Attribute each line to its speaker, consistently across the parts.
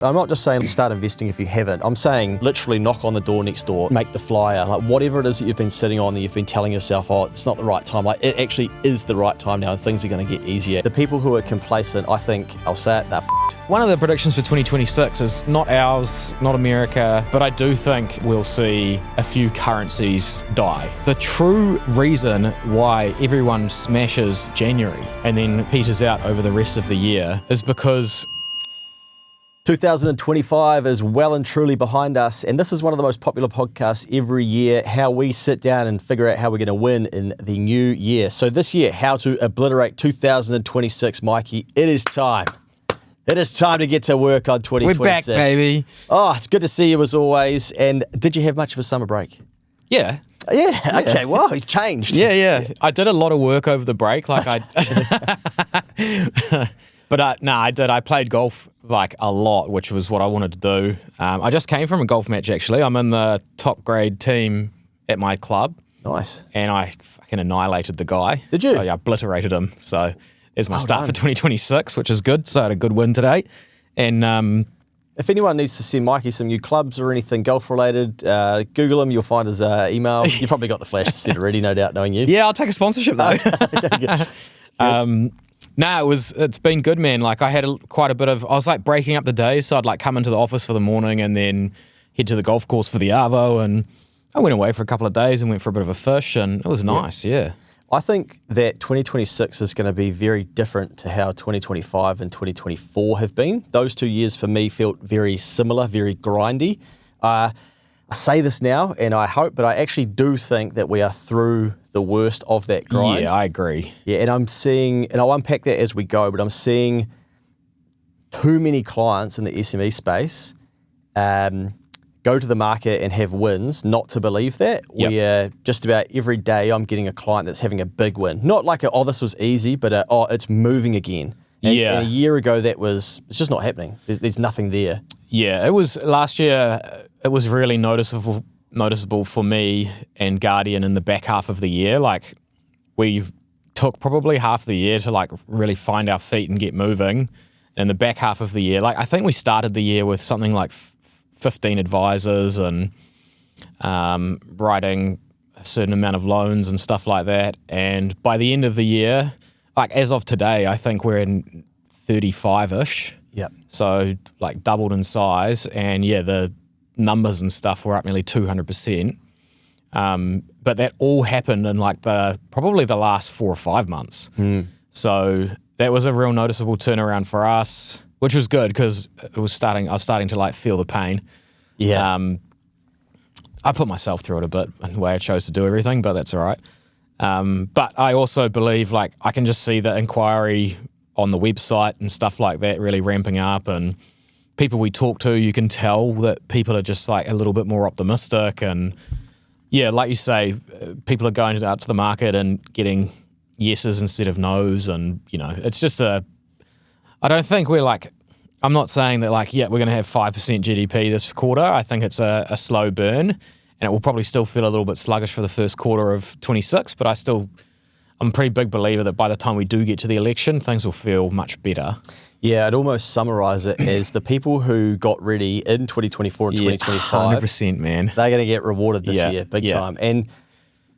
Speaker 1: I'm not just saying start investing if you haven't. I'm saying literally knock on the door next door, make the flyer, like whatever it is that you've been sitting on that you've been telling yourself, oh, it's not the right time. Like it actually is the right time now and things are going to get easier. The people who are complacent, I think, I'll say it, they're f***ed.
Speaker 2: One of the predictions for 2026 is not ours, not America, but I do think we'll see a few currencies die. The true reason why everyone smashes January and then peters out over the rest of the year is because
Speaker 1: 2025 is well and truly behind us, and this is one of the most popular podcasts every year, how we sit down and figure out how we're going to win in the new year. So this year, how to obliterate 2026, Mikey. It is time. It is time to get to work on 2026.
Speaker 2: we're back, baby.
Speaker 1: Oh, it's good to see you as always. And did you have much of a summer break?
Speaker 2: Yeah.
Speaker 1: Yeah, okay, well, he's changed.
Speaker 2: Yeah. I did a lot of work over the break. Like But I did. I played golf like a lot, which was what I wanted to do. I just came from a golf match, actually. I'm in the top grade team at my club.
Speaker 1: Nice.
Speaker 2: And I fucking annihilated the guy.
Speaker 1: Did you?
Speaker 2: I obliterated him. So there's my start for 2026, which is good. So I had a good win today. And
Speaker 1: if anyone needs to send Mikey some new clubs or anything golf-related, Google him. You'll find his email. You've probably got the flash set already, no doubt, knowing you.
Speaker 2: yeah, I'll take a sponsorship, though.
Speaker 1: Okay, good.
Speaker 2: No, it's been good, man. Like I had quite a bit of, I was like breaking up the day. So I'd like come into the office for the morning and then head to the golf course for the Arvo. And I went away for a couple of days and went for a bit of a fish and it was nice, yeah.
Speaker 1: I think that 2026 is going to be very different to how 2025 and 2024 have been. Those 2 years for me felt very similar, very grindy. I say this now and I hope, but I actually do think that we are through the worst of that grind.
Speaker 2: Yeah, I agree.
Speaker 1: Yeah, and I'm seeing, and I'll unpack that as we go, but I'm seeing too many clients in the SME space go to the market and have wins, not to believe that.
Speaker 2: Yep.
Speaker 1: Where just about every day I'm getting a client that's having a big win. Not like, oh, this was easy, but it's moving again. And a year ago, it's just not happening. There's nothing there.
Speaker 2: Yeah, it was last year, it was really noticeable for me and Guardian in the back half of the year. Like we took probably half the year to like really find our feet and get moving. And in the back half of the year, like I think we started the year with something like 15 advisors and writing a certain amount of loans and stuff like that. And by the end of the year, like as of today, I think we're in 35-ish.
Speaker 1: Yep.
Speaker 2: So like doubled in size. And yeah, the numbers and stuff were up nearly 200%. But that all happened in like probably the last 4 or 5 months. So that was a real noticeable turnaround for us, which was good because I was starting to like feel the pain.
Speaker 1: Yeah.
Speaker 2: I put myself through it a bit in the way I chose to do everything, but that's all right. But I also believe like I can just see the inquiry on the website and stuff like that really ramping up, and people we talk to, you can tell that people are just like a little bit more optimistic. And yeah, like you say, people are going out to the market and getting yeses instead of nos. And, you know, it's just I don't think I'm not saying that like, yeah, we're going to have 5% GDP this quarter. I think it's a slow burn and it will probably still feel a little bit sluggish for the first quarter of 26, but I'm a pretty big believer that by the time we do get to the election, things will feel much better.
Speaker 1: Yeah, I'd almost summarise it as the people who got ready in 2024 and 2025,
Speaker 2: 100%, man.
Speaker 1: They're going to get rewarded this year, big time. And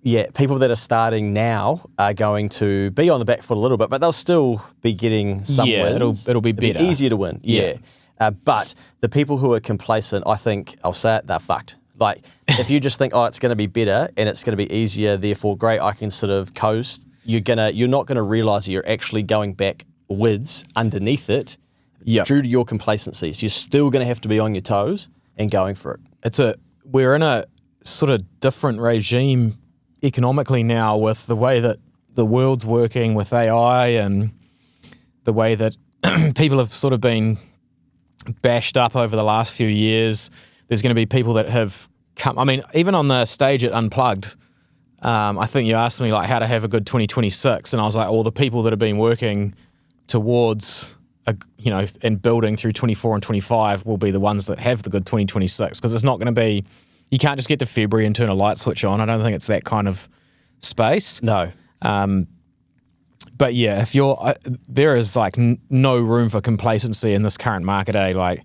Speaker 1: yeah, people that are starting now are going to be on the back foot a little bit, but they'll still be getting some wins.
Speaker 2: It'll be better.
Speaker 1: Be easier to win, yeah. But the people who are complacent, I think, I'll say it, they're fucked. Like, if you just think, oh, it's going to be better and it's going to be easier, therefore, great, I can sort of coast, you're not going to realise that you're actually going backwards underneath it due to your complacency. So you're still going to have to be on your toes and going for it.
Speaker 2: We're in a sort of different regime economically now with the way that the world's working with AI and the way that people have sort of been bashed up over the last few years. There's going to be people that have come, I mean, even on the stage at Unplugged, I think you asked me like how to have a good 2026, and I was like, well, the people that have been working towards, and building through 24 and 25 will be the ones that have the good 2026, because it's not going to be, you can't just get to February and turn a light switch on. I don't think it's that kind of space.
Speaker 1: No.
Speaker 2: But yeah, if there is like no room for complacency in this current market, like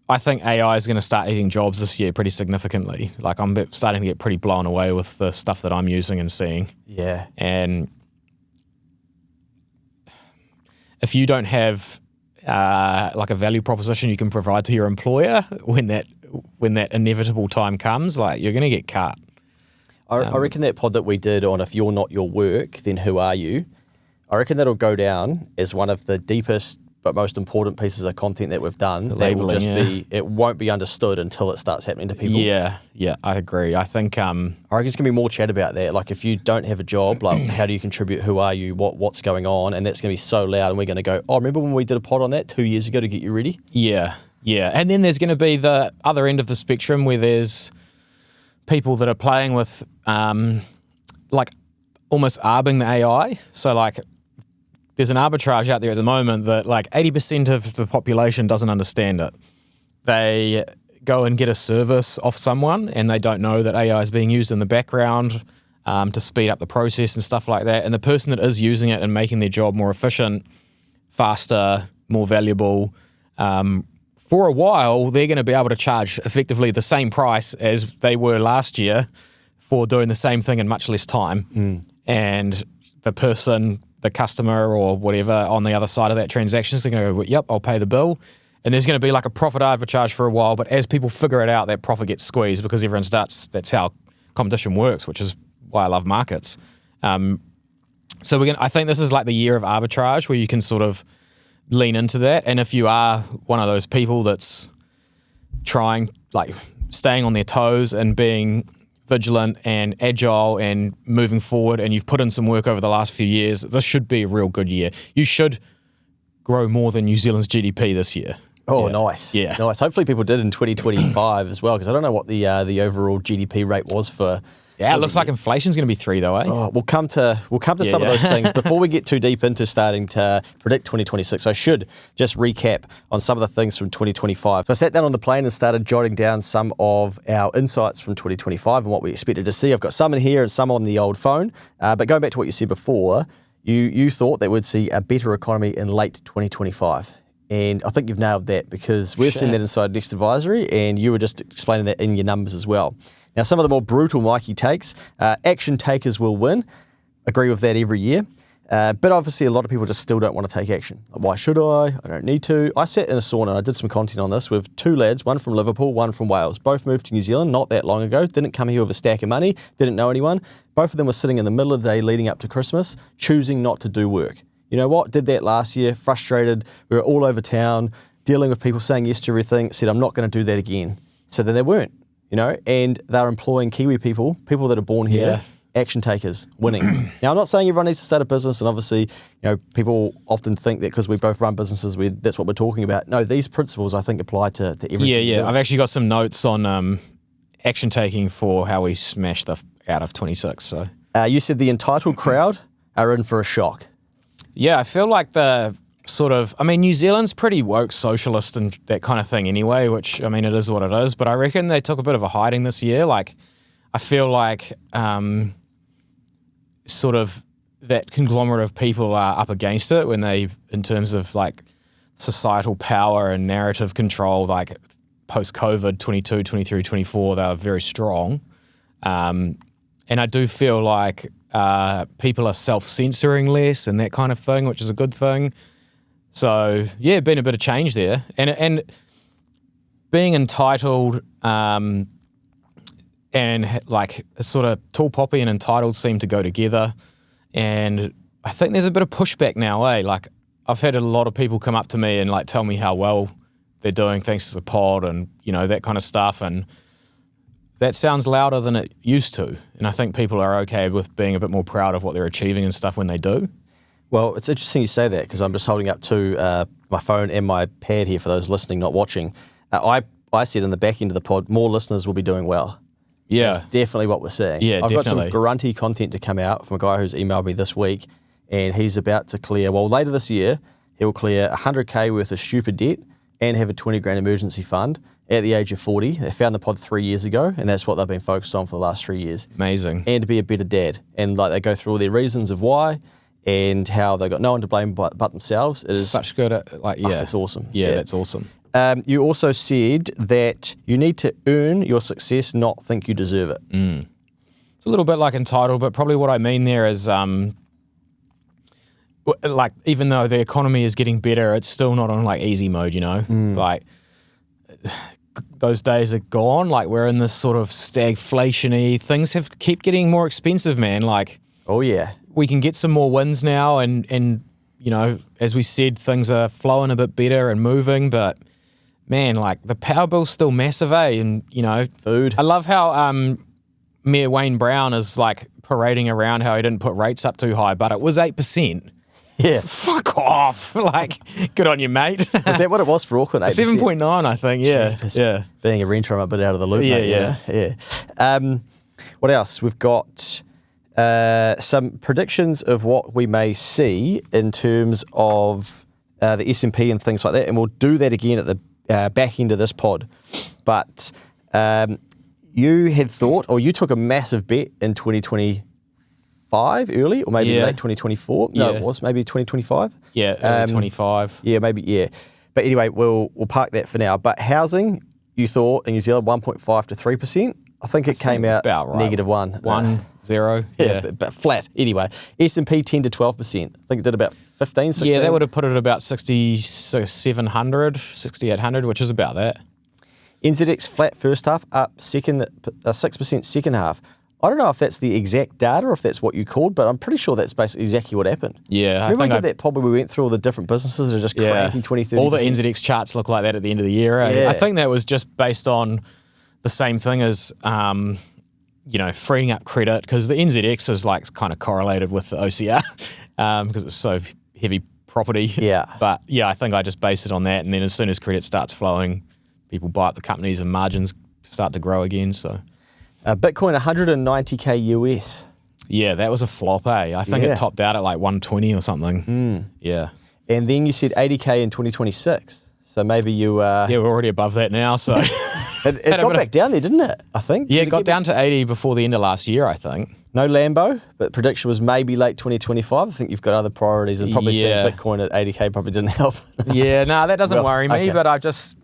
Speaker 2: I think AI is going to start eating jobs this year pretty significantly. Like I'm starting to get pretty blown away with the stuff that I'm using and seeing.
Speaker 1: Yeah.
Speaker 2: And if you don't have like a value proposition you can provide to your employer when that inevitable time comes, like you're going to get cut.
Speaker 1: I reckon that pod that we did on if you're not your work, then who are you? I reckon that'll go down as one of the deepest but most important pieces of content that we've done. That will just it won't be understood until it starts happening to people.
Speaker 2: Yeah, I agree. I think
Speaker 1: I reckon there's gonna be more chat about that. Like if you don't have a job, like how do you contribute? Who are you? What's going on? And that's gonna be so loud, and we're gonna go, oh, remember when we did a pod on that 2 years ago to get you ready?
Speaker 2: Yeah. And then there's gonna be the other end of the spectrum where there's people that are playing with like almost arbing the AI. So like there's an arbitrage out there at the moment that like 80% of the population doesn't understand it. They go and get a service off someone and they don't know that AI is being used in the background to speed up the process and stuff like that. And the person that is using it and making their job more efficient, faster, more valuable, for a while, they're going to be able to charge effectively the same price as they were last year for doing the same thing in much less time. And the person, the customer or whatever on the other side of that transaction is going to go, yep, I'll pay the bill. And there's going to be like a profit arbitrage for a while, but as people figure it out, that profit gets squeezed because everyone starts, that's how competition works, which is why I love markets. So I think this is like the year of arbitrage where you can sort of lean into that. And if you are one of those people that's trying, like staying on their toes and being vigilant and agile and moving forward, and you've put in some work over the last few years, this should be a real good year. You should grow more than New Zealand's GDP this year.
Speaker 1: Oh, nice.
Speaker 2: Yeah.
Speaker 1: Nice. Hopefully people did in 2025 as well, because I don't know what the overall GDP rate was for.
Speaker 2: Yeah, it looks like inflation's going to be 3 though, eh?
Speaker 1: Oh, we'll come to some of those things. Before we get too deep into starting to predict 2026, I should just recap on some of the things from 2025. So I sat down on the plane and started jotting down some of our insights from 2025 and what we expected to see. I've got some in here and some on the old phone. But going back to what you said before, you thought that we'd see a better economy in late 2025. And I think you've nailed that, because we're seeing that inside Next Advisory, and you were just explaining that in your numbers as well. Now, some of the more brutal Mikey takes, action takers will win. Agree with that every year. But obviously a lot of people just still don't want to take action. Like, why should I? I don't need to. I sat in a sauna and I did some content on this with 2 lads, one from Liverpool, one from Wales. Both moved to New Zealand not that long ago, didn't come here with a stack of money, didn't know anyone. Both of them were sitting in the middle of the day leading up to Christmas, choosing not to do work. You know what? Did that last year, frustrated. We were all over town, dealing with people saying yes to everything, said, I'm not going to do that again. So then they weren't, and they're employing Kiwi people that are born here, action takers, winning. Now, I'm not saying everyone needs to start a business, and obviously, people often think that because we both run businesses, that's what we're talking about. No, these principles, I think, apply to everything.
Speaker 2: Yeah. I've actually got some notes on action taking for how we smash the out of 26. So
Speaker 1: you said the entitled crowd are in for a shock.
Speaker 2: Yeah, I feel like New Zealand's pretty woke socialist and that kind of thing anyway, which, it is what it is. But I reckon they took a bit of a hiding this year. Like, I feel like sort of that conglomerate of people are up against it when they, in terms of like societal power and narrative control, like post-COVID, 22, 23, 24, they were very strong. And I do feel like people are self-censoring less and that kind of thing, which is a good thing. So, yeah, been a bit of change there. And being entitled and like sort of tall poppy and entitled seem to go together. And I think there's a bit of pushback now, eh? Like, I've had a lot of people come up to me and like tell me how well they're doing thanks to the pod and, that kind of stuff. And that sounds louder than it used to. And I think people are okay with being a bit more proud of what they're achieving and stuff when they do.
Speaker 1: Well, it's interesting you say that, because I'm just holding up to my phone and my pad here for those listening, not watching. I said in the back end of the pod, more listeners will be doing well.
Speaker 2: Yeah.
Speaker 1: That's definitely what we're seeing.
Speaker 2: Yeah,
Speaker 1: I've
Speaker 2: definitely.
Speaker 1: got some grunty content to come out from a guy who's emailed me this week, and he's about to clear, later this year, he'll clear 100K worth of stupid debt and have a 20 grand emergency fund at the age of 40. They found the pod 3 years ago, and that's what they've been focused on for the last 3 years.
Speaker 2: Amazing.
Speaker 1: And to be a better dad. And like they go through all their reasons of why and how they got no one to blame but themselves. It is
Speaker 2: such good, it's awesome. Yeah, that's awesome.
Speaker 1: You also said that you need to earn your success, not think you deserve it.
Speaker 2: It's a little bit like entitled, but probably what I mean there is, like, even though the economy is getting better, it's still not on like easy mode, you know? Like, those days are gone. Like, we're in this sort of stagflation-y. Things keep getting more expensive, man. Like,
Speaker 1: oh yeah,
Speaker 2: we can get some more wins now, and you know, as we said, things are flowing a bit better and moving, but man, like, the power bill's still massive, eh? And, you know,
Speaker 1: food.
Speaker 2: I love how Mayor Wayne Brown is like parading around how he didn't put rates up too high, but it was 8%.
Speaker 1: Yeah.
Speaker 2: Fuck off. Like, good on you, mate.
Speaker 1: Is that what it was for Auckland?
Speaker 2: 7.9, I think, yeah. Yeah.
Speaker 1: Being a renter, I'm a bit out of the loop,
Speaker 2: Yeah,
Speaker 1: mate,
Speaker 2: yeah.
Speaker 1: Yeah. What else? We've got some predictions of what we may see in terms of the S&P and things like that, and we'll do that again at the back end of this pod. But you had thought, or you took a massive bet in 2025 early, or maybe late 2024. No, it was maybe 2025.
Speaker 2: Yeah, early 25.
Speaker 1: Yeah, maybe, yeah. But anyway, we'll park that for now. But housing, you thought in New Zealand 1.5 to 3%. I think it came out
Speaker 2: about right.
Speaker 1: -1.
Speaker 2: 1.0.
Speaker 1: Yeah, but flat. Anyway, S&P 10 to 12%. I think it did about 15, 16.
Speaker 2: Yeah, that would have put it at about 6,700, 6,800, which is about that.
Speaker 1: NZX flat first half, up 6% second half. I don't know if that's the exact data or if that's what you called, but I'm pretty sure that's basically exactly what happened.
Speaker 2: Yeah,
Speaker 1: Remember we did that pod where we went through all the different businesses that are just cranking 20, 30%?
Speaker 2: All the NZX charts look like that at the end of the year. Eh?
Speaker 1: Yeah.
Speaker 2: I think that was just based on the same thing as, you know, freeing up credit, because the NZX is like kind of correlated with the OCR because it's so heavy property.
Speaker 1: Yeah.
Speaker 2: But yeah, I think I just based it on that, and then as soon as credit starts flowing, people buy up the companies and margins start to grow again. So
Speaker 1: Bitcoin 190K US.
Speaker 2: yeah, that was a flop, eh? I think it topped out at like 120 or something. Yeah.
Speaker 1: And then you said 80K in 2026. So maybe you...
Speaker 2: Yeah, we're already above that now, so...
Speaker 1: It got back down there, didn't it? I think.
Speaker 2: Yeah, it got down to 80 before the end of last year, I think.
Speaker 1: No Lambo, but prediction was maybe late 2025. I think you've got other priorities, and probably seeing Bitcoin at 80K probably didn't help.
Speaker 2: Yeah, no, that doesn't worry me,
Speaker 1: okay.
Speaker 2: but I just...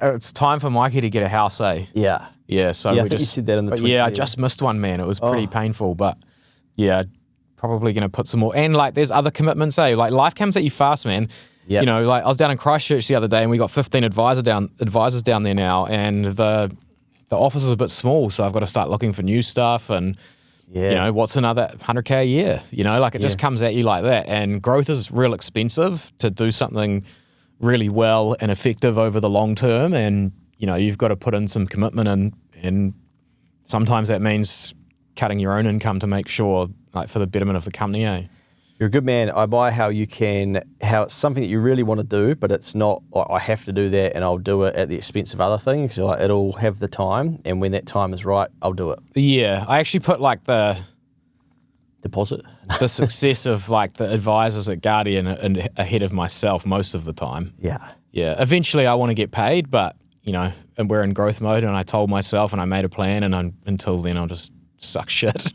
Speaker 2: it's time for Mikey to get a house, eh?
Speaker 1: Yeah.
Speaker 2: Yeah, so
Speaker 1: I
Speaker 2: we
Speaker 1: think
Speaker 2: just...
Speaker 1: you said that in the tweet.
Speaker 2: Yeah, I just missed one, man. It was pretty painful, but yeah, probably going to put some more... And like, there's other commitments, eh? Like, life comes at you fast, man. Yep. You know, like, I was down in Christchurch the other day, and we got 15 advisors down there now, and the office is a bit small, so I've got to start looking for new stuff, and you know, what's another 100K a year? You know, like, it just comes at you like that, and growth is real expensive to do something really well and effective over the long term, and you know, you've got to put in some commitment, and sometimes that means cutting your own income to make sure, like, for the betterment of the company, eh?
Speaker 1: You're a good man. I buy how it's something that you really want to do, but it's not, I have to do that and I'll do it at the expense of other things. So like, it'll have the time, and when that time is right, I'll do it.
Speaker 2: Yeah, I actually put like the
Speaker 1: deposit,
Speaker 2: the success of like the advisors at Guardian ahead of myself most of the time.
Speaker 1: Yeah.
Speaker 2: Yeah. Eventually I want to get paid, but you know, and we're in growth mode, and I told myself and I made a plan, and until then I'll just suck shit.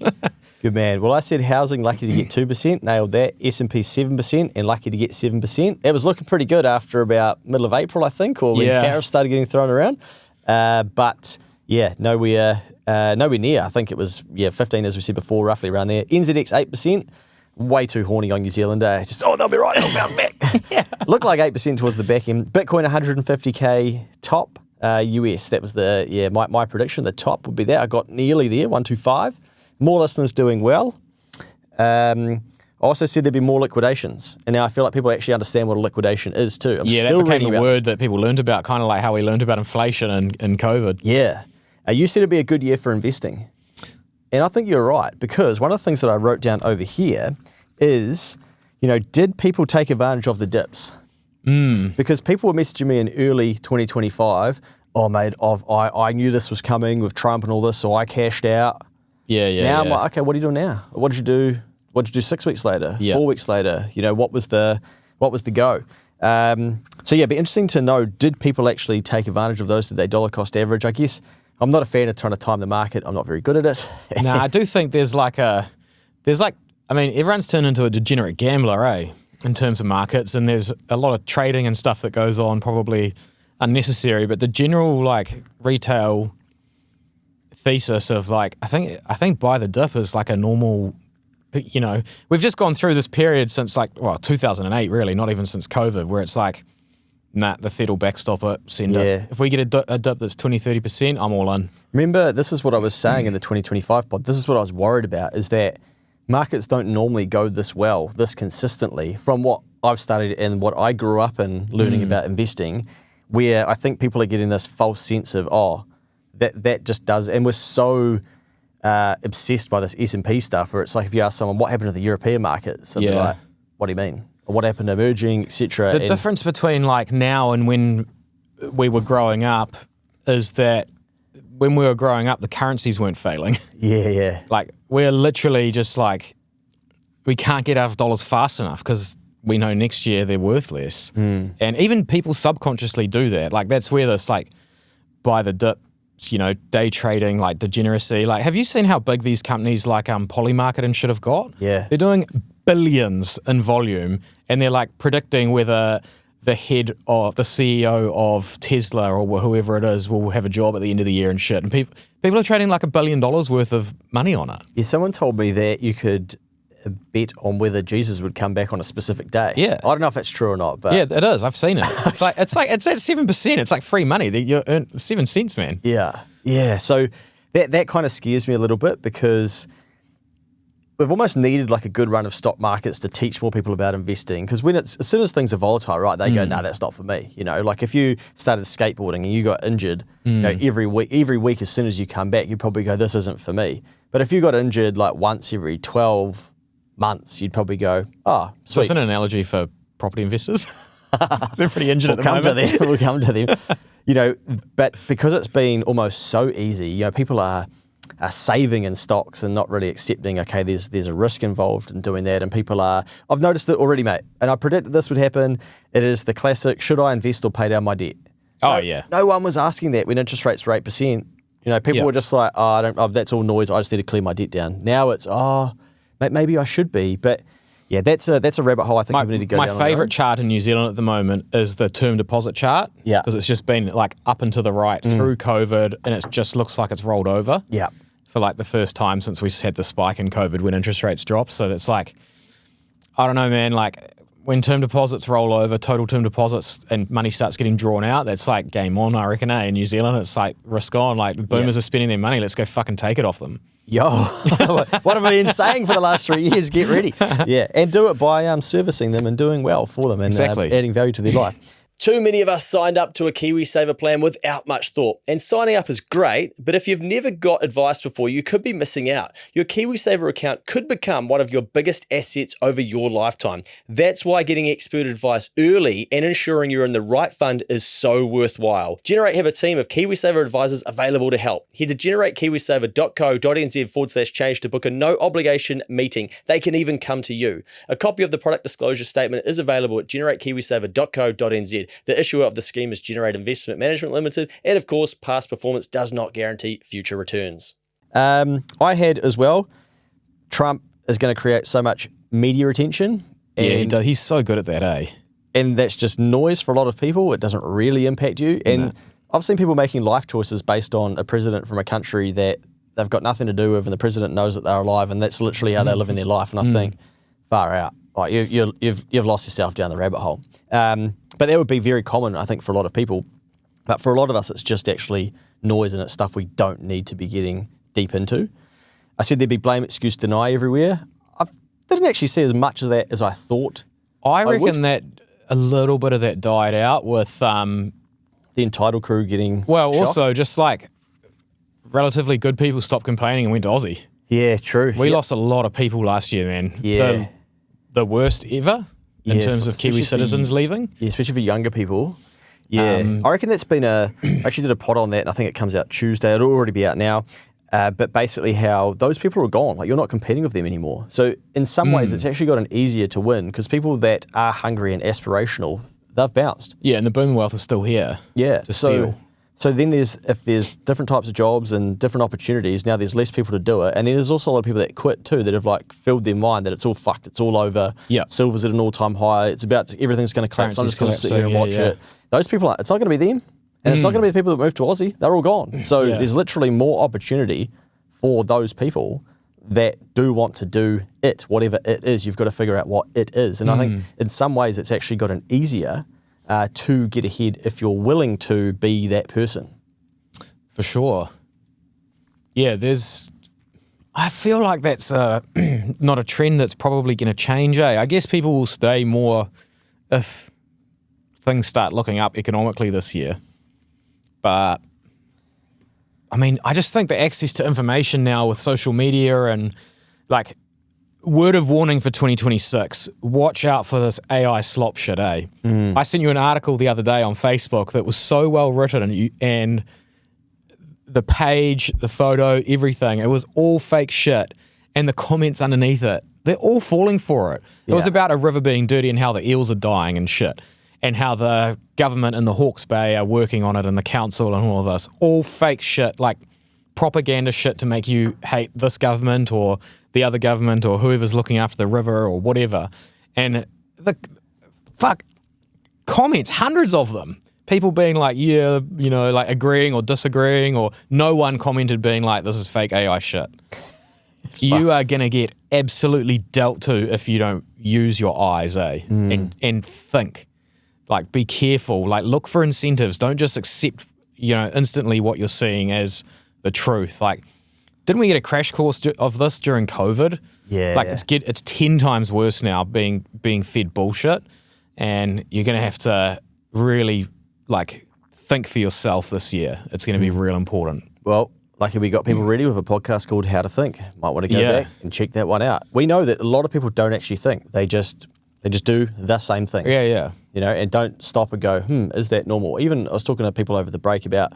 Speaker 1: Good man. Well, I said housing lucky to get 2%, nailed that. S&P 7% and lucky to get 7%. It was looking pretty good after about middle of April, I think, or when tariffs started getting thrown around. But yeah, nowhere near. I think it was 15, as we said before, roughly around there. NZX 8%. Way too horny on New Zealand. Just, they'll be right, they'll bounce back. Looked like 8% towards the back end. Bitcoin 150K top US. That was my prediction. The top would be that. I got nearly there, 125. More listeners doing well. I also said there'd be more liquidations. And now I feel like people actually understand what a liquidation is too.
Speaker 2: That became a word that people learned about, kind of like how we learned about inflation and COVID.
Speaker 1: Yeah. You said it'd be a good year for investing. And I think you're right, because one of the things that I wrote down over here is, you know, did people take advantage of the dips? Because people were messaging me in early 2025, oh mate, I knew this was coming with Trump and all this, so I cashed out. Now I'm like, okay, what are you doing now? What did you do? What did you do 6 weeks later? 4 weeks later? You know, what was the go? So yeah, it'd be interesting to know, did people actually take advantage of those? Did they dollar cost average? I guess I'm not a fan of trying to time the market. I'm not very good at it.
Speaker 2: No, I do think I mean, everyone's turned into a degenerate gambler, eh? in terms of markets, and there's a lot of trading and stuff that goes on, probably unnecessary. But the general like retail thesis of like, I think buy the dip is like a normal. You know, we've just gone through this period since 2008, really, not even since COVID, where it's like, nah, the Fed will backstop it, send it. If we get a dip that's 20-30%, I'm all in.
Speaker 1: Remember, this is what I was saying in the 2025 pod. This is what I was worried about, is that markets don't normally go this well, this consistently, from what I've studied and what I grew up in learning about investing, where I think people are getting this false sense of, that just does, and we're so obsessed by this S&P stuff, where it's like if you ask someone, what happened to the European markets? And they're like, what do you mean? Or what happened to emerging, etc.
Speaker 2: The difference between like now and when we were growing up is that when we were growing up, the currencies weren't failing.
Speaker 1: Yeah.
Speaker 2: Like we're literally just like, we can't get out of dollars fast enough because we know next year they're worth less. And even people subconsciously do that. Like that's where this like buy the dip, you know, day trading, like degeneracy. Like, have you seen how big these companies like Polymarket and shit have got?
Speaker 1: Yeah.
Speaker 2: They're doing billions in volume, and they're like predicting whether the head or the CEO of Tesla or whoever it is will have a job at the end of the year and shit. And people are trading like $1 billion worth of money on it.
Speaker 1: Yeah, someone told me that you could bet on whether Jesus would come back on a specific day.
Speaker 2: Yeah.
Speaker 1: I don't know if it's true or not, but
Speaker 2: Yeah, it is. I've seen it. It's at 7%. It's like free money. You earn 7 cents, man.
Speaker 1: Yeah. So that kind of scares me a little bit, because we've almost needed like a good run of stock markets to teach more people about investing. Because as soon as things are volatile, right, they go, no, that's not for me. You know, like if you started skateboarding and you got injured, you know, every week as soon as you come back, you'd probably go, this isn't for me. But if you got injured like once every 12 months, you'd probably go, oh, sweet.
Speaker 2: So it's an analogy for property investors. They're pretty injured at the moment.
Speaker 1: We'll come to them. You know, but because it's been almost so easy, you know, people are saving in stocks and not really accepting, okay, there's a risk involved in doing that. And people are, I've noticed it already, mate, and I predicted this would happen. It is the classic, should I invest or pay down my debt? No one was asking that when interest rates were 8%. You know, people were just like, that's all noise. I just need to clear my debt down. Now it's, maybe I should be. But yeah, that's a rabbit hole I think people need to go down.
Speaker 2: My favourite chart in New Zealand at the moment is the term deposit chart.
Speaker 1: Yeah.
Speaker 2: Because it's just been like up and to the right through COVID, and it just looks like it's rolled over.
Speaker 1: Yeah.
Speaker 2: For like the first time since we had the spike in COVID when interest rates dropped. So it's like, I don't know, man, like when term deposits roll over, total term deposits, and money starts getting drawn out, that's like game on, I reckon, In New Zealand, it's like risk on. Like boomers are spending their money. Let's go fucking take it off them.
Speaker 1: Yo, what have I been saying for the last 3 years? Get ready. Yeah, and do it by servicing them and doing well for them and adding value to their life. Too many of us signed up to a KiwiSaver plan without much thought. And signing up is great, but if you've never got advice before, you could be missing out. Your KiwiSaver account could become one of your biggest assets over your lifetime. That's why getting expert advice early and ensuring you're in the right fund is so worthwhile. Generate have a team of KiwiSaver advisors available to help. Head to generatekiwisaver.co.nz/change to book a no obligation meeting. They can even come to you. A copy of the product disclosure statement is available at generatekiwisaver.co.nz. The issuer of the scheme is Generate Investment Management Limited, and of course, past performance does not guarantee future returns. I had as well, Trump is going to create so much media attention.
Speaker 2: Yeah, he's so good at that, eh?
Speaker 1: And that's just noise for a lot of people. It doesn't really impact you. And I've seen people making life choices based on a president from a country that they've got nothing to do with, and the president knows that they're alive, and that's literally how they're living their life. And I think, far out, like you've lost yourself down the rabbit hole. But that would be very common, I think, for a lot of people. But for a lot of us, it's just actually noise, and it's stuff we don't need to be getting deep into. I said there'd be blame, excuse, deny everywhere. I didn't actually see as much of that as I thought.
Speaker 2: I reckon that a little bit of that died out with
Speaker 1: the entitled crew getting
Speaker 2: shocked.
Speaker 1: Also
Speaker 2: just like relatively good people stopped complaining and went to Aussie.
Speaker 1: Yeah, true.
Speaker 2: We lost a lot of people last year, man.
Speaker 1: Yeah.
Speaker 2: The worst ever. In terms of Kiwi citizens leaving?
Speaker 1: Yeah, especially for younger people. Yeah. I reckon that's been I actually did a pod on that, and I think it comes out Tuesday. It'll already be out now. But basically how those people are gone. Like, you're not competing with them anymore. So in some ways, it's actually gotten easier to win, because people that are hungry and aspirational, they've bounced.
Speaker 2: Yeah, and the boom wealth is still here.
Speaker 1: Yeah.
Speaker 2: To steal.
Speaker 1: So then if there's different types of jobs and different opportunities, now there's less people to do it. And then there's also a lot of people that quit too, that have like filled their mind that it's all fucked, it's all over.
Speaker 2: Yeah.
Speaker 1: Silver's at an all-time high. It's about everything's going to collapse. I'm just going to sit here and watch it. Those people, it's not going to be them. And it's not going to be the people that moved to Aussie. They're all gone. So there's literally more opportunity for those people that do want to do it, whatever it is. You've got to figure out what it is. And I think in some ways it's actually gotten easier to get ahead if you're willing to be that person.
Speaker 2: For sure. Yeah, I feel like that's not a trend that's probably going to change, eh? I guess people will stay more if things start looking up economically this year. But, I mean, I just think the access to information now with social media and, like, word of warning for 2026, watch out for this AI slop shit, eh? I sent you an article the other day on Facebook that was so well written and the page, the photo, everything, it was all fake shit. And the comments underneath it, they're all falling for it. It was about a river being dirty and how the eels are dying and shit. And how the government in the Hawke's Bay are working on it and the council and all of this. All fake shit, like propaganda shit to make you hate this government or the other government or whoever's looking after the river or whatever. And the comments, hundreds of them. People being like, yeah, you know, like agreeing or disagreeing, or no one commented being like, this is fake AI shit. You are going to get absolutely dealt to if you don't use your eyes, eh? And think. Like, be careful. Like, look for incentives. Don't just accept, you know, instantly what you're seeing as the truth. Like, didn't we get a crash course of this during COVID?
Speaker 1: Yeah.
Speaker 2: Like, it's 10 times worse now being fed bullshit. And you're going to have to really, like, think for yourself this year. It's going to be real important.
Speaker 1: Well, lucky we got people ready with a podcast called How to Think. Might want to go back and check that one out. We know that a lot of people don't actually think. They just do the same thing.
Speaker 2: Yeah.
Speaker 1: You know, and don't stop and go, is that normal? Even I was talking to people over the break about,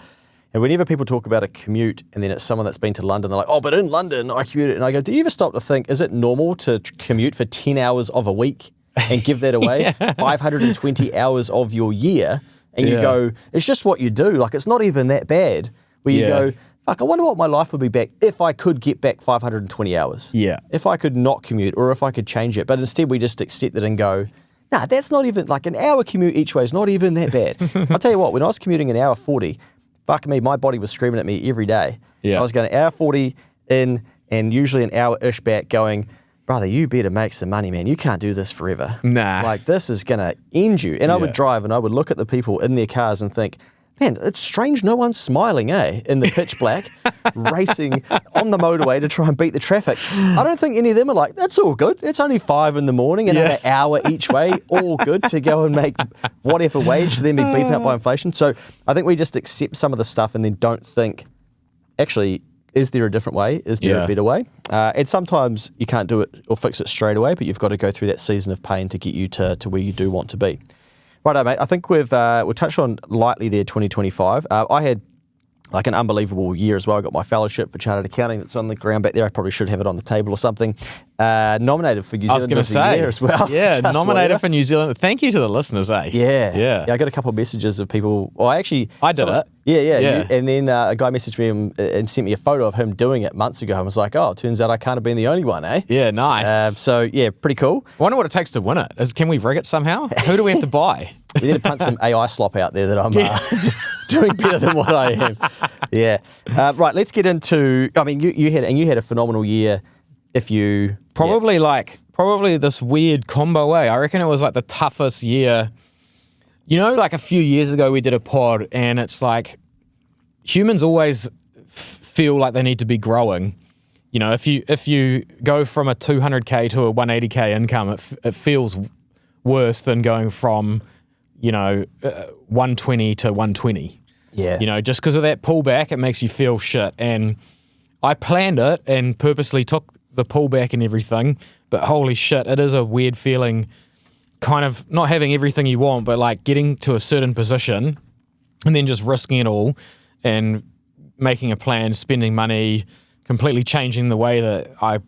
Speaker 1: and whenever people talk about a commute and then it's someone that's been to London, they're like, oh, but in London I commuted. And I go, do you ever stop to think, is it normal to commute for 10 hours of a week and give that away? 520 hours of your year. And you go, it's just what you do. Like, it's not even that bad. Where you go, fuck, I wonder what my life would be back if I could get back 520 hours.
Speaker 2: Yeah.
Speaker 1: If I could not commute or if I could change it. But instead we just accept it and go, nah, that's not even, like, an hour commute each way is not even that bad. I'll tell you what, when I was commuting an hour 40, fuck me, my body was screaming at me every day.
Speaker 2: Yeah.
Speaker 1: I was going an hour 40 in and usually an hour-ish back going, brother, you better make some money, man. You can't do this forever.
Speaker 2: Nah.
Speaker 1: Like, this is going to end you. And I would drive and I would look at the people in their cars and think, man, it's strange no one's smiling, eh? In the pitch black, racing on the motorway to try and beat the traffic. I don't think any of them are like, that's all good. It's only 5 a.m. and an hour each way, all good to go and make whatever wage to then be beaten up by inflation. So I think we just accept some of the stuff and then don't think, actually, is there a different way? Is there a better way? And sometimes you can't do it or fix it straight away, but you've got to go through that season of pain to get you to where you do want to be. Righto, mate. I think we've touched on lightly there 2025. I had like an unbelievable year as well. I got my fellowship for chartered accounting that's on the ground back there. I probably should have it on the table or something. Nominated for New Zealand
Speaker 2: I was going to say
Speaker 1: year as well.
Speaker 2: Yeah, nominated for New Zealand. Thank you to the listeners, eh?
Speaker 1: Yeah. I got a couple of messages of people. Well, I did it. Yeah. And then a guy messaged me and sent me a photo of him doing it months ago and was like, oh, it turns out I can't have been the only one, eh?
Speaker 2: Yeah, nice.
Speaker 1: So, yeah, pretty cool.
Speaker 2: I wonder what it takes to win it. Can we rig it somehow? Who do we have to buy?
Speaker 1: We need to punt some AI slop out there that I'm doing better than what I am. Yeah. Right, let's get into, I mean, you had a phenomenal year if you... Probably
Speaker 2: this weird combo way. I reckon it was like the toughest year. You know, like a few years ago we did a pod and it's like humans always feel like they need to be growing. You know, if you go from a 200K to a 180K income, it feels worse than going from, 120 to 120.
Speaker 1: Yeah.
Speaker 2: You know, just because of that pullback, it makes you feel shit. And I planned it and purposely took the pullback and everything, but holy shit, it is a weird feeling, kind of not having everything you want, but like getting to a certain position and then just risking it all and making a plan, spending money, completely changing the way that I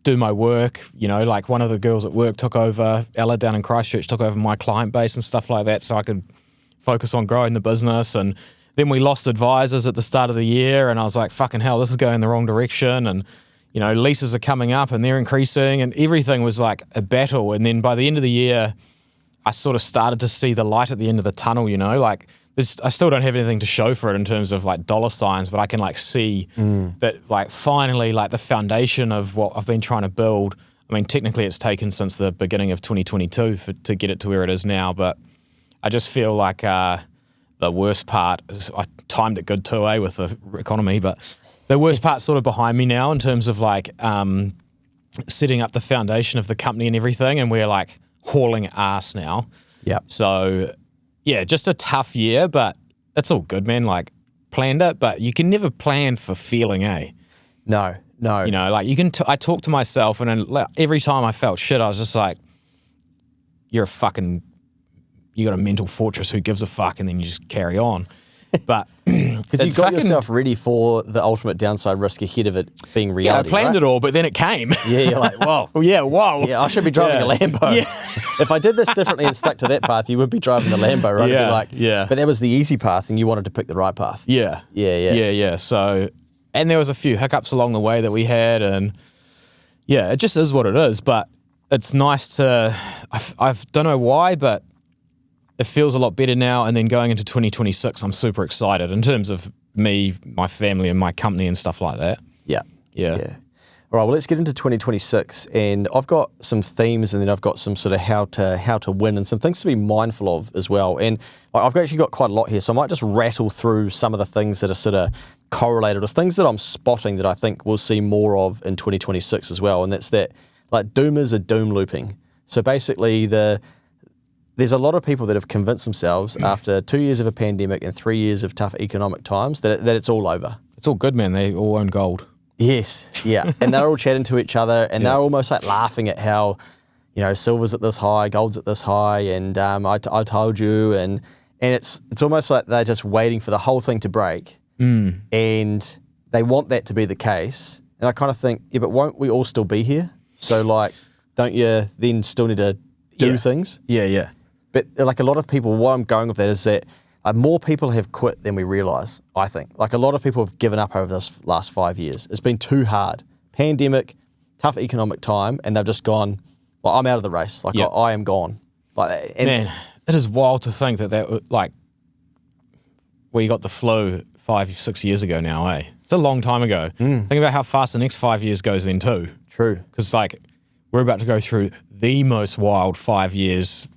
Speaker 2: do my work. You know, like one of the girls at work took over, Ella down in Christchurch, took over my client base and stuff like that so I could focus on growing the business. And then we lost advisors at the start of the year, and I was like, fucking hell, this is going the wrong direction. And, you know, leases are coming up and they're increasing, and everything was like a battle. And then by the end of the year, I sort of started to see the light at the end of the tunnel, you know, like I still don't have anything to show for it in terms of like dollar signs, but I can like see that like finally like the foundation of what I've been trying to build. I mean, technically it's taken since the beginning of 2022 to get it to where it is now, but I just feel like the worst part is, I timed it good too, with the economy, but the worst part's sort of behind me now in terms of like setting up the foundation of the company and everything, and we're like hauling ass now.
Speaker 1: Yeah.
Speaker 2: So yeah, just a tough year, but it's all good, man. Like, planned it, but you can never plan for feeling, eh?
Speaker 1: No.
Speaker 2: You know, like you can. I talk to myself, and then every time I felt shit, I was just like, "You're a fucking, you got a mental fortress. Who gives a fuck?" And then you just carry on. But
Speaker 1: because you got yourself ready for the ultimate downside risk ahead of it being reality.
Speaker 2: Yeah, I planned
Speaker 1: right?
Speaker 2: it all, but then it came.
Speaker 1: Yeah, you're like, whoa. Yeah, I should be driving a Lambo. Yeah. If I did this differently and stuck to that path, you would be driving the Lambo, right?
Speaker 2: Yeah,
Speaker 1: be like,
Speaker 2: yeah.
Speaker 1: But that was the easy path, and you wanted to pick the right path.
Speaker 2: Yeah. So, and there was a few hiccups along the way that we had, and yeah, it just is what it is. But it's nice to, I don't know why, but it feels a lot better now. And then going into 2026, I'm super excited in terms of me, my family, and my company and stuff like that.
Speaker 1: Yeah.
Speaker 2: Yeah.
Speaker 1: All right, well, let's get into 2026, and I've got some themes, and then I've got some sort of how to win, and some things to be mindful of as well. And I've actually got quite a lot here, so I might just rattle through some of the things that are sort of correlated, or things that I'm spotting that I think we'll see more of in 2026 as well. And that's that, like, doomers are doom looping. So basically, there's a lot of people that have convinced themselves after 2 years of a pandemic and 3 years of tough economic times that it's all over.
Speaker 2: It's all good, man. They all own gold.
Speaker 1: Yes, yeah. And they're all chatting to each other, and they're almost like laughing at how, you know, silver's at this high, gold's at this high, and I told you, and it's almost like they're just waiting for the whole thing to break, and they want that to be the case. And I kind of think, yeah, but won't we all still be here? So like, don't you then still need to do things?
Speaker 2: Yeah.
Speaker 1: But like a lot of people, what I'm going with that is that more people have quit than we realise, I think. Like a lot of people have given up over this last 5 years. It's been too hard. Pandemic, tough economic time, and they've just gone, well, I'm out of the race. Like I am gone. Like,
Speaker 2: man, it is wild to think that like, we got the flu 5-6 years ago now, eh? It's a long time ago. Think about how fast the next 5 years goes then too.
Speaker 1: True.
Speaker 2: Because like, we're about to go through the most wild 5 years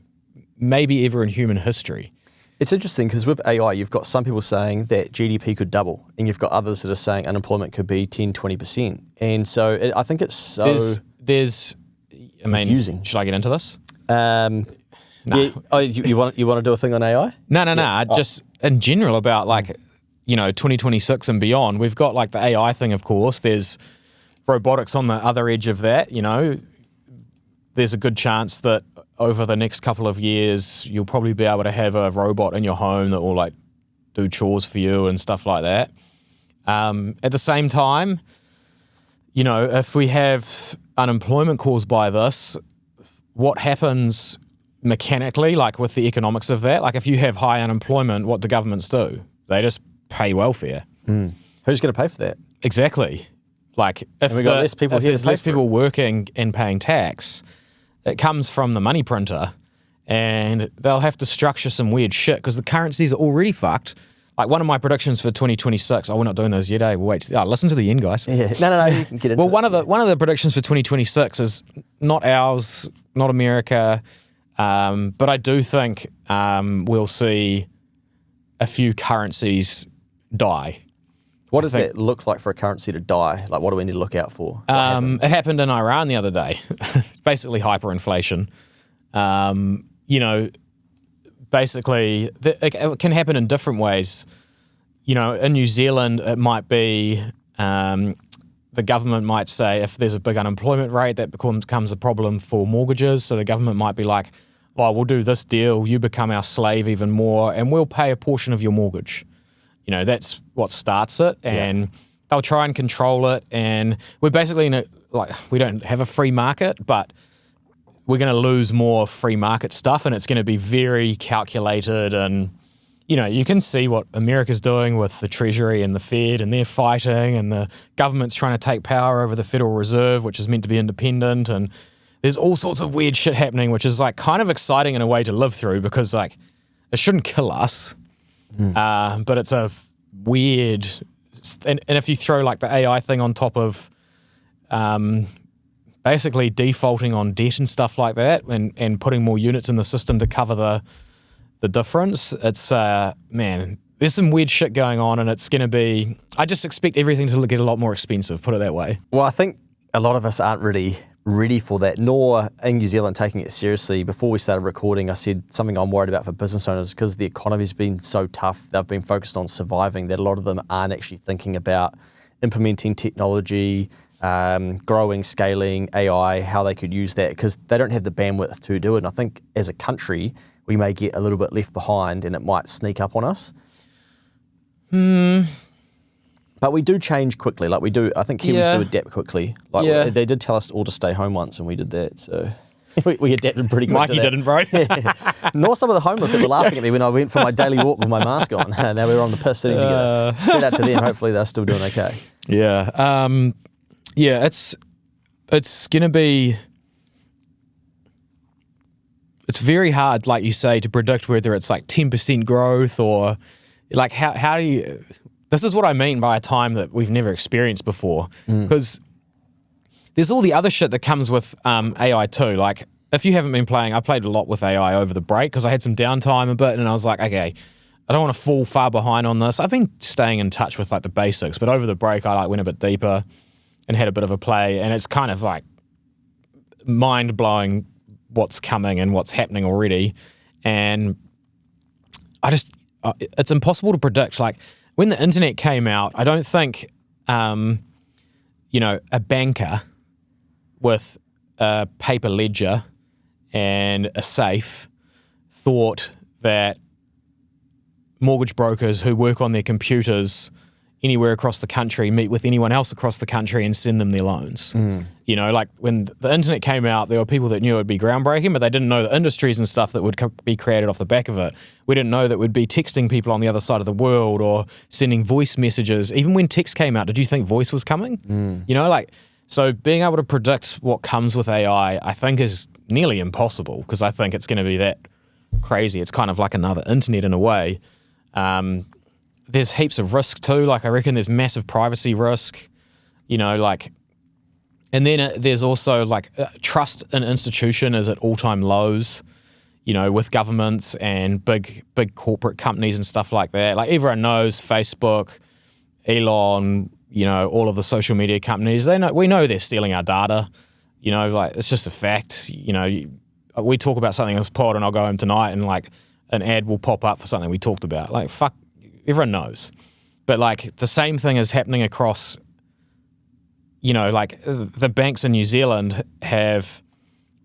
Speaker 2: maybe ever in human history.
Speaker 1: It's interesting because with AI, you've got some people saying that GDP could double, and you've got others that are saying unemployment could be 10-20%. And so I think it's so
Speaker 2: there's I mean,
Speaker 1: confusing.
Speaker 2: Should I get into this?
Speaker 1: Yeah. Oh, you want to do a thing on AI?
Speaker 2: No. Just in general about like, you know, 2026 and beyond. We've got like the AI thing, of course. There's robotics on the other edge of that, you know. There's a good chance that over the next couple of years, you'll probably be able to have a robot in your home that will like do chores for you and stuff like that. At the same time, you know, if we have unemployment caused by this, what happens mechanically, like with the economics of that? Like if you have high unemployment, what do governments do? They just pay welfare.
Speaker 1: Who's going to pay for that?
Speaker 2: Exactly. Like if there's less people working and paying tax, it comes from the money printer, and they'll have to structure some weird shit because the currencies are already fucked. Like one of my predictions for 2026, we're not doing those yet, eh? We'll wait. Listen to the end, guys.
Speaker 1: Yeah. No, you can get into it.
Speaker 2: One of the predictions for 2026 is not ours, not America, but I do think we'll see a few currencies die.
Speaker 1: What does that look like for a currency to die? Like, what do we need to look out for?
Speaker 2: It happened in Iran the other day. Basically, hyperinflation. You know, basically, it can happen in different ways. You know, in New Zealand, it might be the government might say if there's a big unemployment rate, that becomes a problem for mortgages. So the government might be like, well, we'll do this deal. You become our slave even more, and we'll pay a portion of your mortgage. You know, that's what starts it, and they'll try and control it. And we're basically we don't have a free market, but we're going to lose more free market stuff, and it's going to be very calculated. And you can see what America's doing with the Treasury and the Fed, and they're fighting, and the government's trying to take power over the Federal Reserve, which is meant to be independent, and there's all sorts of weird shit happening, which is like kind of exciting in a way to live through, because like it shouldn't kill us, but it's a weird, and if you throw like the AI thing on top of basically defaulting on debt and stuff like that, and putting more units in the system to cover the difference, it's man, there's some weird shit going on, and it's going to be, I just expect everything to get a lot more expensive, put it that way.
Speaker 1: Well, I think a lot of us aren't really ready for that, nor in New Zealand taking it seriously. Before we started recording, I said something I'm worried about for business owners, because the economy's been so tough, they've been focused on surviving, that a lot of them aren't actually thinking about implementing technology, growing, scaling AI, how they could use that, because they don't have the bandwidth to do it. And I think as a country, we may get a little bit left behind, and it might sneak up on us. But we do change quickly. Like we do, I think humans do adapt quickly. Like they did tell us all to stay home once, and we did that. So we adapted pretty quick.
Speaker 2: Mikey
Speaker 1: to that.
Speaker 2: didn't, bro.
Speaker 1: Nor some of the homeless that were laughing at me when I went for my daily walk with my mask on. Now we were on the piss sitting together. Shout out to them. Hopefully they're still doing okay.
Speaker 2: Yeah. It's going to be... It's very hard, like you say, to predict whether it's like 10% growth or like how do you... This is what I mean by a time that we've never experienced before, because there's all the other shit that comes with AI too. Like if you haven't been playing, I played a lot with AI over the break because I had some downtime a bit, and I was like, okay, I don't want to fall far behind on this. I've been staying in touch with like the basics, but over the break I like went a bit deeper and had a bit of a play, and it's kind of like mind-blowing what's coming and what's happening already. And it's impossible to predict. Like when the internet came out, I don't think, a banker with a paper ledger and a safe thought that mortgage brokers who work on their computers anywhere across the country meet with anyone else across the country and send them their loans. Like when the internet came out, there were people that knew it would be groundbreaking, but they didn't know the industries and stuff that would be created off the back of it. We didn't know that we'd be texting people on the other side of the world or sending voice messages. Even when text came out, did you think voice was coming? So being able to predict what comes with AI, I think is nearly impossible, because I think it's going to be that crazy. It's kind of like another internet in a way. There's heaps of risk too. Like I reckon there's massive privacy risk, and then there's also like trust in institution is at all-time lows, with governments and big corporate companies and stuff like that. Like everyone knows Facebook, Elon, all of the social media companies, we know they're stealing our data, like it's just a fact. We talk about something in this pod and I'll go home tonight and like an ad will pop up for something we talked about. Like fuck, everyone knows. But like the same thing is happening across, like the banks in New Zealand have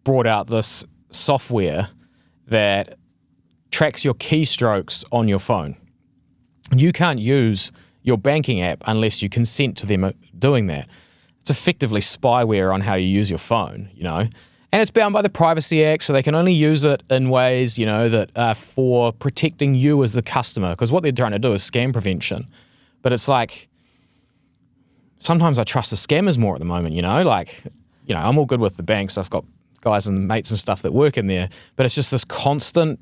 Speaker 2: brought out this software that tracks your keystrokes on your phone. You can't use your banking app unless you consent to them doing that. It's effectively spyware on how you use your phone, And it's bound by the Privacy Act, so they can only use it in ways, that are for protecting you as the customer, because what they're trying to do is scam prevention. But it's like, sometimes I trust the scammers more at the moment, I'm all good with the banks. I've got guys and mates and stuff that work in there, but it's just this constant,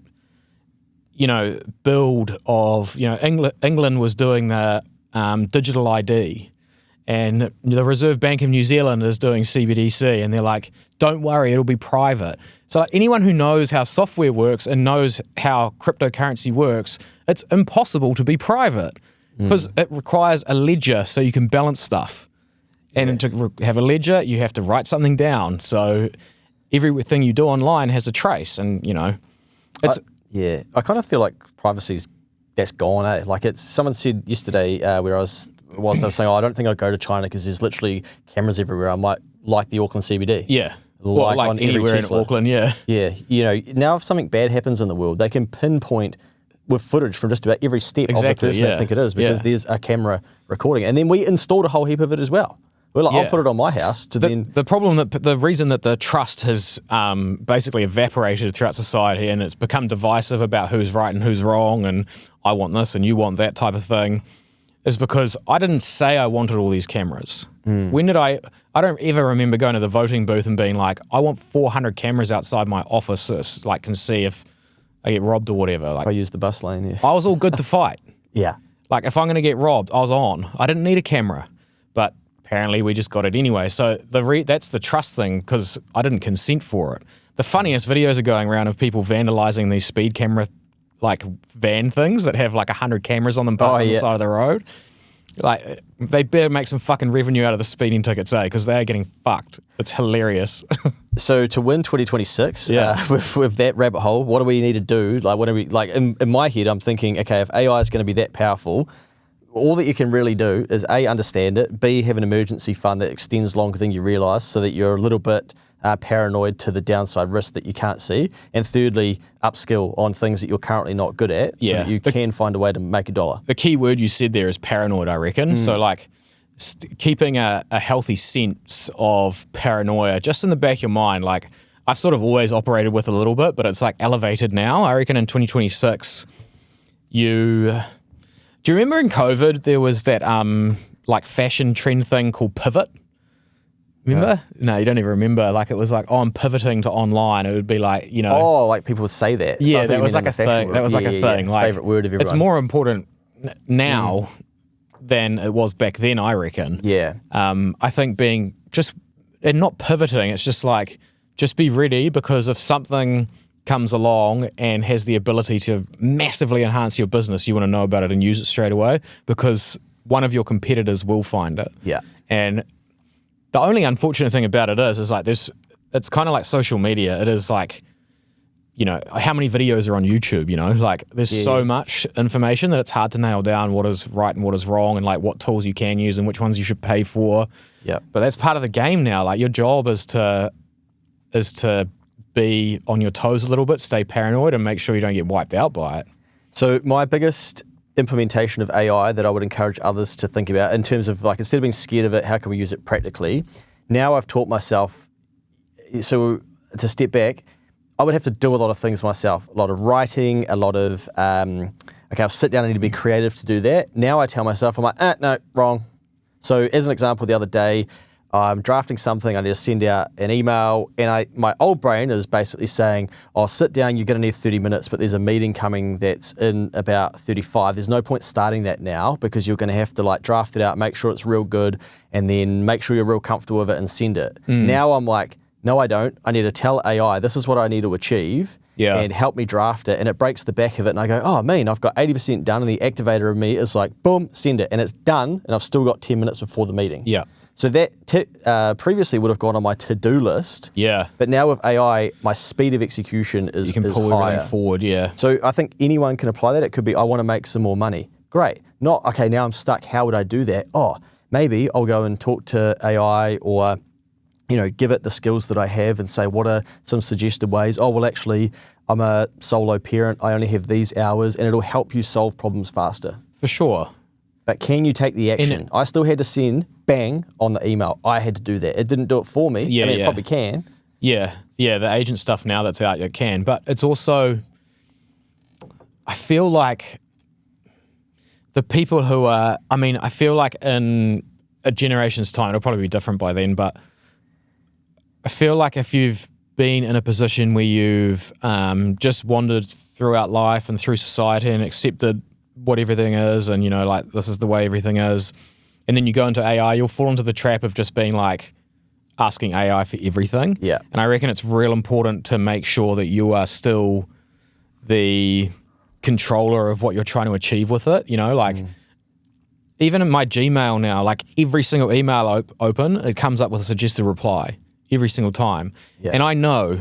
Speaker 2: build of, England was doing the digital ID, and the Reserve Bank of New Zealand is doing CBDC, and they're like, don't worry, it'll be private. So like anyone who knows how software works and knows how cryptocurrency works, it's impossible to be private, because it requires a ledger so you can balance stuff. And to have a ledger, you have to write something down. So everything you do online has a trace, and it's...
Speaker 1: I kind of feel like that's gone, eh? Like someone said yesterday where I was they were saying, I don't think I'd go to China because there's literally cameras everywhere. I might like the Auckland CBD.
Speaker 2: Yeah.
Speaker 1: Like
Speaker 2: on anywhere in Auckland, yeah.
Speaker 1: Yeah. Now if something bad happens in the world, they can pinpoint with footage from just about every step of the person they think it is, because there's a camera recording. And then we installed a whole heap of it as well. We're like, I'll put it on my house
Speaker 2: the reason that the trust has basically evaporated throughout society, and it's become divisive about who's right and who's wrong, and I want this and you want that type of thing, is because I didn't say I wanted all these cameras. When did I don't ever remember going to the voting booth and being like, I want 400 cameras outside my office that like can see if I get robbed or whatever. Like
Speaker 1: I use the bus lane, yeah.
Speaker 2: I was all good to fight.
Speaker 1: Yeah.
Speaker 2: Like if I'm going to get robbed, I was on. I didn't need a camera, but apparently we just got it anyway. So that's the trust thing because I didn't consent for it. The funniest videos are going around of people vandalizing these speed camera like van things that have like 100 cameras on them parked on the side of the road. Like they better make some fucking revenue out of the speeding tickets, because they're getting fucked. It's hilarious.
Speaker 1: So to win 2026, with that rabbit hole, what do we need to do? Like, what do we like? In my head, I'm thinking, okay, if AI is going to be that powerful, all that you can really do is A, understand it, B, have an emergency fund that extends longer than you realise, so that you're a little bit paranoid to the downside risk that you can't see, and thirdly, upskill on things that you're currently not good at, so that you can find a way to make a dollar.
Speaker 2: The key word you said there is paranoid, I reckon. So like keeping a healthy sense of paranoia just in the back of your mind. Like I've sort of always operated with a little bit, but it's like elevated now. I reckon in 2026, do you remember in COVID there was that like fashion trend thing called pivot? Remember? No, you don't even remember. Like it was like, I'm pivoting to online. It would be like,
Speaker 1: Oh, like people would say that.
Speaker 2: Yeah, so that was like a thing. That was like a thing. Like
Speaker 1: favorite word of everyone.
Speaker 2: It's more important now than it was back then, I reckon.
Speaker 1: Yeah.
Speaker 2: I think being just, and not pivoting, it's just like, just be ready because if something comes along and has the ability to massively enhance your business, you want to know about it and use it straight away because one of your competitors will find it.
Speaker 1: Yeah.
Speaker 2: And the only unfortunate thing about it is like this, it's kind of like social media. It is like, how many videos are on YouTube, like there's so much information that it's hard to nail down what is right and what is wrong and like what tools you can use and which ones you should pay for.
Speaker 1: Yeah.
Speaker 2: But that's part of the game now. Like your job is to be on your toes a little bit, stay paranoid and make sure you don't get wiped out by it.
Speaker 1: So my biggest implementation of AI that I would encourage others to think about in terms of like, instead of being scared of it, how can we use it practically? Now I've taught myself, so to step back, I would have to do a lot of things myself, a lot of writing, a lot of, I'll sit down and need to be creative to do that. Now I tell myself, I'm like, no, wrong. So as an example, the other day, I'm drafting something, I need to send out an email, and my old brain is basically saying, sit down, you're going to need 30 minutes, but there's a meeting coming that's in about 35. There's no point starting that now because you're going to have to like draft it out, make sure it's real good, and then make sure you're real comfortable with it and send it. Now I'm like, no, I don't. I need to tell AI, this is what I need to achieve and help me draft it. And it breaks the back of it. And I go, I've got 80% done. And the activator of me is like, boom, send it. And it's done. And I've still got 10 minutes before the meeting.
Speaker 2: Yeah.
Speaker 1: So that previously would have gone on my to-do list.
Speaker 2: Yeah.
Speaker 1: But now with AI, my speed of execution is higher.
Speaker 2: You can pull everything forward, yeah.
Speaker 1: So I think anyone can apply that. It could be, I want to make some more money. Great. Not, okay, now I'm stuck. How would I do that? Maybe I'll go and talk to AI or give it the skills that I have and say, what are some suggested ways? Actually, I'm a solo parent. I only have these hours, and it'll help you solve problems faster.
Speaker 2: For sure.
Speaker 1: But can you take the action? I still had to send bang on the email. I had to do that. It didn't do it for me.
Speaker 2: Yeah,
Speaker 1: it probably can.
Speaker 2: Yeah. Yeah, the agent stuff now that's out, it can. But it's also, I feel like the people who are, I feel like in a generation's time, it'll probably be different by then, but I feel like if you've been in a position where you've just wandered throughout life and through society and accepted what everything is and, like this is the way everything is, and then you go into AI, you'll fall into the trap of just being like asking AI for everything.
Speaker 1: Yeah.
Speaker 2: And I reckon it's real important to make sure that you are still the controller of what you're trying to achieve with it, even in my Gmail now, like every single email open, it comes up with a suggested reply. Every single time. Yeah. And I know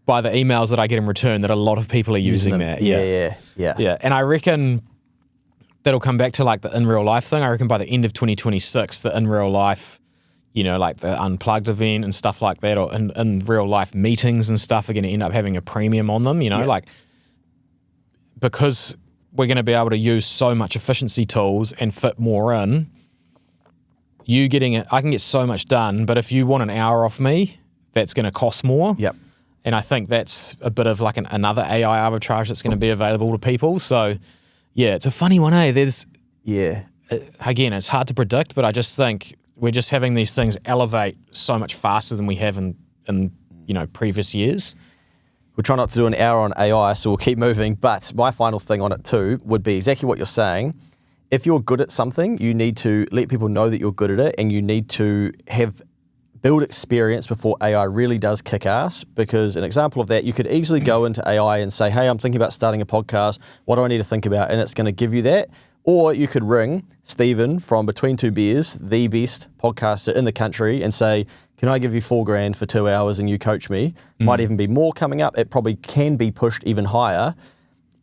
Speaker 2: by the emails that I get in return that a lot of people are using that. Yeah. And I reckon that'll come back to like the in real life thing. I reckon by the end of 2026, the in real life, like the unplugged event and stuff like that, or in real life meetings and stuff are going to end up having a premium on them, like because we're going to be able to use so much efficiency tools and fit more in. I can get so much done, but if you want an hour off me, that's going to cost more.
Speaker 1: Yep.
Speaker 2: And I think that's a bit of like another AI arbitrage that's going to be available to people. So, yeah, it's a funny one, eh? Again, it's hard to predict, but I just think we're just having these things elevate so much faster than we have in previous years.
Speaker 1: We'll try not to do an hour on AI, so we'll keep moving. But my final thing on it too would be exactly what you're saying. If you're good at something, you need to let people know that you're good at it, and you need to build experience before AI really does kick ass. Because an example of that, you could easily go into AI and say, hey, I'm thinking about starting a podcast. What do I need to think about? And it's going to give you that. Or you could ring Stephen from Between Two Beers, the best podcaster in the country, and say, can I give you $4,000 for 2 hours and you coach me? Might even be more coming up. It probably can be pushed even higher.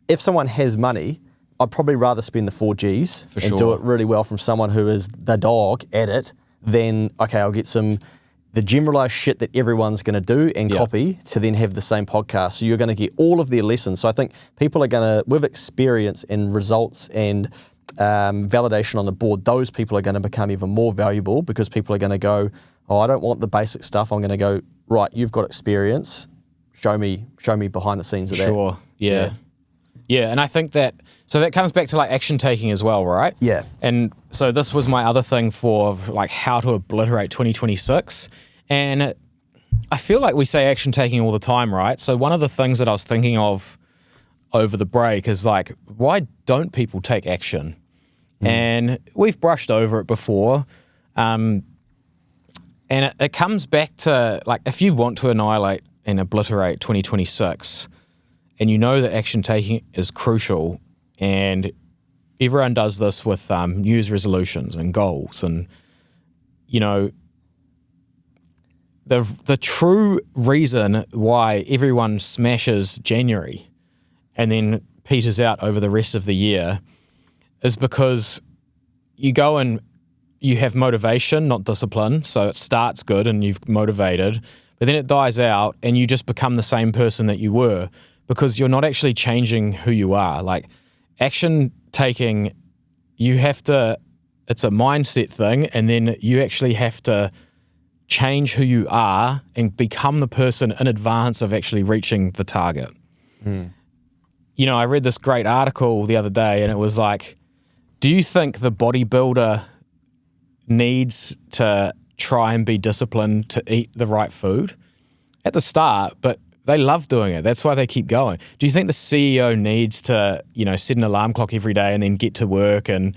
Speaker 1: If someone has money, I'd probably rather spend the 4Gs and do it really well from someone who is the dog at it than, okay, I'll get the generalized shit that everyone's going to do and copy to then have the same podcast. So you're going to get all of their lessons. So I think people are going to, with experience and results and validation on the board, those people are going to become even more valuable because people are going to go, oh, I don't want the basic stuff. I'm going to go, right, you've got experience. Show me behind the scenes of that.
Speaker 2: Sure, yeah. Yeah, and I think that comes back to like action taking as well, right?
Speaker 1: Yeah.
Speaker 2: And so this was my other thing for like how to obliterate 2026. And I feel like we say action taking all the time, right? So one of the things that I was thinking of over the break is like, why don't people take action? And we've brushed over it before. And it comes back to like, if you want to annihilate and obliterate 2026, and you know that action taking is crucial, and everyone does this with New Year's resolutions and goals, and the true reason why everyone smashes January and then peters out over the rest of the year is because you go and you have motivation, not discipline. So it starts good and you've motivated, but then it dies out and you just become the same person that you were, because you're not actually changing who you are. Like action taking, it's a mindset thing, and then you actually have to change who you are and become the person in advance of actually reaching the target. I read this great article the other day, and it was like, do you think the bodybuilder needs to try and be disciplined to eat the right food at the start, but they love doing it? That's why they keep going. Do you think the CEO needs to, set an alarm clock every day and then get to work and,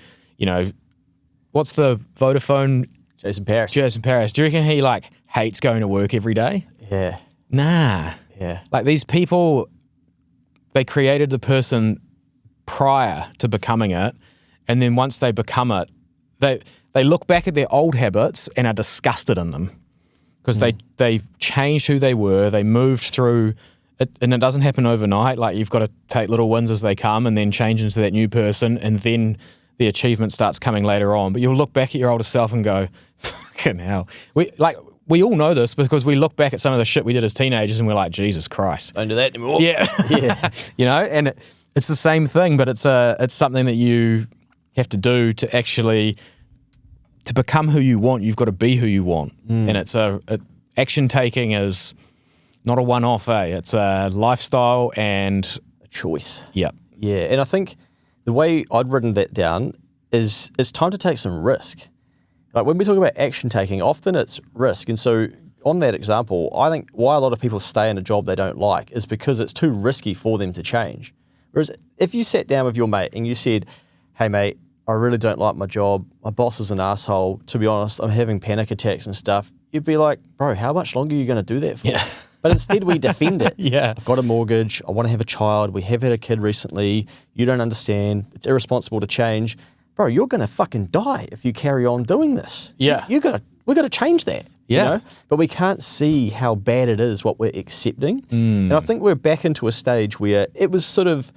Speaker 2: what's the Vodafone?
Speaker 1: Jason Paris.
Speaker 2: Do you reckon he hates going to work every day?
Speaker 1: Yeah.
Speaker 2: Nah.
Speaker 1: Yeah.
Speaker 2: Like these people, they created the person prior to becoming it, and then once they become it, they look back at their old habits and are disgusted in them. Because they've changed who they were, they moved through it, and it doesn't happen overnight. Like you've got to take little wins as they come and then change into that new person, and then the achievement starts coming later on. But you'll look back at your older self and go, fucking hell. We all know this because we look back at some of the shit we did as teenagers and we're like, Jesus Christ.
Speaker 1: Don't do that anymore.
Speaker 2: Yeah. Yeah. And it's the same thing, but it's something that you have to do to actually... To become who you want, you've got to be who you want. And it's action taking is not a one-off, eh? It's a lifestyle and
Speaker 1: a choice.
Speaker 2: Yep.
Speaker 1: Yeah, and I think the way I'd written that down is it's time to take some risk. Like when we talk about action taking, often it's risk. And so on that example, I think why a lot of people stay in a job they don't like is because it's too risky for them to change. Whereas if you sat down with your mate and you said, hey mate, I really don't like my job. My boss is an asshole. To be honest, I'm having panic attacks and stuff. You'd be like, bro, how much longer are you going to do that for?
Speaker 2: Yeah.
Speaker 1: But instead we defend it.
Speaker 2: Yeah.
Speaker 1: I've got a mortgage. I want to have a child. We have had a kid recently. You don't understand. It's irresponsible to change. Bro, you're going to fucking die if you carry on doing this.
Speaker 2: Yeah.
Speaker 1: We've got to change that.
Speaker 2: Yeah.
Speaker 1: But we can't see how bad it is what we're accepting. And I think we're back into a stage where it was sort of,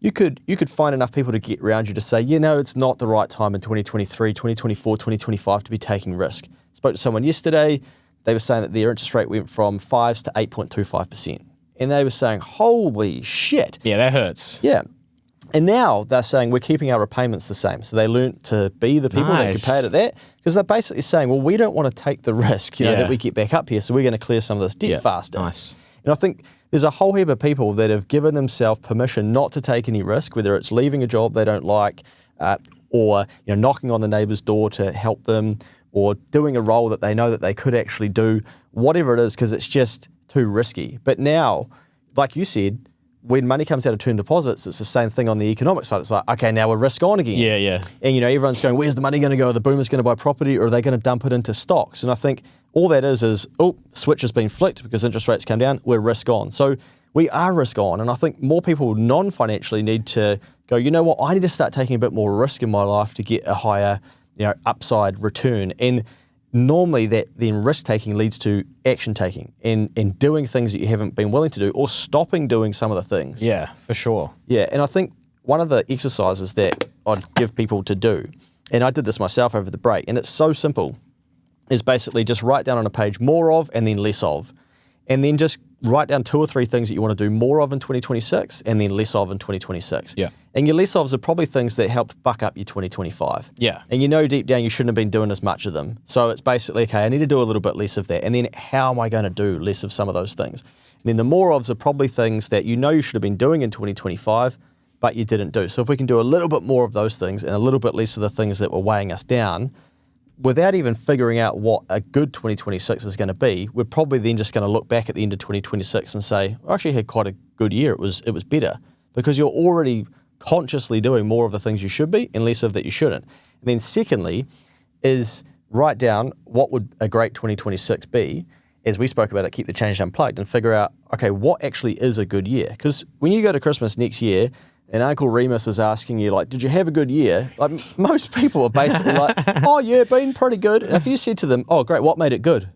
Speaker 1: you could find enough people to get around you to say, it's not the right time in 2023, 2024, 2025 to be taking risk. Spoke to someone yesterday. They were saying that their interest rate went from 5s to 8.25%. And they were saying, holy shit.
Speaker 2: Yeah, that hurts.
Speaker 1: Yeah. And now they're saying we're keeping our repayments the same. So they learned to be the people that could pay it at that. Because they're basically saying, well, we don't want to take the risk, that we get back up here. So we're going to clear some of this debt faster.
Speaker 2: Nice.
Speaker 1: And I think there's a whole heap of people that have given themselves permission not to take any risk, whether it's leaving a job they don't like, or knocking on the neighbour's door to help them, or doing a role that they know that they could actually do, whatever it is, because it's just too risky. But now, like you said, when money comes out of term deposits, it's the same thing on the economic side. It's like, okay, now we're risk on again.
Speaker 2: Yeah.
Speaker 1: And everyone's going, where's the money going to go? Are the boomers going to buy property, or are they going to dump it into stocks? And I think all that is, switch has been flicked because interest rates come down, we're risk on. So we are risk on. And I think more people non-financially need to go, you know what, I need to start taking a bit more risk in my life to get a higher, upside return. And normally that then risk taking leads to action taking and doing things that you haven't been willing to do, or stopping doing some of the things.
Speaker 2: Yeah, for sure.
Speaker 1: Yeah, and I think one of the exercises that I'd give people to do, and I did this myself over the break, and it's so simple, is basically just write down on a page more of and then less of. And then just write down 2 or 3 things that you want to do more of in 2026 and then less of in 2026.
Speaker 2: Yeah.
Speaker 1: And your less ofs are probably things that helped fuck up your 2025.
Speaker 2: Yeah.
Speaker 1: And deep down you shouldn't have been doing as much of them. So it's basically, okay, I need to do a little bit less of that. And then how am I going to do less of some of those things? And then the more ofs are probably things that you should have been doing in 2025, but you didn't do. So if we can do a little bit more of those things and a little bit less of the things that were weighing us down, without even figuring out what a good 2026 is going to be, we're probably then just going to look back at the end of 2026 and say, I actually had quite a good year. It was better, because you're already consciously doing more of the things you should be and less of that you shouldn't. And then secondly is write down what would a great 2026 be, as we spoke about it, keep the change unplugged, and figure out, okay, what actually is a good year? Because when you go to Christmas next year, and Uncle Remus is asking you, like, did you have a good year? Like, most people are basically like, oh, yeah, been pretty good. And if you said to them, oh, great, what made it good?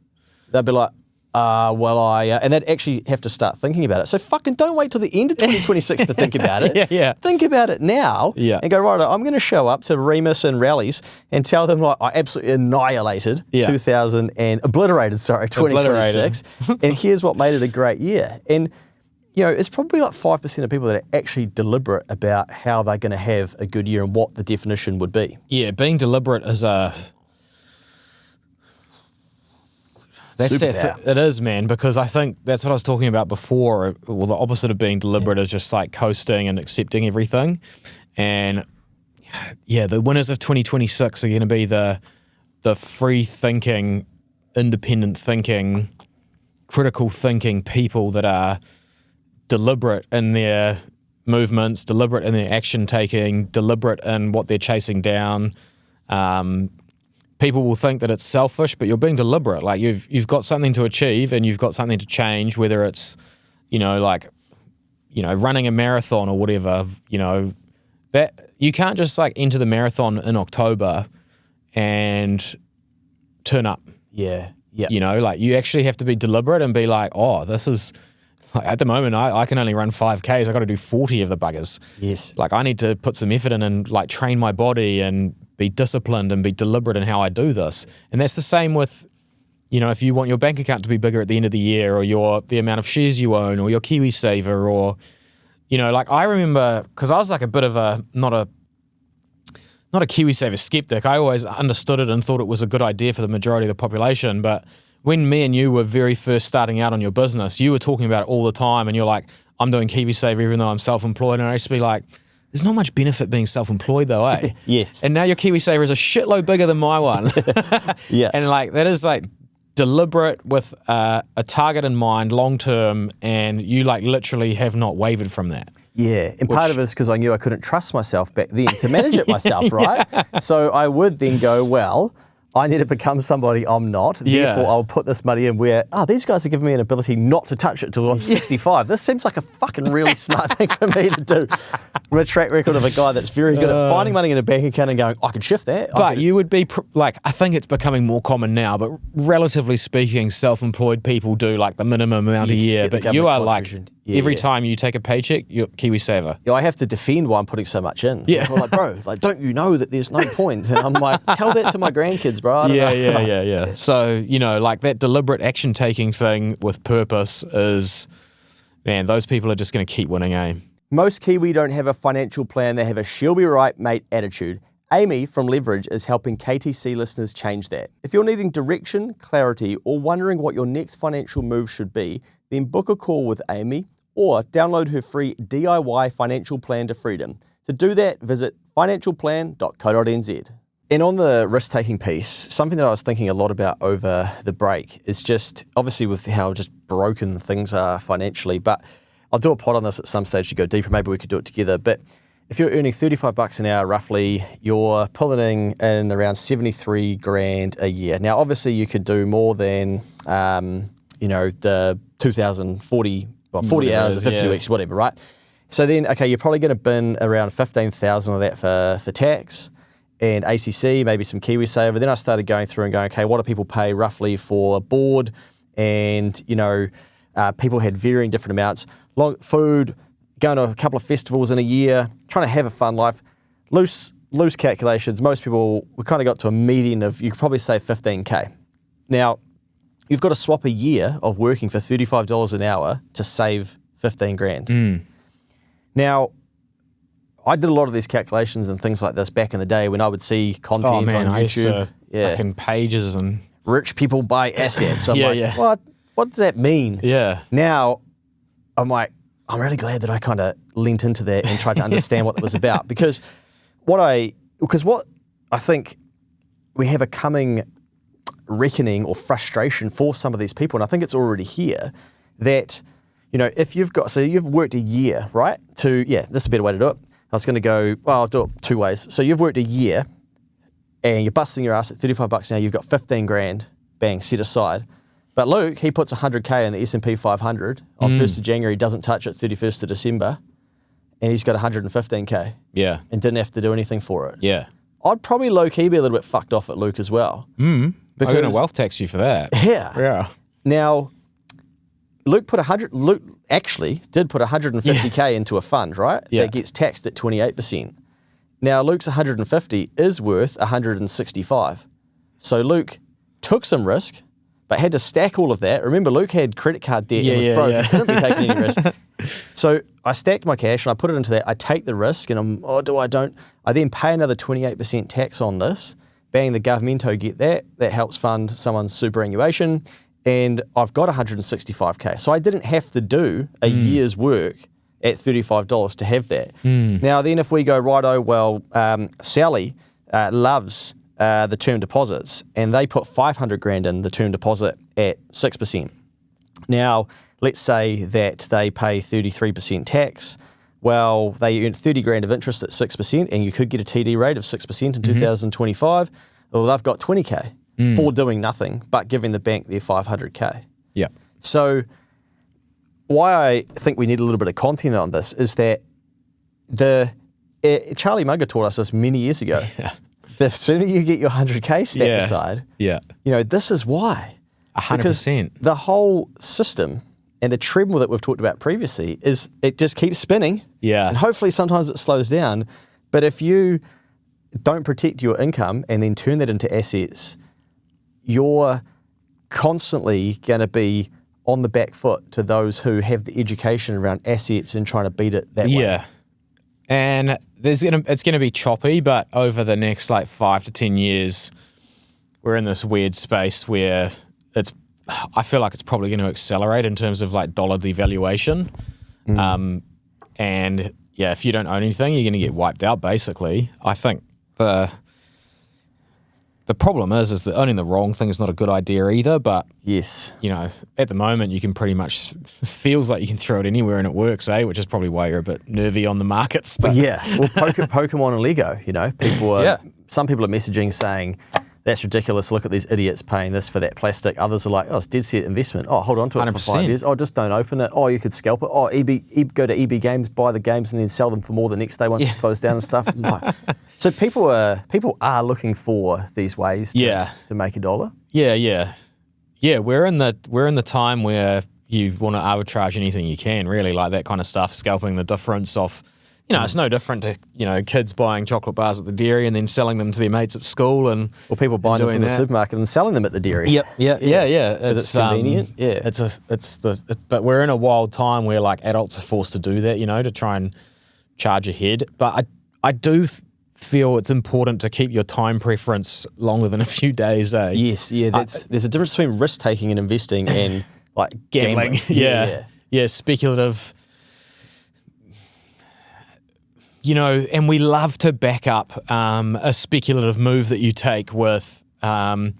Speaker 1: They'd be like, and they'd actually have to start thinking about it. So fucking don't wait till the end of 2026 to think about it.
Speaker 2: Yeah.
Speaker 1: Think about it now and go, right, I'm going to show up to Remus and rallies and tell them, like, I absolutely annihilated 2026. And here's what made it a great year. And it's probably like 5% of people that are actually deliberate about how they're going to have a good year and what the definition would be.
Speaker 2: Yeah, being deliberate is it is, man, because I think that's what I was talking about before. Well, the opposite of being deliberate is just like coasting and accepting everything. And the winners of 2026 are going to be the free thinking, independent thinking, critical thinking people that are deliberate in their movements, deliberate in their action taking, deliberate in what they're chasing down. People will think that it's selfish, but you're being deliberate. Like you've got something to achieve and you've got something to change, whether it's, running a marathon or whatever, that you can't just like enter the marathon in October and turn up.
Speaker 1: Yeah.
Speaker 2: You actually have to be deliberate and be like, oh, this is, at the moment, I can only run 5Ks. I got to do 40 of the buggers.
Speaker 1: Yes.
Speaker 2: Like I need to put some effort in and like train my body and be disciplined and be deliberate in how I do this. And that's the same with, if you want your bank account to be bigger at the end of the year, or the amount of shares you own, or your KiwiSaver, or, I remember, because I was like a bit of not a KiwiSaver skeptic. I always understood it and thought it was a good idea for the majority of the population, but when me and you were very first starting out on your business, you were talking about it all the time, and you're like, I'm doing KiwiSaver even though I'm self-employed. And I used to be like, there's not much benefit being self-employed though, eh?
Speaker 1: Yes.
Speaker 2: And now your KiwiSaver is a shitload bigger than my one.
Speaker 1: Yeah.
Speaker 2: And like, that is like deliberate with a target in mind, long-term, and you like literally have not wavered from that.
Speaker 1: Yeah, and part of it is because I knew I couldn't trust myself back then to manage it myself, right? So I would then go, well, I need to become somebody I'm not. Therefore, I'll put this money in where, these guys are giving me an ability not to touch it till I'm 65. This seems like a fucking really smart thing for me to do. From a track record of a guy that's very good at finding money in a bank account and going, I could shift that.
Speaker 2: But you would be, I think it's becoming more common now, but relatively speaking, self-employed people do like the minimum amount a year. But you are like, every time you take a paycheck, you're KiwiSaver.
Speaker 1: I have to defend why I'm putting so much in.
Speaker 2: Yeah.
Speaker 1: I'm like, bro, don't you know that there's no point? And I'm like, tell that to my grandkids, bro.
Speaker 2: Yeah. So, like that deliberate action taking thing with purpose is, man, those people are just going to keep winning, eh?
Speaker 1: Most Kiwi don't have a financial plan. They have a she'll be right, mate attitude. Amy from Leverage is helping KTC listeners change that. If you're needing direction, clarity, or wondering what your next financial move should be, then book a call with Amy or download her free DIY financial plan to freedom. To do that, visit financialplan.co.nz. And on the risk-taking piece, something that I was thinking a lot about over the break is just, obviously with how just broken things are financially, but I'll do a pod on this at some stage to go deeper. Maybe we could do it together. But if you're earning $35 an hour roughly, you're pulling in around 73 grand a year. Now, obviously you could do more than, the 2,040, 40 hours or 50 weeks, whatever, right? So then, okay, you're probably going to bin around 15,000 of that for tax and ACC, maybe some KiwiSaver. Then I started going through and going, okay, what do people pay roughly for board? And, people had varying different amounts. Food, going to a couple of festivals in a year, trying to have a fun life. Loose calculations, most people, we kind of got to a median of, you could probably say 15K. Now, you've got to swap a year of working for $35 an hour to save 15 grand. Now, I did a lot of these calculations and things like this back in the day when I would see content on YouTube.
Speaker 2: I used to fucking pages and...
Speaker 1: Rich people buy assets. So I'm what does that mean?
Speaker 2: Yeah.
Speaker 1: Now, I'm like, I'm really glad that I kind of leant into that and tried to understand what it was about. Because what I think we have a coming reckoning or frustration for some of these people, and I think it's already here, that, if you've worked a year, right? This is a better way to do it. I was going to go, I'll do it two ways. So you've worked a year and you're busting your ass at $35 now, you've got 15 grand, bang, set aside. But Luke, he puts 100K in the S&P 500 on 1st of January, doesn't touch it 31st of December, and he's got 115K.
Speaker 2: Yeah.
Speaker 1: And didn't have to do anything for it.
Speaker 2: Yeah.
Speaker 1: I'd probably low-key be a little bit fucked off at Luke as well.
Speaker 2: Because I'm going to wealth tax you for that.
Speaker 1: Yeah.
Speaker 2: Yeah.
Speaker 1: Now, Luke actually did put 150K into a fund, right?
Speaker 2: Yeah.
Speaker 1: That gets taxed at 28%. Now, Luke's 150 is worth 165. So Luke took some risk, but had to stack all of that. Remember, Luke had credit card debt and was broke. He couldn't be taking any risk. So I stacked my cash and I put it into that. I take the risk and I then pay another 28% tax on this. Bang, the governmento get that. That helps fund someone's superannuation. And I've got 165K. So I didn't have to do a year's work at $35 to have that. Now then if we go, Sally loves the term deposits, and they put 500 grand in the term deposit at 6%. Now, let's say that they pay 33% tax. Well, they earn 30 grand of interest at 6%, and you could get a TD rate of 6% in 2025. Well, they've got 20K for doing nothing but giving the bank their 500K.
Speaker 2: Yeah.
Speaker 1: So why I think we need a little bit of content on this is that Charlie Munger taught us this many years ago.
Speaker 2: Yeah.
Speaker 1: The sooner you get your 100K stacked aside, this is why.
Speaker 2: 100%.
Speaker 1: Because the whole system and the treadmill that we've talked about previously is it just keeps spinning.
Speaker 2: Yeah.
Speaker 1: And hopefully sometimes it slows down. But if you don't protect your income and then turn that into assets, you're constantly going to be on the back foot to those who have the education around assets and trying to beat it that way. Yeah.
Speaker 2: And it's gonna be choppy, but over the next 5 to 10 years, we're in this weird space where I feel like it's probably going to accelerate in terms of dollar devaluation. And if you don't own anything, you're going to get wiped out. Basically, I think the problem is that owning the wrong thing is not a good idea either. But
Speaker 1: yes,
Speaker 2: at the moment you can pretty much feels like you can throw it anywhere and it works, which is probably why you're a bit nervy on the markets. But
Speaker 1: well, Pokemon and Lego. Some people are messaging saying, that's ridiculous. Look at these idiots paying this for that plastic. Others are like, it's dead set investment. Oh, hold on to it 100%. For 5 years. Oh, just don't open it. Oh, you could scalp it. Oh, go to EB Games, buy the games, and then sell them for more the next day once it's closed down and stuff. So people are looking for these ways to make a dollar. Yeah.
Speaker 2: We're in the time where you want to arbitrage anything you can, really, like that kind of stuff, scalping the difference of. It's no different to, kids buying chocolate bars at the dairy and then selling them to their mates at school or
Speaker 1: people buying them from the supermarket and selling them at the dairy.
Speaker 2: Yeah. It's
Speaker 1: convenient.
Speaker 2: But we're in a wild time where adults are forced to do that, to try and charge ahead. But I do feel it's important to keep your time preference longer than a few days.
Speaker 1: Yes, there's a difference between risk taking and investing and like
Speaker 2: Gambling. Yeah, speculative. You know, and we love to back up a speculative move that you take with, you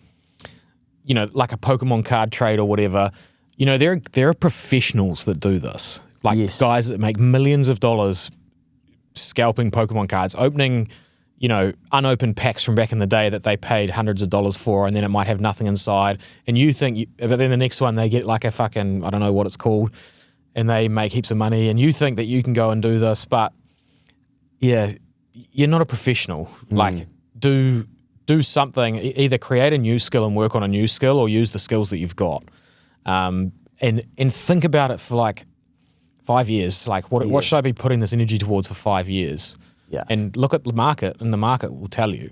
Speaker 2: know, like a Pokemon card trade or whatever. You know, there are professionals that do this. Like guys that make millions of dollars scalping Pokemon cards, opening, you know, unopened packs from back in the day that they paid hundreds of dollars for, and then it might have nothing inside. And you think, but then the next one they get like a fucking, I don't know what it's called, and they make heaps of money, and you think that you can go and do this, but yeah, you're not a professional. Like, do something, either create a new skill and work on a new skill, or use the skills that you've got. And think about it for like 5 years. Like, what should I be putting this energy towards for 5 years?
Speaker 1: Yeah.
Speaker 2: And look at the market, and the market will tell you.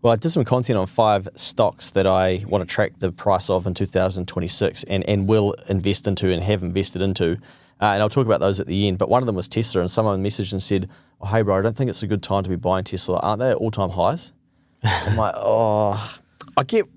Speaker 1: Well, I did some content on 5 stocks that I want to track the price of in 2026 and will invest into and have invested into. And I'll talk about those at the end. But one of them was Tesla, and someone messaged and said, "Oh, hey, bro, I don't think it's a good time to be buying Tesla. Aren't they at all-time highs?" I'm like, oh, I get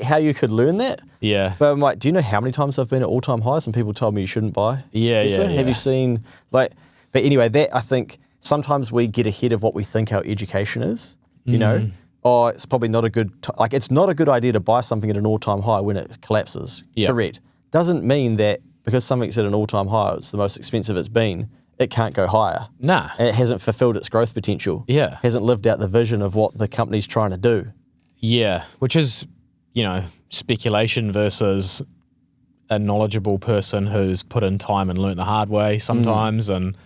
Speaker 1: how you could learn that.
Speaker 2: Yeah.
Speaker 1: But I'm like, do you know how many times I've been at all-time highs and people told me you shouldn't buy Tesla? Have you seen, like, but anyway, that, I think sometimes we get ahead of what we think our education is, you know? Oh, it's probably not a good, it's not a good idea to buy something at an all-time high when it collapses.
Speaker 2: Yeah.
Speaker 1: Correct. Doesn't mean that because something's at an all-time high, it's the most expensive it's been, it can't go higher.
Speaker 2: Nah.
Speaker 1: And it hasn't fulfilled its growth potential.
Speaker 2: Yeah.
Speaker 1: Hasn't lived out the vision of what the company's trying to do.
Speaker 2: Yeah, which is, you know, speculation versus a knowledgeable person who's put in time and learnt the hard way sometimes. And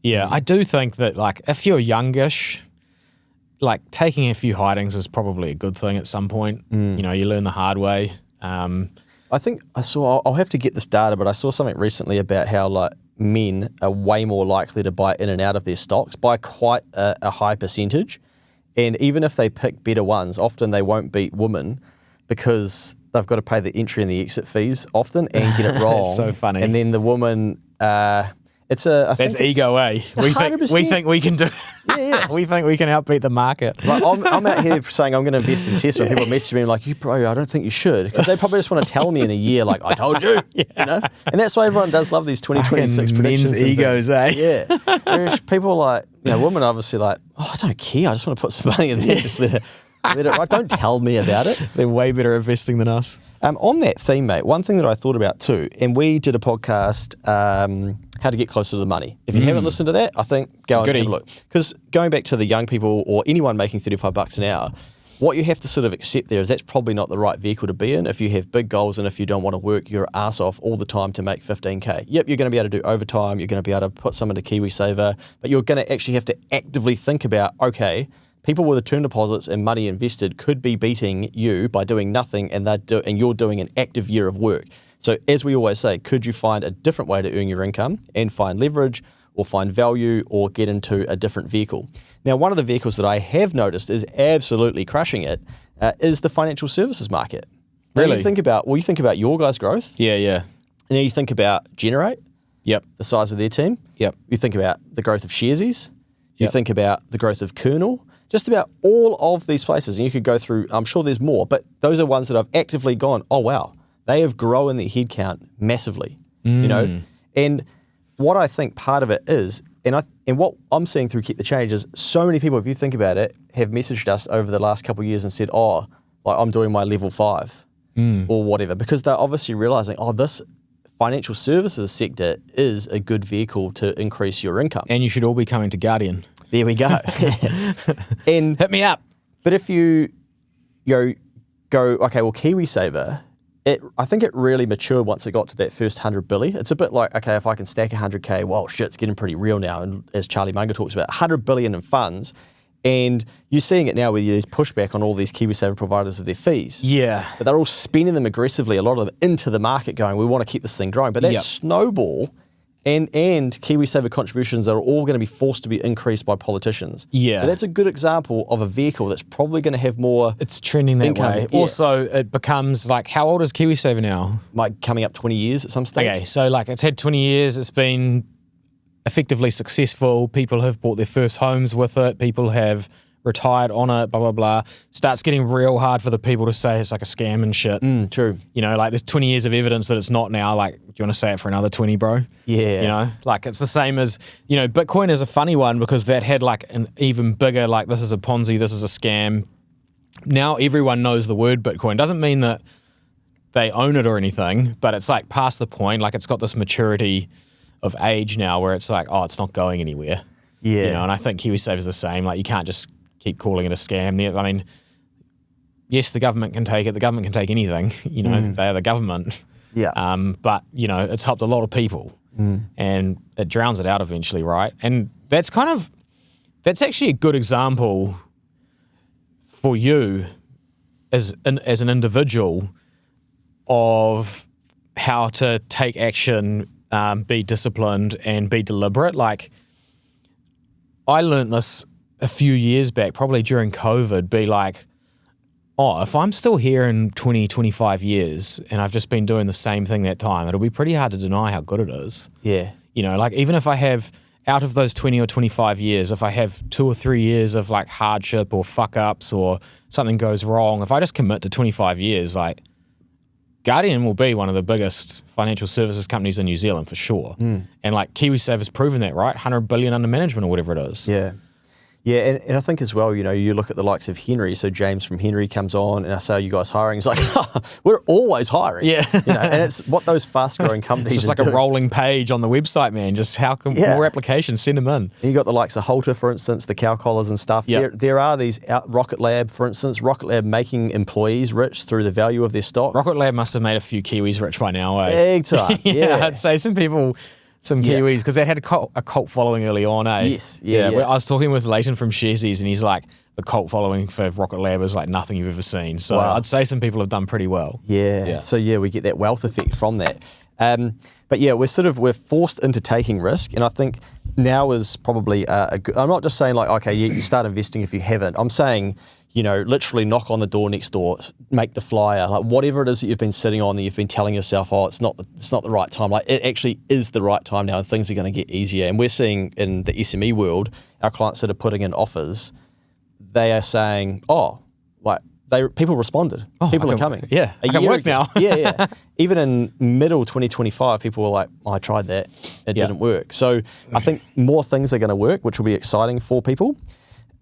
Speaker 2: yeah, I do think that, like, if you're youngish, like, taking a few hidings is probably a good thing at some point. You know, you learn the hard way.
Speaker 1: I think I'll have to get this data, but I saw something recently about how, like, men are way more likely to buy in and out of their stocks by quite a high percentage. And even if they pick better ones, often they won't beat women because they've got to pay the entry and the exit fees often and get it wrong.
Speaker 2: It's so funny.
Speaker 1: And then the woman, that's
Speaker 2: ego, eh? We think we can do.
Speaker 1: Yeah.
Speaker 2: We think we can outbeat the market.
Speaker 1: Like, I'm out here saying I'm going to invest in Tesla, and people message me like, bro, I don't think you should, because they probably just want to tell me in a year, like, I told you, you know. And that's why everyone does love these 2026 predictions.
Speaker 2: Men's egos, eh?
Speaker 1: Yeah. Whereas people are like, you know, women are obviously like, oh, I don't care, I just want to put some money in there, just let it right. Don't tell me about it.
Speaker 2: They're way better investing than us.
Speaker 1: On that theme, mate, one thing that I thought about too, and we did a podcast, how to get closer to the money. If you haven't listened to that, I think go and have a look. Because going back to the young people or anyone making $35 an hour, what you have to sort of accept there is that's probably not the right vehicle to be in if you have big goals and if you don't want to work your ass off all the time to make 15K. Yep, you're going to be able to do overtime, you're going to be able to put some into KiwiSaver, but you're going to actually have to actively think about, okay, people with term deposits and money invested could be beating you by doing nothing, and you're doing an active year of work. So as we always say, could you find a different way to earn your income and find leverage or find value or get into a different vehicle? Now, one of the vehicles that I have noticed is absolutely crushing it is the financial services market.
Speaker 2: Really?
Speaker 1: Now you think about your guys' growth.
Speaker 2: Yeah.
Speaker 1: And then you think about Generate.
Speaker 2: Yep.
Speaker 1: The size of their team.
Speaker 2: Yep.
Speaker 1: You think about the growth of Sharesies. You think about the growth of Kernel. Just about all of these places, and you could go through, I'm sure there's more, but those are ones that I've actively gone, oh wow, they have grown their headcount massively, you know? And what I think part of it is, and what I'm seeing through Keep the Change is so many people, if you think about it, have messaged us over the last couple of years and said, oh, like I'm doing my level 5 or whatever, because they're obviously realizing, oh, this financial services sector is a good vehicle to increase your income.
Speaker 2: And you should all be coming to Guardian.
Speaker 1: There we go. And
Speaker 2: hit me up.
Speaker 1: But if you go, okay, well, KiwiSaver, I think it really matured once it got to that first 100 billion. It's a bit like, okay, if I can stack 100K, well, shit, it's getting pretty real now. And as Charlie Munger talks about, 100 billion in funds. And you're seeing it now with these pushback on all these KiwiSaver providers of their fees.
Speaker 2: Yeah.
Speaker 1: But they're all spending them aggressively, a lot of them into the market going, we want to keep this thing growing. But that snowball and KiwiSaver contributions are all going to be forced to be increased by politicians.
Speaker 2: Yeah.
Speaker 1: So that's a good example of a vehicle that's probably going to have more.
Speaker 2: It's trending that way. Yeah. Also, it becomes like, how old is KiwiSaver now?
Speaker 1: Like coming up 20 years at some stage.
Speaker 2: Okay, so like it's had 20 years, it's been effectively successful. People have bought their first homes with it. People have retired on it, blah, blah, blah. Starts getting real hard for the people to say it's like a scam and shit.
Speaker 1: True.
Speaker 2: You know, like there's 20 years of evidence that it's not now. Like, do you want to say it for another 20, bro?
Speaker 1: Yeah.
Speaker 2: You know, like it's the same as, you know, Bitcoin is a funny one because that had like an even bigger, like this is a Ponzi, this is a scam. Now everyone knows the word Bitcoin. Doesn't mean that they own it or anything, but it's like past the point. Like it's got this maturity of age now where it's like, oh, it's not going anywhere.
Speaker 1: Yeah.
Speaker 2: You know, and I think KiwiSaver is the same. Like you can't just keep calling it a scam. I mean, yes, the government can take it. The government can take anything. You know, they are the government.
Speaker 1: Yeah.
Speaker 2: But, you know, it's helped a lot of people and it drowns it out eventually, right? And that's actually a good example for you as an individual of how to take action, be disciplined and be deliberate. Like I learned this a few years back, probably during COVID, be like, oh, if I'm still here in 20, 25 years and I've just been doing the same thing that time, it'll be pretty hard to deny how good it is.
Speaker 1: Yeah.
Speaker 2: You know, like even if I have, out of those 20 or 25 years, if I have 2 or 3 years of like hardship or fuck ups or something goes wrong, if I just commit to 25 years, like Guardian will be one of the biggest financial services companies in New Zealand for sure. And like KiwiSaver's proven that, right? 100 billion under management or whatever it is.
Speaker 1: Yeah. Yeah, and I think as well, you know, you look at the likes of Henry. So James from Henry comes on, and I say, "Are you guys hiring?" He's like, "We're always hiring."
Speaker 2: Yeah,
Speaker 1: you know, and it's what those fast-growing companies.
Speaker 2: It's just like a rolling page on the website, man. Just how can more applications send them in?
Speaker 1: And you got the likes of Halter, for instance, the cow collars and stuff.
Speaker 2: Yep.
Speaker 1: There are these Rocket Lab, for instance, Rocket Lab making employees rich through the value of their stock.
Speaker 2: Rocket Lab must have made a few Kiwis rich by now, eh?
Speaker 1: Big time. Yeah,
Speaker 2: I'd say some Kiwis, because that had a cult following early on, eh?
Speaker 1: Yes, yeah.
Speaker 2: I was talking with Leighton from Sharesies, and he's like, the cult following for Rocket Lab is like nothing you've ever seen. So I'd say some people have done pretty well.
Speaker 1: Yeah. So we get that wealth effect from that. But yeah, we're forced into taking risk, and I think now is probably a good. I'm not just saying like, okay, you start investing if you haven't. I'm saying, you know, literally knock on the door next door, make the flyer, like whatever it is that you've been sitting on that you've been telling yourself, oh, it's not the right time. Like it actually is the right time now, and things are going to get easier. And we're seeing in the SME world, our clients that are putting in offers, they are saying, oh, like people responded. People are coming.
Speaker 2: Yeah, I can work now.
Speaker 1: Yeah. Even in middle 2025, people were like, I tried that. It didn't work. So I think more things are going to work, which will be exciting for people.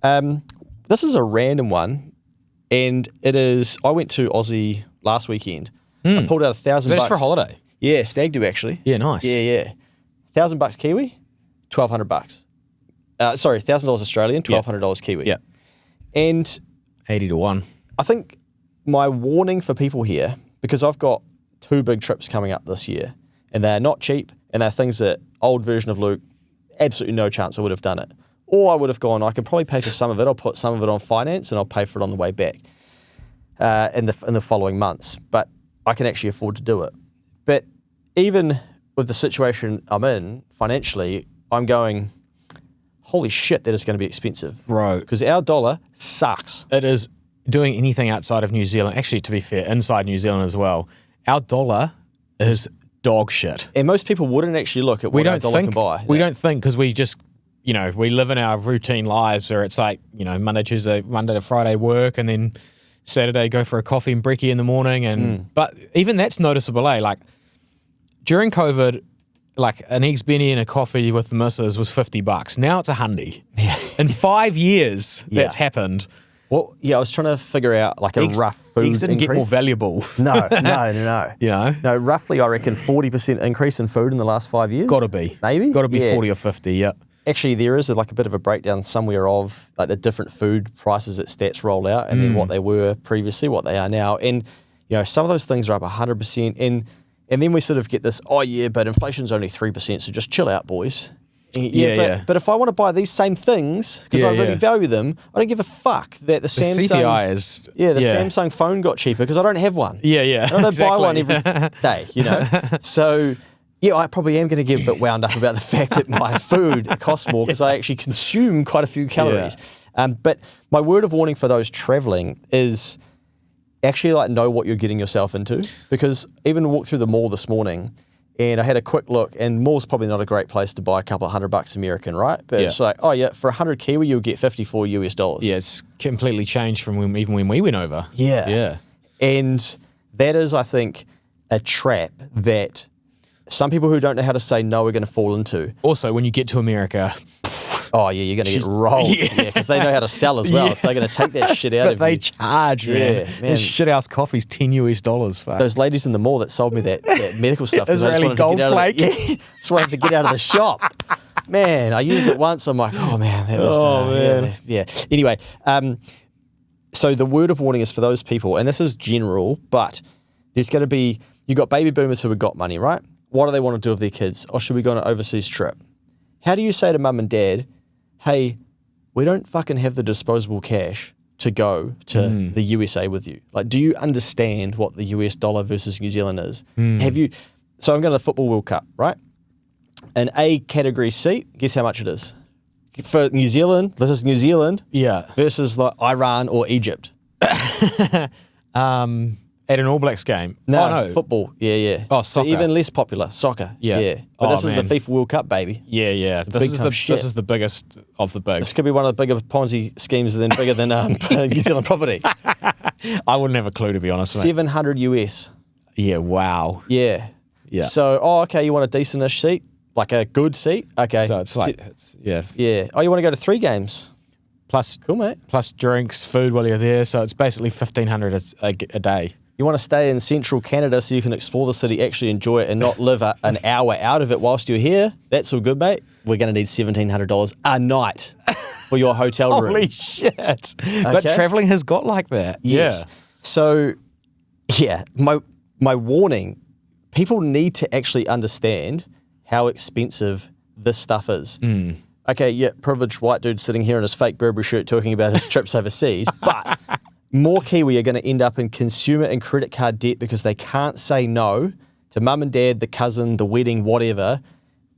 Speaker 1: This is a random one, and it is, I went to Aussie last weekend. I pulled out $1,000
Speaker 2: Just for a holiday?
Speaker 1: Yeah, stag do actually.
Speaker 2: Yeah, nice.
Speaker 1: Yeah. $1,000 Kiwi, $1,200. Sorry, $1,000 Australian, $1,200 Kiwi.
Speaker 2: Yeah.
Speaker 1: And
Speaker 2: 80 to 1.
Speaker 1: I think my warning for people here, because I've got 2 big trips coming up this year, and they're not cheap, and they're things that old version of Luke, absolutely no chance I would have done it. Or I would have gone, I can probably pay for some of it, I'll put some of it on finance and I'll pay for it on the way back in the following months. But I can actually afford to do it. But even with the situation I'm in financially, I'm going, holy shit, that is going to be expensive.
Speaker 2: Bro.
Speaker 1: Because our dollar sucks.
Speaker 2: It is doing anything outside of New Zealand, actually to be fair, inside New Zealand as well, our dollar is dog shit.
Speaker 1: And most people wouldn't actually look at what our dollar can buy.
Speaker 2: We don't think, because we just, you know, we live in our routine lives where it's like, you know, Monday to Friday work, and then Saturday go for a coffee and brekkie in the morning. And but even that's noticeable, eh? Like during COVID, like an eggs benny and a coffee with the missus was $50. Now it's $100.
Speaker 1: Yeah.
Speaker 2: In 5 years, that's happened.
Speaker 1: Well, yeah, I was trying to figure out like a rough food
Speaker 2: eggs didn't
Speaker 1: increase.
Speaker 2: get more valuable.
Speaker 1: No.
Speaker 2: You know?
Speaker 1: No, roughly I reckon 40% increase in food in the last 5 years.
Speaker 2: Got to be.
Speaker 1: Maybe?
Speaker 2: Got to be 40 or 50, yeah.
Speaker 1: Actually, there is like a bit of a breakdown somewhere of like the different food prices that stats roll out, and then what they were previously, what they are now. And, you know, some of those things are up 100%. And then we sort of get this, oh yeah, but inflation's only 3%, so just chill out, boys. But if I want to buy these same things, because I really value them, I don't give a fuck that the Samsung
Speaker 2: CPI is...
Speaker 1: Samsung phone got cheaper because I don't have one.
Speaker 2: Yeah.
Speaker 1: I don't buy one every day, you know. So... yeah, I probably am going to get a bit wound up about the fact that my food costs more because I actually consume quite a few calories. But my word of warning for those traveling is actually like know what you're getting yourself into, because even walked through the mall this morning And I had a quick look, and more's probably not a great place to buy a couple of $100 American, right? But it's like, oh yeah, for 100 Kiwi, you'll get 54 US dollars.
Speaker 2: Yeah, it's completely changed from even when we went over.
Speaker 1: Yeah.
Speaker 2: Yeah.
Speaker 1: And that is, I think, a trap that some people who don't know how to say no are going to fall into.
Speaker 2: Also, when you get to America...
Speaker 1: Oh, yeah, you're going to get rolled. Yeah, because they know how to sell as well. So they're going to take that shit out of you.
Speaker 2: But they charge, man. This shit-house coffee's $10 US. Fuck.
Speaker 1: Those ladies in the mall that sold me that medical stuff.
Speaker 2: Israeli gold flake.
Speaker 1: Just wanted to get out of the shop. Man, I used it once. I'm like, oh, man. That was,
Speaker 2: man.
Speaker 1: Yeah. Anyway, so the word of warning is for those people, and this is general, but there's going to be, you got baby boomers who have got money, right? What do they want to do with their kids? Or should we go on an overseas trip? How do you say to mum and dad, hey, we don't fucking have the disposable cash to go to the USA with you? Like, do you understand what the US dollar versus New Zealand is? Have you? So I'm going to the Football World Cup, right? An A category seat, guess how much it is? For New Zealand, this is New Zealand versus like Iran or Egypt.
Speaker 2: At an All Blacks game?
Speaker 1: No, football. Yeah.
Speaker 2: Oh, soccer.
Speaker 1: So even less popular, soccer. Yeah. But this is the FIFA World Cup, baby.
Speaker 2: Yeah. This is the biggest of the big.
Speaker 1: This could be one of the bigger Ponzi schemes, and then bigger than New Zealand property.
Speaker 2: I wouldn't have a clue, to be honest.
Speaker 1: 700 US.
Speaker 2: Yeah. Wow.
Speaker 1: Yeah. So, okay, you want a decent-ish seat, like a good seat. Okay.
Speaker 2: So it's like,
Speaker 1: Yeah. Oh, you want to go to 3 games?
Speaker 2: Plus,
Speaker 1: cool, mate.
Speaker 2: Plus drinks, food while you're there. So it's basically $1,500 a day.
Speaker 1: You want to stay in central Canada so you can explore the city, actually enjoy it, and not live an hour out of it whilst you're here? That's all good, mate. We're going to need $1,700 a night for your hotel room.
Speaker 2: Holy shit. Okay. But traveling has got like that.
Speaker 1: Yes. Yeah. So, my warning, people need to actually understand how expensive this stuff is. Okay, privileged white dude sitting here in his fake Burberry shirt talking about his trips overseas, but... More Kiwi are going to end up in consumer and credit card debt because they can't say no to mum and dad, the cousin, the wedding, whatever,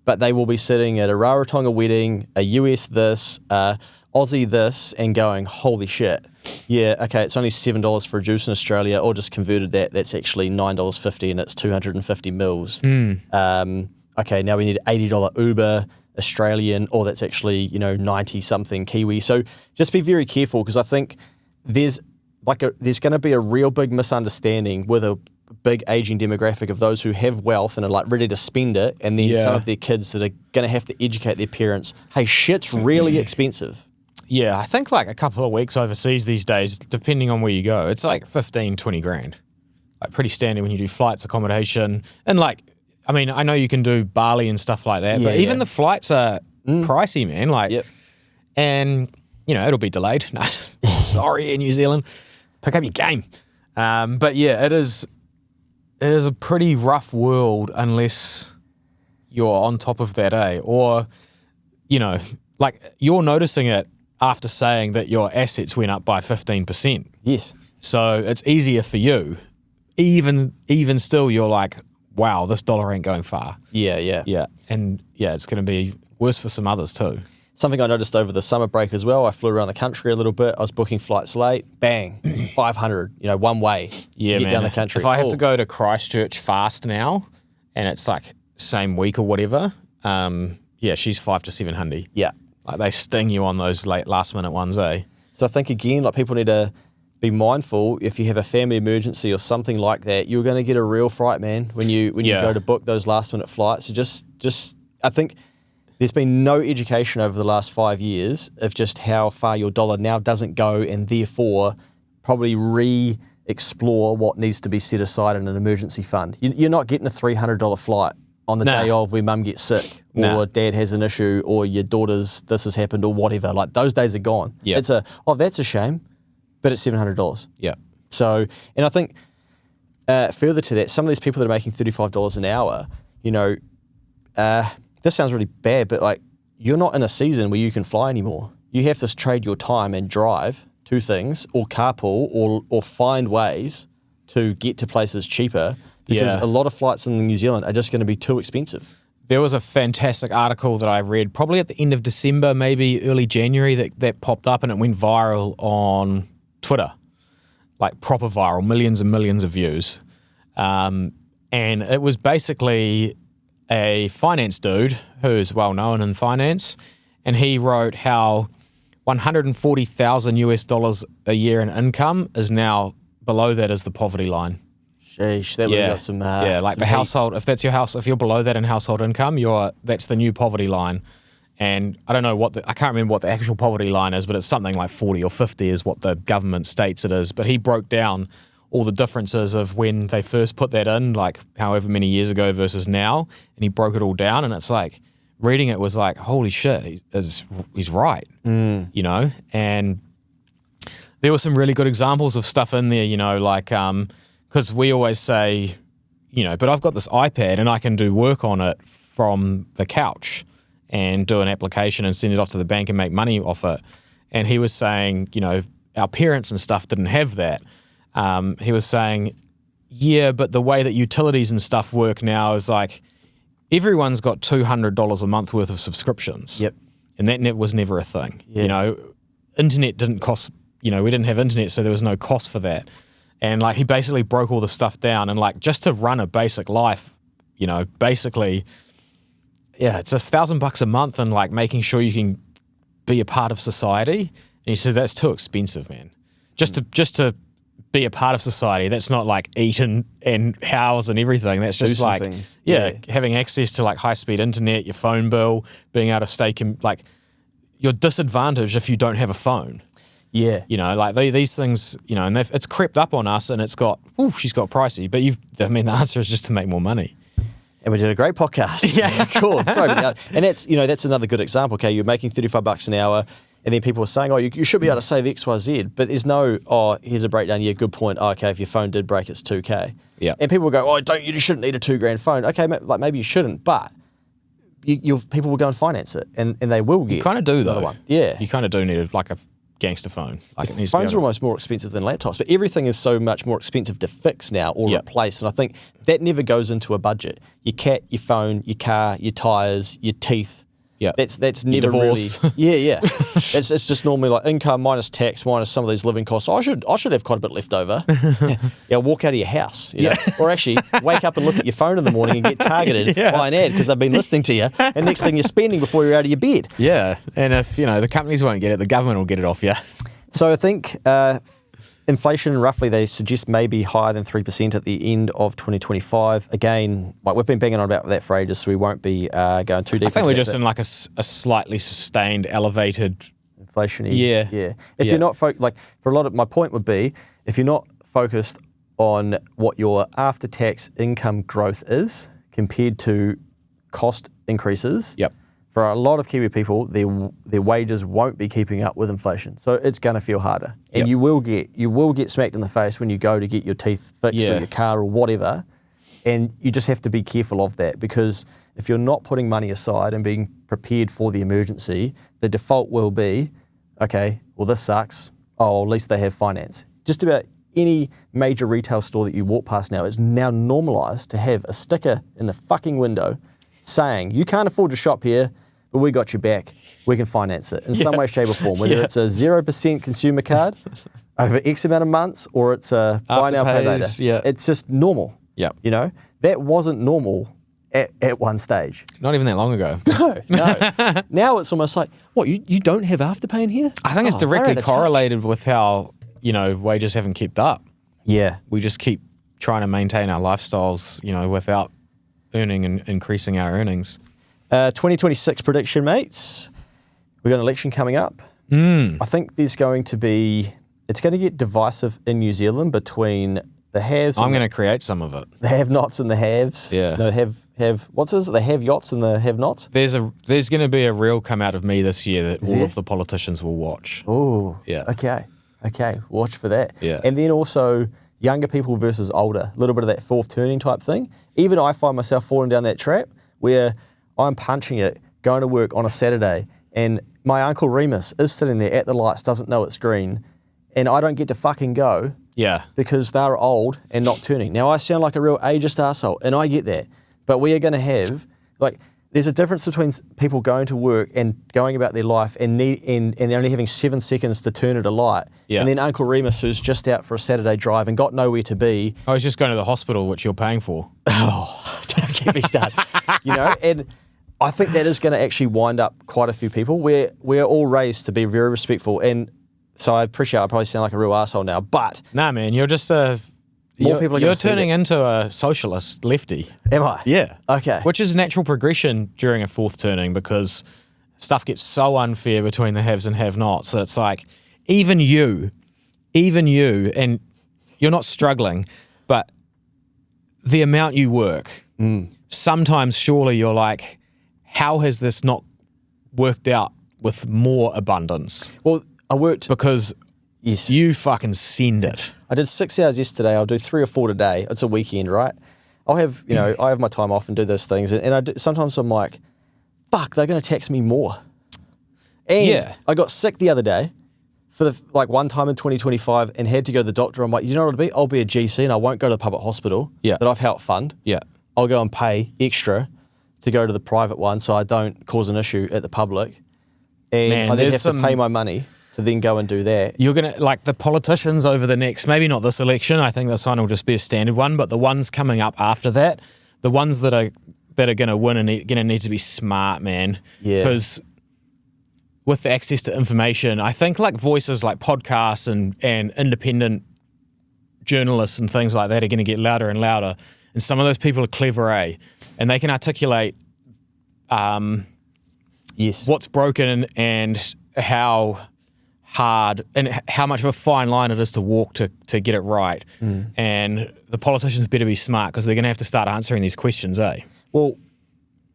Speaker 1: but they will be sitting at a Rarotonga wedding, a US this, Aussie this, and going, holy shit. Yeah, okay, it's only $7 for a juice in Australia, or just converted that, that's actually $9.50 and it's 250 mils. Okay, now we need $80 Uber Australian, or that's actually, 90-something Kiwi. So just be very careful, because I think there's going to be a real big misunderstanding with a big aging demographic of those who have wealth and are like ready to spend it, and then some of their kids that are going to have to educate their parents, hey, shit's really expensive.
Speaker 2: Yeah, I think like a couple of weeks overseas these days, depending on where you go, it's like 15, 20 grand. Like pretty standard when you do flights, accommodation, and like, I mean, I know you can do Bali and stuff like that, but even the flights are pricey, man. Like, and it'll be delayed. No, sorry, New Zealand. Pick up your game. But yeah, it is a pretty rough world unless you're on top of that, or, like you're noticing it after saying that your assets went up by 15%.
Speaker 1: Yes.
Speaker 2: So it's easier for you. Even still, you're like, wow, this dollar ain't going far.
Speaker 1: Yeah.
Speaker 2: And it's going to be worse for some others too.
Speaker 1: Something I noticed over the summer break as well, I flew around the country a little bit. I was booking flights late. Bang, 500, one way to get down the country.
Speaker 2: If I have to go to Christchurch fast now, and it's like same week or whatever, she's 500 to 700.
Speaker 1: Yeah.
Speaker 2: Like they sting you on those last minute ones, eh?
Speaker 1: So I think again, like people need to be mindful if you have a family emergency or something like that, you're going to get a real fright, man, when you go to book those last minute flights. So just I think there's been no education over the last 5 years of just how far your dollar now doesn't go, and therefore probably re-explore what needs to be set aside in an emergency fund. You're not getting a $300 flight on the day of where mum gets sick or dad has an issue or your daughter's this has happened or whatever. Like those days are gone.
Speaker 2: Yeah.
Speaker 1: It's that's a shame, but it's $700.
Speaker 2: Yeah.
Speaker 1: So, and I think further to that, some of these people that are making $35 an hour, this sounds really bad, but like you're not in a season where you can fly anymore. You have to trade your time and drive to things, or carpool, or find ways to get to places cheaper, because a lot of flights in New Zealand are just going to be too expensive.
Speaker 2: There was a fantastic article that I read probably at the end of December, maybe early January, that popped up and it went viral on Twitter, like proper viral, millions and millions of views. And it was basically a finance dude who's well known in finance, and he wrote how 140,000 US dollars a year in income is now below that as the poverty line.
Speaker 1: Sheesh, that would have got some.
Speaker 2: Like the household, if that's your house, if you're below that in household income, that's the new poverty line. And I don't know I can't remember what the actual poverty line is, but it's something like 40 or 50 is what the government states it is. But he broke down all the differences of when they first put that in, like however many years ago versus now, and he broke it all down. And it's like, reading it was like, holy shit, he's right, you know? And there were some really good examples of stuff in there, you know, like, because we always say, you know, but I've got this iPad and I can do work on it from the couch and do an application and send it off to the bank and make money off it. And he was saying, you know, our parents and stuff didn't have that. He was saying, yeah, but the way that utilities and stuff work now is like everyone's got $200 a month worth of subscriptions.
Speaker 1: Yep.
Speaker 2: And that was never a thing.
Speaker 1: Yeah.
Speaker 2: You know, internet didn't cost, you know, we didn't have internet, so there was no cost for that. And like he basically broke all the stuff down, and like just to run a basic life, you know, basically, yeah, it's $1,000 a month, and like making sure you can be a part of society. And he said that's too expensive, man. Just to be a part of society, that's not like eat and house and everything. That's just like
Speaker 1: things.
Speaker 2: Yeah, having access to like high speed internet, your phone bill, being able to stay like you're disadvantaged if you don't have a phone.
Speaker 1: Yeah.
Speaker 2: You know, like these things, you know, and it's crept up on us, and it's got, she's got pricey. But the answer is just to make more money.
Speaker 1: And we did a great podcast.
Speaker 2: Yeah.
Speaker 1: Cool. Sorry about that. And that's another good example. Okay, you're making $35 an hour, and then people are saying, oh, you should be able to save X, Y, Z. But there's no, oh, here's a breakdown. Yeah, good point. Oh, okay, if your phone did break, it's $2,000.
Speaker 2: Yeah.
Speaker 1: And people will go, oh, you shouldn't need a $2,000 phone. Okay, like maybe you shouldn't, but people will go and finance it, and they will get.
Speaker 2: You kind of do though.
Speaker 1: One. Yeah.
Speaker 2: You kind of do need like a gangster phone. Like it needs
Speaker 1: Phones are almost more expensive than laptops, but everything is so much more expensive to fix now or replace. And I think that never goes into a budget. Your cat, your phone, your car, your tires, your teeth.
Speaker 2: Yeah,
Speaker 1: that's never really. Yeah. It's just normally like income minus tax minus some of these living costs. I should have quite a bit left over. Yeah, walk out of your house, you know? Or actually wake up and look at your phone in the morning and get targeted by an ad because they've been listening to you. And next thing you're spending before you're out of your bed.
Speaker 2: Yeah, and if the companies won't get it, the government will get it off you.
Speaker 1: So I think inflation, roughly, they suggest may be higher than 3% at the end of 2025. Again, like we've been banging on about that for ages, so we won't be going too deep.
Speaker 2: I think we're just in like a slightly sustained, elevated
Speaker 1: inflation.
Speaker 2: Yeah.
Speaker 1: If you're not my point would be, if you're not focused on what your after-tax income growth is compared to cost increases.
Speaker 2: Yep.
Speaker 1: For a lot of Kiwi people, their wages won't be keeping up with inflation, so it's going to feel harder, and you will get smacked in the face when you go to get your teeth fixed or your car or whatever, and you just have to be careful of that, because if you're not putting money aside and being prepared for the emergency, the default will be, okay, well this sucks. Oh, at least they have finance. Just about any major retail store that you walk past now is now normalised to have a sticker in the fucking window saying you can't afford to shop here, but we got your back. We can finance it in some way, shape or form, whether it's a 0% consumer card over X amount of months or it's a buy now, pay later.
Speaker 2: Yeah.
Speaker 1: It's just normal.
Speaker 2: Yeah.
Speaker 1: You know, that wasn't normal at one stage.
Speaker 2: Not even that long ago.
Speaker 1: No. Now it's almost like, what, you don't have Afterpay in here?
Speaker 2: I think it's directly correlated with how, wages haven't kept up.
Speaker 1: Yeah.
Speaker 2: We just keep trying to maintain our lifestyles, without earning and increasing our earnings.
Speaker 1: 2026 prediction, mates. We've got an election coming up. I think it's going to get divisive in New Zealand between the haves.
Speaker 2: I'm going to create some of it.
Speaker 1: The have-nots and the haves.
Speaker 2: Yeah.
Speaker 1: No, what is it? The have-yots and the have-nots?
Speaker 2: There's going to be a reel come out of me this year that all of the politicians will watch.
Speaker 1: Oh.
Speaker 2: Yeah.
Speaker 1: Okay. Watch for that.
Speaker 2: Yeah.
Speaker 1: And then also younger people versus older. A little bit of that fourth turning type thing. Even I find myself falling down that trap where I'm punching it, going to work on a Saturday, and my Uncle Remus is sitting there at the lights, doesn't know it's green, and I don't get to fucking go because they're old and not turning. Now, I sound like a real ageist arsehole, and I get that, but we are going to have, there's a difference between people going to work and going about their life and only having 7 seconds to turn at a light, and then Uncle Remus, who's just out for a Saturday drive and got nowhere to be.
Speaker 2: I was just going to the hospital, which you're paying for.
Speaker 1: Oh, Don't get me started. And I think that is going to actually wind up quite a few people. We're all raised to be very respectful, and so I appreciate I probably sound like a real asshole now, but
Speaker 2: Nah, man, you're just you're turning into a socialist lefty.
Speaker 1: Am I?
Speaker 2: Yeah.
Speaker 1: Okay.
Speaker 2: Which is natural progression during a fourth turning, because stuff gets so unfair between the haves and have-nots that it's like, even you, and you're not struggling, but the amount you work, sometimes surely you're like, how has this not worked out with more abundance?
Speaker 1: Well, I worked
Speaker 2: because you fucking send it.
Speaker 1: I did 6 hours yesterday. I'll do 3 or 4 today. It's a weekend, right? I'll have, I have my time off and do those things. And sometimes I'm like, fuck, they're going to tax me more. And I got sick the other day for one time in 2025 and had to go to the doctor. I'm like, you know what it'll be? I'll be a GC and I won't go to the public hospital that I've helped fund.
Speaker 2: Yeah.
Speaker 1: I'll go and pay extra to go to the private one so I don't cause an issue at the public. And I then have to pay my money to then go and do that.
Speaker 2: You're going to, like the politicians over the next, maybe not this election, I think this one will just be a standard one, but the ones coming up after that, the ones that are going to win and going to need to be smart, man.
Speaker 1: Yeah.
Speaker 2: Because with the access to information, I think like voices like podcasts and independent journalists and things like that are going to get louder and louder. And some of those people are clever, and they can articulate what's broken and how hard and how much of a fine line it is to walk to get it right. And the politicians better be smart, because they're going to have to start answering these questions,
Speaker 1: Well,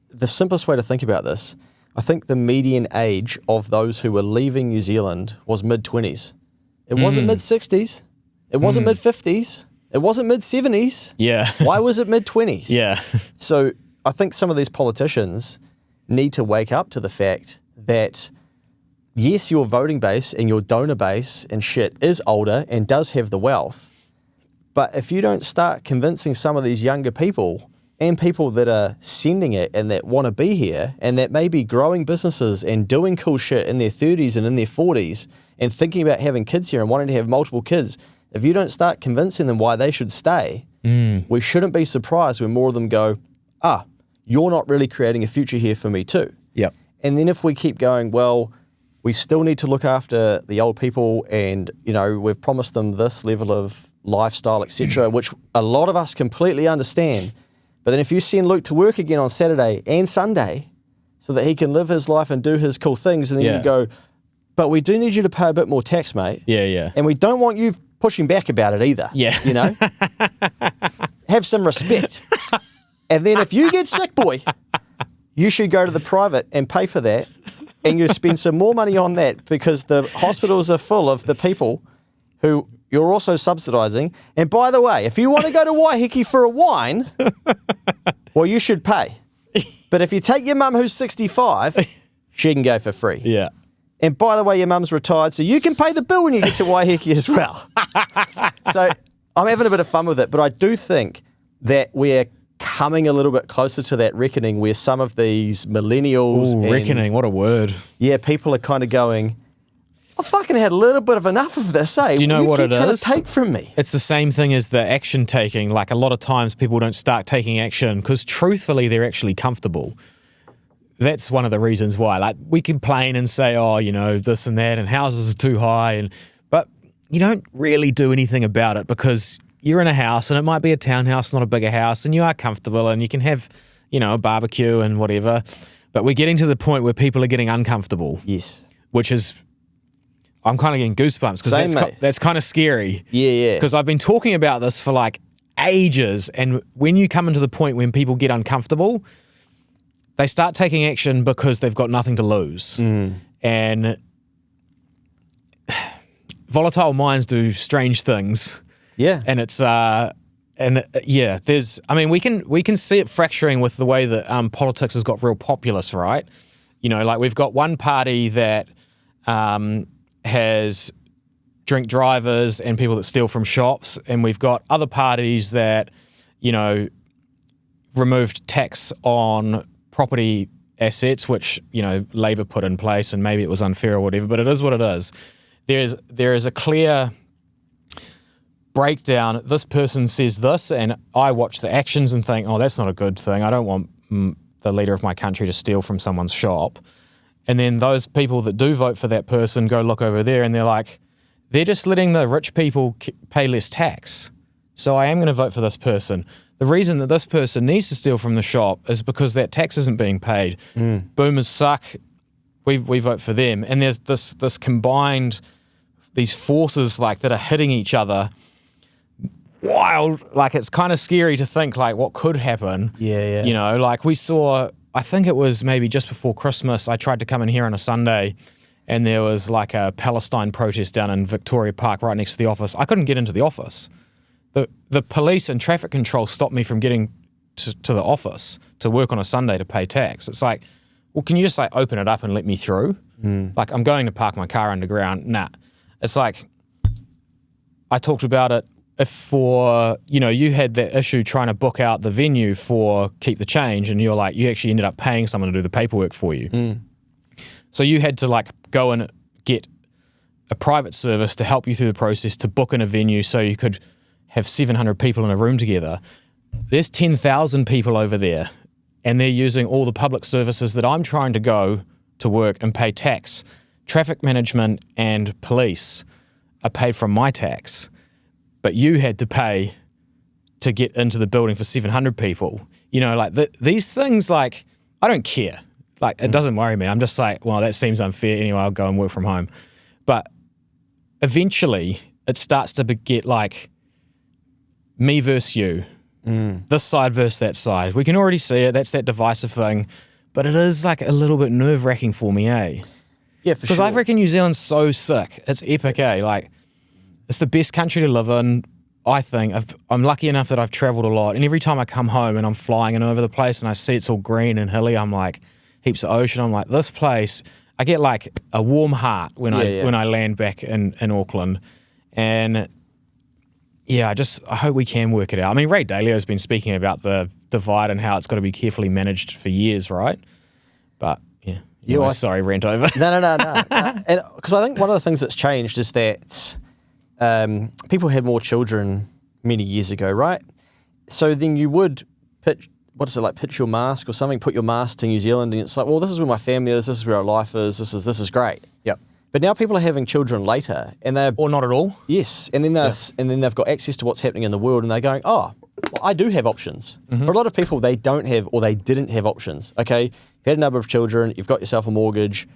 Speaker 1: the simplest way to think about this, I think the median age of those who were leaving New Zealand was mid-20s. It wasn't mid-60s. It wasn't mid-50s. It wasn't mid-70s.
Speaker 2: Yeah.
Speaker 1: Why was it mid-20s?
Speaker 2: Yeah.
Speaker 1: So I think some of these politicians need to wake up to the fact that, yes, your voting base and your donor base and shit is older and does have the wealth, but if you don't start convincing some of these younger people and people that are sending it and that want to be here and that may be growing businesses and doing cool shit in their 30s and in their 40s and thinking about having kids here and wanting to have multiple kids, if you don't start convincing them why they should stay, we shouldn't be surprised when more of them go, you're not really creating a future here for me too.
Speaker 2: Yep.
Speaker 1: And then if we keep going, well, we still need to look after the old people and, we've promised them this level of lifestyle, etc., which a lot of us completely understand. But then if you send Luke to work again on Saturday and Sunday so that he can live his life and do his cool things, and then you go, but we do need you to pay a bit more tax, mate.
Speaker 2: Yeah.
Speaker 1: And we don't want you pushing back about it either.
Speaker 2: Yeah.
Speaker 1: Have some respect. And then if you get sick, boy, you should go to the private and pay for that, and you spend some more money on that, because the hospitals are full of the people who you're also subsidising. And by the way, if you want to go to Waiheke for a wine, well, you should pay. But if you take your mum who's 65, she can go for free.
Speaker 2: Yeah.
Speaker 1: And by the way, your mum's retired, so you can pay the bill when you get to Waiheke as well. So I'm having a bit of fun with it, but I do think that we're coming a little bit closer to that reckoning where some of these millennials...
Speaker 2: Ooh, reckoning, what a word.
Speaker 1: Yeah, people are kind of going, I fucking had a little bit of enough of this,
Speaker 2: Do you know what it is?
Speaker 1: Trying to take from me.
Speaker 2: It's the same thing as the action taking. Like, a lot of times people don't start taking action because truthfully they're actually comfortable. That's one of the reasons why. Like, we complain and say, this and that, and houses are too high, but you don't really do anything about it because you're in a house, and it might be a townhouse, not a bigger house, and you are comfortable and you can have, a barbecue and whatever. But we're getting to the point where people are getting uncomfortable.
Speaker 1: Yes.
Speaker 2: Which is, I'm kind of getting goosebumps because that's kind of scary.
Speaker 1: Yeah.
Speaker 2: Because I've been talking about this for like ages, and when you come into the point when people get uncomfortable, they start taking action because they've got nothing to lose. And volatile minds do strange things.
Speaker 1: Yeah.
Speaker 2: And it's we can see it fracturing with the way that politics has got real populist, right? Like we've got one party that has drink drivers and people that steal from shops, and we've got other parties that, removed tax on property assets, which, Labor put in place, and maybe it was unfair or whatever, but it is what it is. There is a clear breakdown. This person says this, and I watch the actions and think, oh, that's not a good thing. I don't want the leader of my country to steal from someone's shop. And then those people that do vote for that person go look over there and they're like, they're just letting the rich people pay less tax. So I am going to vote for this person. The reason that this person needs to steal from the shop is because that tax isn't being paid. Boomers suck. We vote for them. And there's this combined, these forces like that are hitting each other. Wild. Like, it's kind of scary to think like what could happen.
Speaker 1: Yeah.
Speaker 2: You know, like we saw, I think it was maybe just before Christmas, I tried to come in here on a Sunday and there was like a Palestine protest down in Victoria Park right next to the office. I couldn't get into the office. The police and traffic control stopped me from getting to the office to work on a Sunday to pay tax. It's like, well, can you just like open it up and let me through? Like, I'm going to park my car underground. Nah. It's like, I talked about it. If for, you know, you had that issue trying to book out the venue for Keep the Change and you're like, you actually ended up paying someone to do the paperwork for you. So you had to like go and get a private service to help you through the process to book in a venue so you could have 700 people in a room together. There's 10,000 people over there and they're using all the public services that I'm trying to go to work and pay tax. Traffic management and police are paid from my tax. But you had to pay to get into the building for 700 people. You know, like these things, like, I don't care. Like, it doesn't worry me. I'm just like, well, that seems unfair. Anyway, I'll go and work from home. But eventually, it starts to get like me versus you. This side versus that side. We can already see it. That's that divisive thing. But it is like a little bit nerve-wracking for me, eh?
Speaker 1: Yeah, for sure.
Speaker 2: Because I reckon New Zealand's so sick. It's epic, eh? Like, it's the best country to live in, I think. I'm lucky enough that I've travelled a lot. And every time I come home and I'm flying in over the place and I see it's all green and hilly, I'm like, heaps of ocean. I'm like, this place, I get like a warm heart when I land back in Auckland. And yeah, I hope we can work it out. I mean, Ray Dalio's been speaking about the divide and how it's got to be carefully managed for years, right? But yeah. Anyway, sorry, rant over.
Speaker 1: No. And because I think one of the things that's changed is that people had more children many years ago, right? So then you would pitch your mask or something, put your mask to New Zealand, and it's like, well, this is where my family is, this is where our life is, this is great.
Speaker 2: Yep.
Speaker 1: But now people are having children later, and they're
Speaker 2: or not at all.
Speaker 1: Yes, and then they've got access to what's happening in the world, and they're going, oh, well, I do have options. For a lot of people, they don't have or they didn't have options. Okay, you've had a number of children, you've got yourself a mortgage.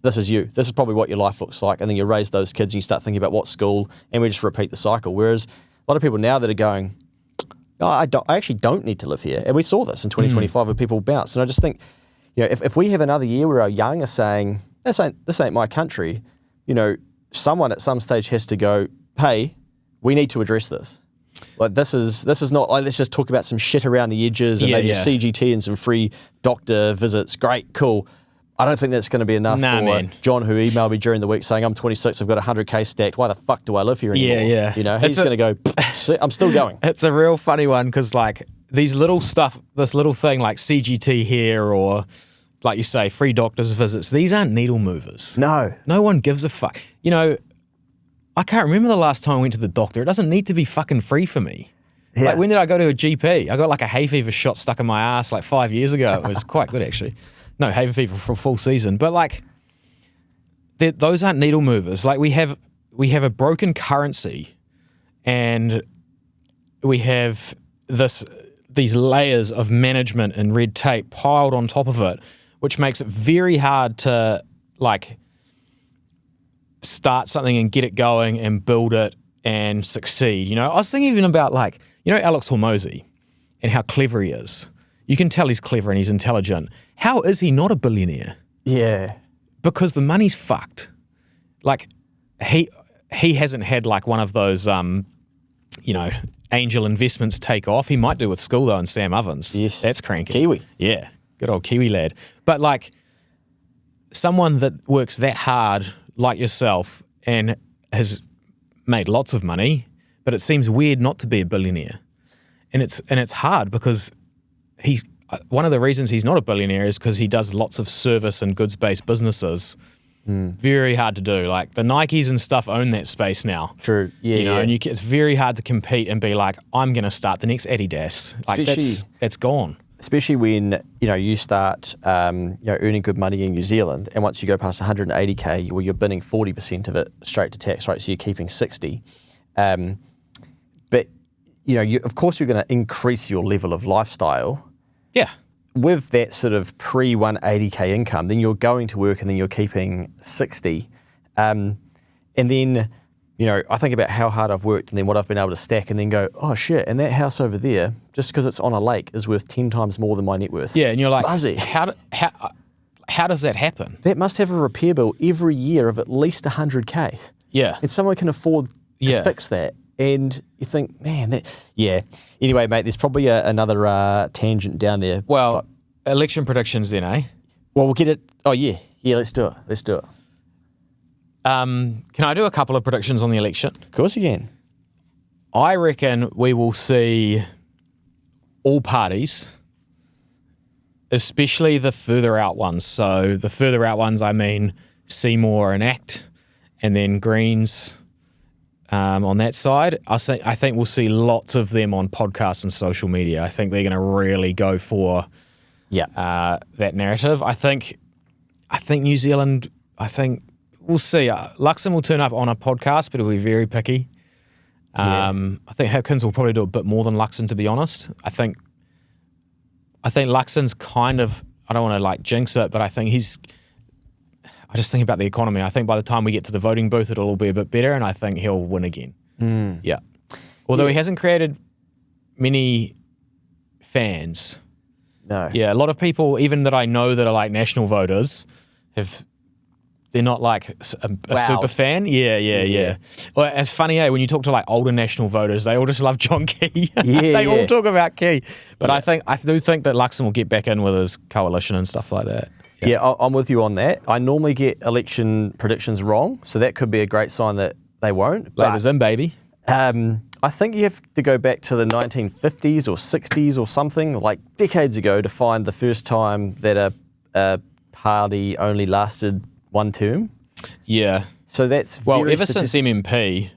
Speaker 1: This is you. This is probably what your life looks like. And then you raise those kids and you start thinking about what school, and we just repeat the cycle. Whereas a lot of people now that are going, no, I actually don't need to live here. And we saw this in 2025 where people bounce. And I just think, you know, if we have another year where our young are saying, this ain't my country, you know, someone at some stage has to go, hey, we need to address this. Like, this is not like, let's just talk about some shit around the edges and maybe a CGT and some free doctor visits. Great, cool. I don't think that's going to be enough for John, who emailed me during the week saying, I'm 26, I've got 100K stacked. Why the fuck do I live here anymore?
Speaker 2: Yeah.
Speaker 1: You know, he's going to go, I'm still going.
Speaker 2: It's a real funny one because, like, these little stuff, this little thing like CGT here or, like you say, free doctor's visits, these aren't needle movers.
Speaker 1: No.
Speaker 2: No one gives a fuck. You know, I can't remember the last time I went to the doctor. It doesn't need to be fucking free for me. Yeah. Like, when did I go to a GP? I got like a hay fever shot stuck in my ass like 5 years ago. It was quite good, actually. No, hay fever for a full season. But like, those aren't needle movers. Like, we have a broken currency, and we have these layers of management and red tape piled on top of it, which makes it very hard to like start something and get it going and build it and succeed. You know, I was thinking even about, like, you know, Alex Hormozy and how clever he is. You can tell he's clever and he's intelligent. How is he not a billionaire?
Speaker 1: Yeah.
Speaker 2: Because the money's fucked. Like, he hasn't had like one of those, you know, angel investments take off. He might do with school though, and Sam Ovens.
Speaker 1: Yes.
Speaker 2: That's cranky.
Speaker 1: Kiwi.
Speaker 2: Yeah. Good old Kiwi lad. But like, someone that works that hard like yourself and has made lots of money, but it seems weird not to be a billionaire. And it's hard because one of the reasons he's not a billionaire is because he does lots of service and goods-based businesses Very hard to do. Like the Nikes and stuff own that space now.
Speaker 1: True. Yeah.
Speaker 2: You know,
Speaker 1: yeah.
Speaker 2: and it's very hard to compete and be like, I'm going to start the next Adidas. Like that's gone.
Speaker 1: Especially when you start earning good money in New Zealand, and once you go past 180k, well, you're binning 40% of it straight to tax, right? So you're keeping 60. But of course you're going to increase your level of lifestyle.
Speaker 2: Yeah.
Speaker 1: With that sort of pre-180k income, then you're going to work and then you're keeping 60. And then, I think about how hard I've worked and then what I've been able to stack and then go, oh shit, and that house over there, just because it's on a lake, is worth 10 times more than my net worth.
Speaker 2: Yeah, and you're like,
Speaker 1: Buzzy.
Speaker 2: How does that happen?
Speaker 1: That must have a repair bill every year of at least 100k.
Speaker 2: Yeah.
Speaker 1: And someone can afford to fix that. And you think, man, Anyway, mate, there's probably another tangent down there.
Speaker 2: Well, election predictions then, eh?
Speaker 1: Well, we'll get it. Oh, yeah. Yeah, let's do it.
Speaker 2: Can I do a couple of predictions on the election?
Speaker 1: Of course you can.
Speaker 2: I reckon we will see all parties, especially the further out ones. So the further out ones, I mean Seymour and ACT, and then Greens on that side. I think we'll see lots of them on podcasts and social media. I think they're going to really go for that narrative. I think New Zealand, we'll see. Luxon will turn up on a podcast, but he'll be very picky. I think Hipkins will probably do a bit more than Luxon, to be honest. I think Luxon's kind of, I don't want to jinx it, but I just think about the economy. I think by the time we get to the voting booth, it'll all be a bit better, and I think he'll win again. Yeah. Although he hasn't created many fans.
Speaker 1: No.
Speaker 2: Yeah, a lot of people, even that I know that are national voters, they're not a super fan. Yeah. Well, it's funny, when you talk to older national voters, they all just love John Key. They all talk about Key. But I do think that Luxon will get back in with his coalition and stuff like that.
Speaker 1: Yeah, I'm with you on that. I normally get election predictions wrong, so that could be a great sign that they won't.
Speaker 2: Labour's in, baby.
Speaker 1: I think you have to go back to the 1950s or 60s or something, decades ago, to find the first time that a party only lasted one term.
Speaker 2: Yeah.
Speaker 1: So that's
Speaker 2: ever since MMP.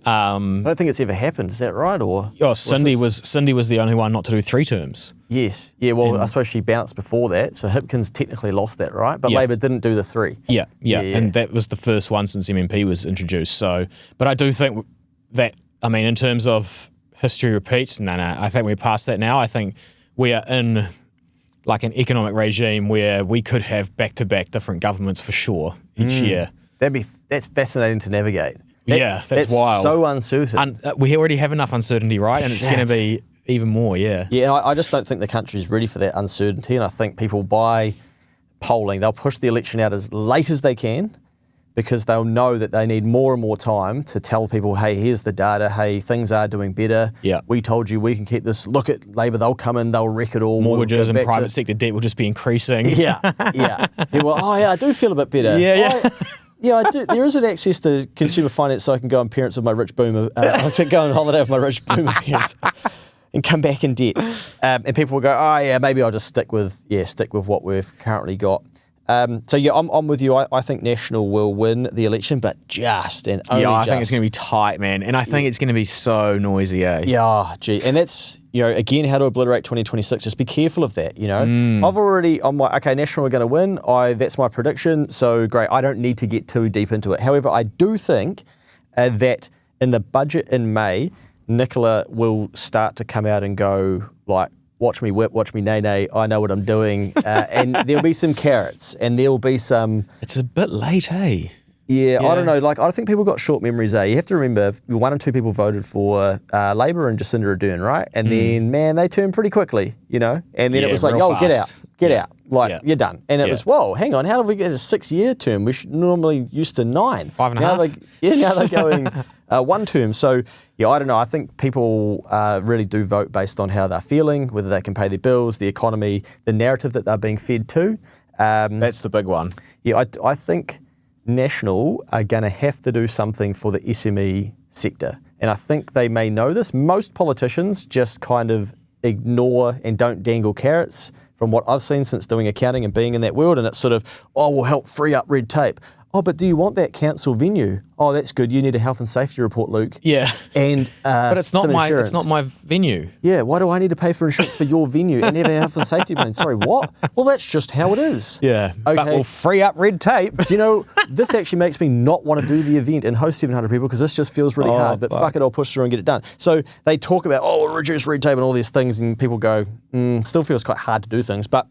Speaker 1: I don't think it's ever happened. Is that right? Or
Speaker 2: Cindy was the only one not to do 3 terms.
Speaker 1: Yes. Yeah. Well, I suppose she bounced before that, so Hipkins technically lost that, right? But Labor didn't do the 3.
Speaker 2: Yeah. And that was the first one since MMP was introduced. So, but I do think that, in terms of history repeats, I think we're past that now. I think we are in an economic regime where we could have back-to-back different governments for sure each year.
Speaker 1: That's fascinating to navigate.
Speaker 2: That's wild.
Speaker 1: So uncertain.
Speaker 2: We already have enough uncertainty, right? And it's going to be even more, yeah.
Speaker 1: Yeah, I just don't think the country's ready for that uncertainty. And I think people, by polling, they'll push the election out as late as they can because they'll know that they need more and more time to tell people, hey, here's the data. Hey, things are doing better.
Speaker 2: Yeah.
Speaker 1: We told you we can keep this. Look at Labor, they'll come in, they'll wreck it all.
Speaker 2: Mortgages and private sector debt will just be increasing.
Speaker 1: Yeah. People, I do feel a bit better.
Speaker 2: Yeah.
Speaker 1: Yeah, I do. There is an access to consumer finance, so I can go on parents of my rich boomer. I can go on holiday with my rich boomer parents and come back in debt. And people will go, maybe I'll just stick with what we've currently got. I'm with you. I think National will win the election, but just and only
Speaker 2: I think it's going to be tight, man. And I think it's going to be so noisy, eh?
Speaker 1: Yeah, gee. And that's, again, how to obliterate 2026. Just be careful of that, I'm like, okay, National are going to win. That's my prediction. So great. I don't need to get too deep into it. However, I do think that in the budget in May, Nicola will start to come out and go watch me whip, watch me nay, I know what I'm doing. And there'll be some carrots and there'll be some...
Speaker 2: It's a bit late, hey?
Speaker 1: Yeah, I don't know. I think people got short memories, eh? You have to remember, 1 or 2 people voted for Labor and Jacinda Ardern, right? And then, man, they turned pretty quickly, And then it was get out. You're done. And it was, whoa, hang on, how did we get a 6-year term? We should normally used to 9.
Speaker 2: 5.5.
Speaker 1: Now they're going 1 term. So, I don't know. I think people really do vote based on how they're feeling, whether they can pay their bills, the economy, the narrative that they're being fed to.
Speaker 2: That's the big one.
Speaker 1: Yeah, I think National are going to have to do something for the SME sector. And I think they may know this. Most politicians just kind of ignore and don't dangle carrots from what I've seen since doing accounting and being in that world. And it's sort of, we'll help free up red tape. oh, but do you want that council venue? Oh, that's good. You need a health and safety report, Luke.
Speaker 2: Yeah.
Speaker 1: And
Speaker 2: but it's not
Speaker 1: some
Speaker 2: my
Speaker 1: insurance.
Speaker 2: it's not my venue.
Speaker 1: Yeah, why do I need to pay for insurance for your venue and have a health and safety plan? Sorry, what? Well, that's just how it is.
Speaker 2: Yeah.
Speaker 1: Okay.
Speaker 2: But we'll free up red tape.
Speaker 1: Do you know, this actually makes me not want to do the event and host 700 people because this just feels really hard. But fuck it, I'll push through and get it done. So they talk about, oh, reduce red tape and all these things, and people go, still feels quite hard to do things. But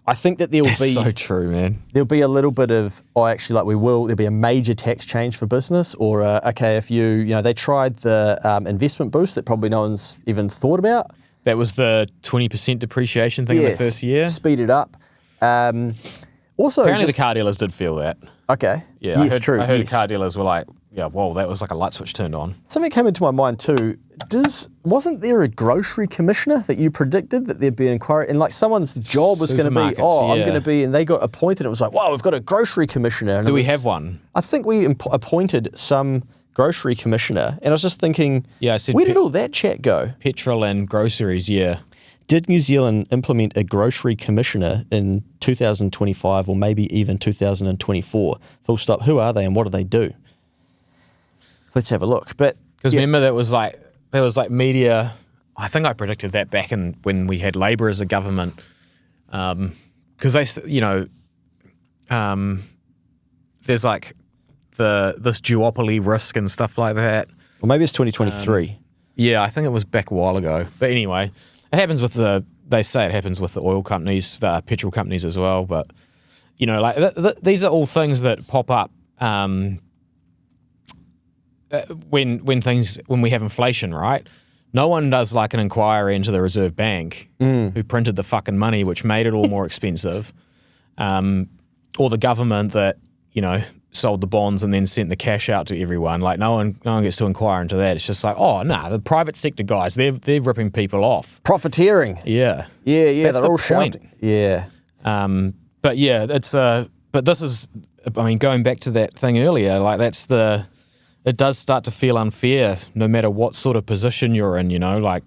Speaker 1: I think that there will
Speaker 2: That's
Speaker 1: be
Speaker 2: so true, man.
Speaker 1: there'll be a little bit of, there'll be a major tax change for business, or if they tried the investment boost that probably no one's even thought about.
Speaker 2: That was the 20% depreciation thing in the first year.
Speaker 1: Speed it up. Also,
Speaker 2: Apparently the car dealers did feel that.
Speaker 1: Okay.
Speaker 2: Yeah,
Speaker 1: yes, true.
Speaker 2: I heard
Speaker 1: yes.
Speaker 2: the car dealers were like, yeah, whoa, that was like a light switch turned on.
Speaker 1: Something came into my mind too. Wasn't there a grocery commissioner that you predicted that there'd be an inquiry, and like someone's job was going to be, I'm going to be, and they got appointed. It was like, wow, we've got a grocery commissioner. And
Speaker 2: Do we have one?
Speaker 1: I think we appointed some grocery commissioner, and I was just thinking,
Speaker 2: Yeah, I said
Speaker 1: where did all that chat go?
Speaker 2: Petrol and groceries, yeah.
Speaker 1: Did New Zealand implement a grocery commissioner in 2025 or maybe even 2024? Full stop. Who are they and what do they do? Let's have a look. But
Speaker 2: Because remember there was like media. I think I predicted that back in when we had Labour as a government, because there's like this duopoly risk and stuff like that.
Speaker 1: Well, maybe it's 2023.
Speaker 2: Yeah, I think it was back a while ago. But anyway, it happens with they say it happens with the oil companies, the petrol companies as well. But these are all things that pop up. When we have inflation, right? No one does like an inquiry into the Reserve Bank who printed the fucking money, which made it all more expensive, or the government that sold the bonds and then sent the cash out to everyone. Like no one gets to inquire into that. It's just like, the private sector guys, they're ripping people off,
Speaker 1: Profiteering.
Speaker 2: Yeah,
Speaker 1: That's
Speaker 2: they're
Speaker 1: the
Speaker 2: all
Speaker 1: point.
Speaker 2: shouting.
Speaker 1: Yeah.
Speaker 2: But yeah, but this is, going back to that thing earlier, like it does start to feel unfair no matter what sort of position you're in, like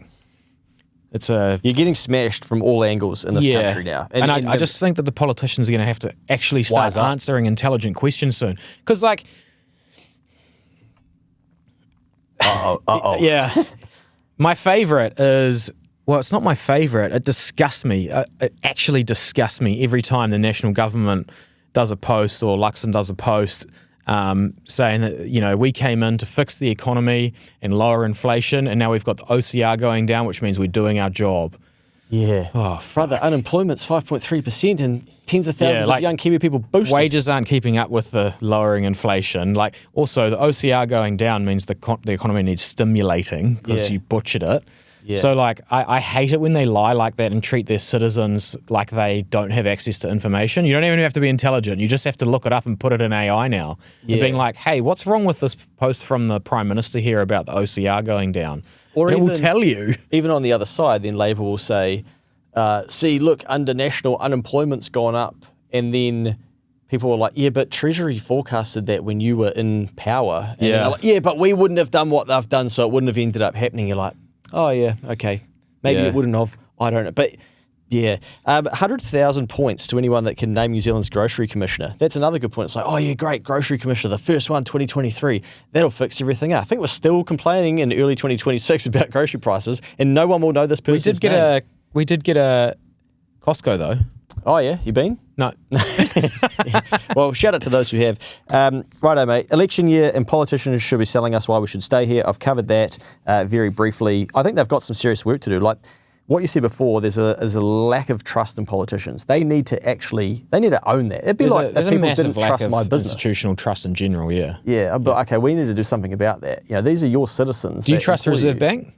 Speaker 2: you're
Speaker 1: getting smashed from all angles in this country now.
Speaker 2: And I just think that the politicians are going to have to actually start answering intelligent questions soon. Because yeah, my favourite is, well, it's not my favourite. It disgusts me. It actually disgusts me every time the national government does a post or Luxon does a post saying that, we came in to fix the economy and lower inflation, and now we've got the OCR going down, which means we're doing our job.
Speaker 1: Yeah.
Speaker 2: Oh,
Speaker 1: brother, unemployment's 5.3% and tens of thousands of young Kiwi people boosted.
Speaker 2: Wages aren't keeping up with the lowering inflation. Like, also, the OCR going down means the economy needs stimulating because you butchered it. Yeah. So, I hate it when they lie like that and treat their citizens like they don't have access to information. You don't even have to be intelligent. You just have to look it up and put it in AI now. Yeah. And being like, hey, what's wrong with this post from the Prime Minister here about the OCR going down? Or it will tell you.
Speaker 1: Even on the other side, then Labour will say, see, look, under national unemployment's gone up. And then people were like, yeah, but Treasury forecasted that when you were in power. And they're like, yeah, but we wouldn't have done what they've done, so it wouldn't have ended up happening. You're like, oh, yeah, okay. Maybe it wouldn't have. I don't know. But, yeah, 100,000 points to anyone that can name New Zealand's grocery commissioner. That's another good point. It's like, oh, yeah, great, grocery commissioner, the first one, 2023. That'll fix everything up. I think we're still complaining in early 2026 about grocery prices, and no one will know this person's name.
Speaker 2: We did get a Costco, though.
Speaker 1: Oh, yeah? You been?
Speaker 2: No.
Speaker 1: Well, shout out to those who have. Righto, mate. Election year and politicians should be telling us why we should stay here. I've covered that very briefly. I think they've got some serious work to do. Like what you said before, there's a lack of trust in politicians. They need to own that. It'd be like if people didn't trust my business.
Speaker 2: Institutional trust in general, yeah.
Speaker 1: Yeah, but okay, we need to do something about that. These are your citizens.
Speaker 2: Do you trust the Reserve Bank?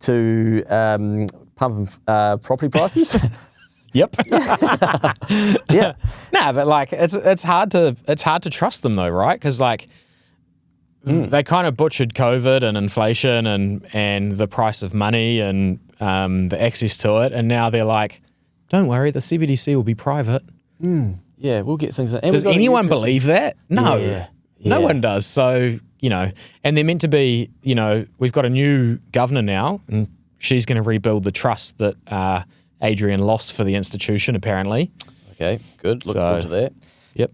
Speaker 1: To pump property prices? Yep. Yeah.
Speaker 2: Nah, but it's hard to trust them though, right? Because they kind of butchered COVID and inflation and the price of money and the access to it, and now they're like, don't worry, the CBDC will be private.
Speaker 1: Yeah, we'll get things.
Speaker 2: Does anyone believe that? No. Yeah. No one does. So, and they're meant to be, we've got a new governor now, and she's going to rebuild the trust that Adrian lost for the institution, apparently.
Speaker 1: Okay, good. Look forward to that.
Speaker 2: Yep.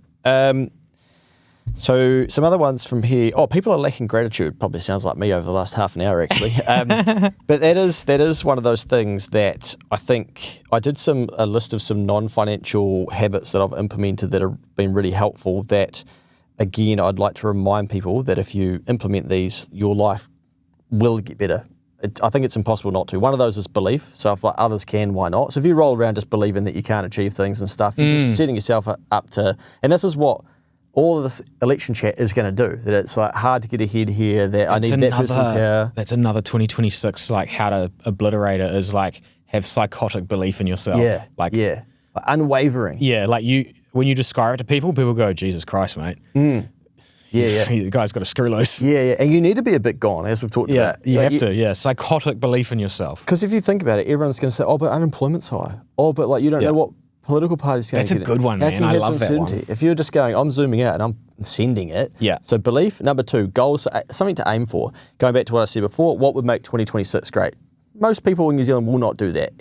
Speaker 1: So some other ones from here. Oh, people are lacking gratitude. Probably sounds like me over the last half an hour, actually. But that is one of those things that I think I did a list of some non-financial habits that I've implemented that have been really helpful. That, again, I'd like to remind people that if you implement these, your life will get better. I think it's impossible not to. One of those is belief. So if like others can, why not? So if you roll around just believing that you can't achieve things and stuff, you're just setting yourself up to. And this is what all of this election chat is going to do. That it's like hard to get ahead here. That I need that person power.
Speaker 2: That's another 2026. Like how to obliterate it is like have psychotic belief in yourself. Like
Speaker 1: unwavering.
Speaker 2: Yeah, like when you describe it to people go, Jesus Christ, mate. The guy's got a screw loose.
Speaker 1: Yeah. And you need to be a bit gone, as we've talked about.
Speaker 2: You have to. Psychotic belief in yourself.
Speaker 1: Because if you think about it, everyone's going to say, oh, but unemployment's high. Oh, but like you don't know what political party's going to get.
Speaker 2: That's a good one, man. I love that one.
Speaker 1: If you're just going, I'm zooming out and I'm sending it. Yeah. So belief. Number 2, goals, something to aim for. Going back to what I said before, what would make 2026 great? Most people in New Zealand will not do that.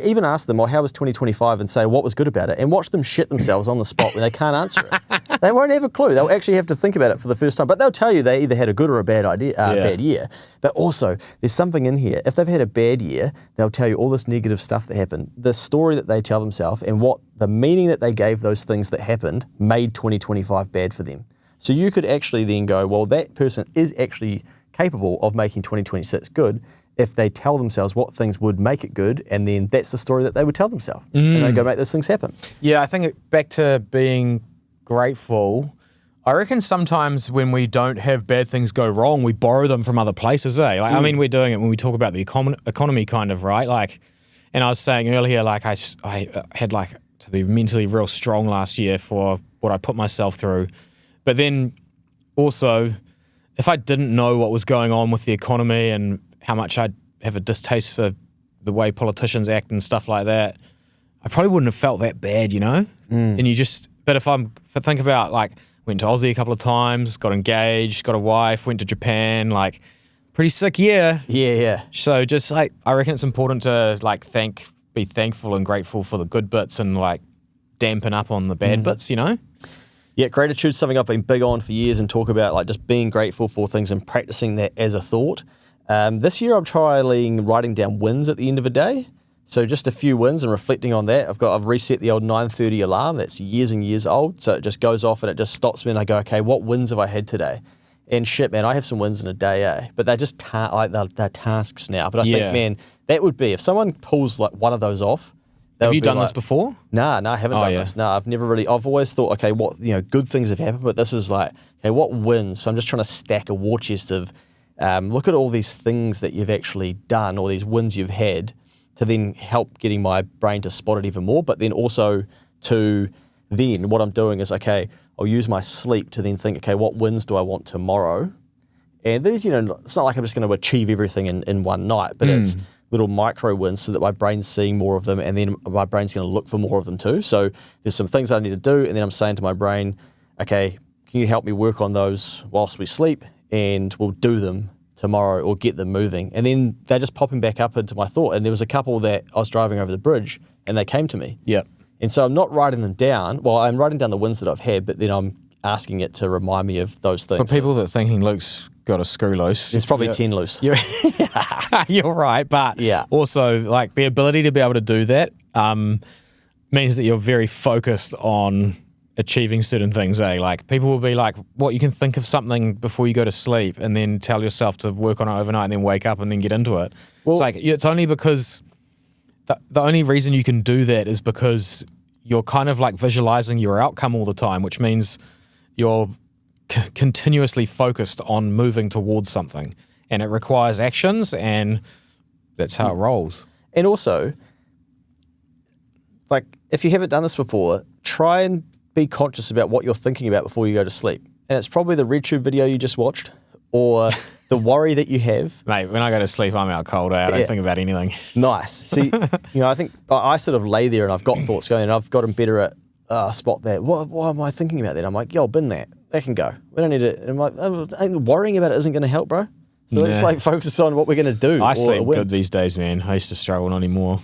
Speaker 1: Even ask them, how was 2025 and say what was good about it, and watch them shit themselves on the spot when they can't answer it. They won't have a clue. They'll actually have to think about it for the first time. But they'll tell you they either had a good or a bad bad year. But also, there's something in here. If they've had a bad year, they'll tell you all this negative stuff that happened. The story that they tell themselves and what the meaning that they gave those things that happened made 2025 bad for them. So you could actually then go, well, that person is actually capable of making 2026 good if they tell themselves what things would make it good, and then that's the story that they would tell themselves. And they go make those things happen.
Speaker 2: Yeah, I think back to being grateful, I reckon sometimes when we don't have bad things go wrong, we borrow them from other places, eh? Like, I mean, we're doing it when we talk about the economy kind of, right? Like, and I was saying earlier, like I had like to be mentally real strong last year for what I put myself through. But then also, if I didn't know what was going on with the economy and how much I'd have a distaste for the way politicians act and stuff like that, I probably wouldn't have felt that bad, you know? And but if I think about like, went to Aussie a couple of times, got engaged, got a wife, went to Japan, like pretty sick year.
Speaker 1: Yeah.
Speaker 2: So just like, I reckon it's important to like be thankful and grateful for the good bits and like dampen up on the bad bits, you know?
Speaker 1: Yeah, gratitude's something I've been big on for years and talk about like just being grateful for things and practicing that as a thought. This year I'm trialing writing down wins at the end of a day. So just a few wins and reflecting on that. I've reset the old 9:30 alarm. That's years and years old. So it just goes off and it just stops me and I go, okay, what wins have I had today? And shit, man, I have some wins in a day, but they're just they're tasks now. But I think, man, that would be, if someone pulls like one of those off.
Speaker 2: Have you done this before?
Speaker 1: No, I haven't done this. No, I've always thought, okay, what, good things have happened, but this is like, okay, what wins? So I'm just trying to stack a war chest of, look at all these things that you've actually done, all these wins you've had, to then help getting my brain to spot it even more. But then also to then what I'm doing is, okay, I'll use my sleep to then think, okay, what wins do I want tomorrow? And these, it's not like I'm just going to achieve everything in one night, but it's little micro wins so that my brain's seeing more of them, and then my brain's going to look for more of them too. So there's some things that I need to do, and then I'm saying to my brain, okay, can you help me work on those whilst we sleep? And we'll do them tomorrow or get them moving. And then they're just popping back up into my thought. And there was a couple that I was driving over the bridge and they came to me.
Speaker 2: Yeah.
Speaker 1: And so I'm not writing them down. Well, I'm writing down the wins that I've had, but then I'm asking it to remind me of those things.
Speaker 2: For people that are thinking Luke's got a screw loose.
Speaker 1: There's probably 10 loose.
Speaker 2: You're right. But also like the ability to be able to do that means that you're very focused on achieving certain things, eh? Like people will be like, what, you can think of something before you go to sleep and then tell yourself to work on it overnight and then wake up and then get into it. Well, it's like, it's only because the only reason you can do that is because you're kind of like visualizing your outcome all the time, which means you're continuously focused on moving towards something, and it requires actions, and that's how it rolls.
Speaker 1: And also, like, if you haven't done this before, try and be conscious about what you're thinking about before you go to sleep. And it's probably the RedTube video you just watched, or the worry that you have.
Speaker 2: Mate, when I go to sleep, I'm out cold. I don't think about anything.
Speaker 1: Nice. See, I think I sort of lay there and I've got thoughts going, and I've gotten better at spot that. Why am I thinking about that? I'm like, bin that. That can go. We don't need it. And I'm like, worrying about it isn't going to help, bro. So let's like focus on what we're going to do.
Speaker 2: I sleep good these days, man. I used to struggle, not anymore.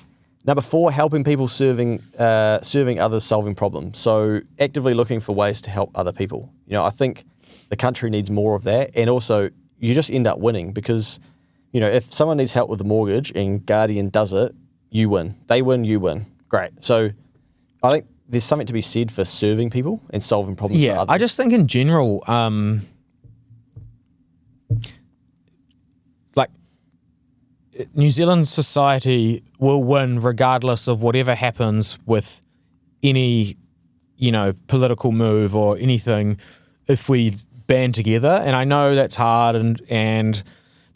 Speaker 1: Number 4, helping people, serving others, solving problems. So actively looking for ways to help other people. I think the country needs more of that. And also, you just end up winning because, if someone needs help with the mortgage and Guardian does it, you win. They win, you win. Great. So I think there's something to be said for serving people and solving problems for others.
Speaker 2: I just think in general, New Zealand society will win regardless of whatever happens with any, political move or anything if we band together. And I know that's hard and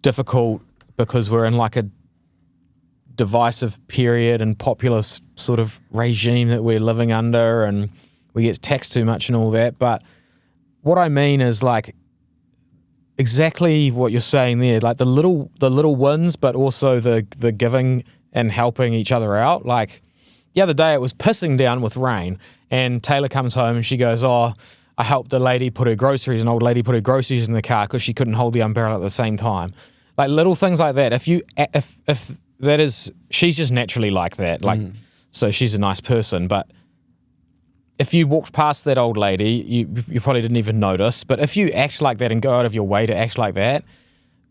Speaker 2: difficult because we're in like a divisive period and populist sort of regime that we're living under and we get taxed too much and all that. But what I mean is like, exactly what you're saying there, like the little wins, but also the giving and helping each other out. Like the other day it was pissing down with rain and Taylor comes home and she goes, I helped an old lady put her groceries in the car because she couldn't hold the umbrella at the same time. Like little things like that. If that is, she's just naturally like that. Like, so she's a nice person, but if you walked past that old lady, you probably didn't even notice. But if you act like that and go out of your way to act like that,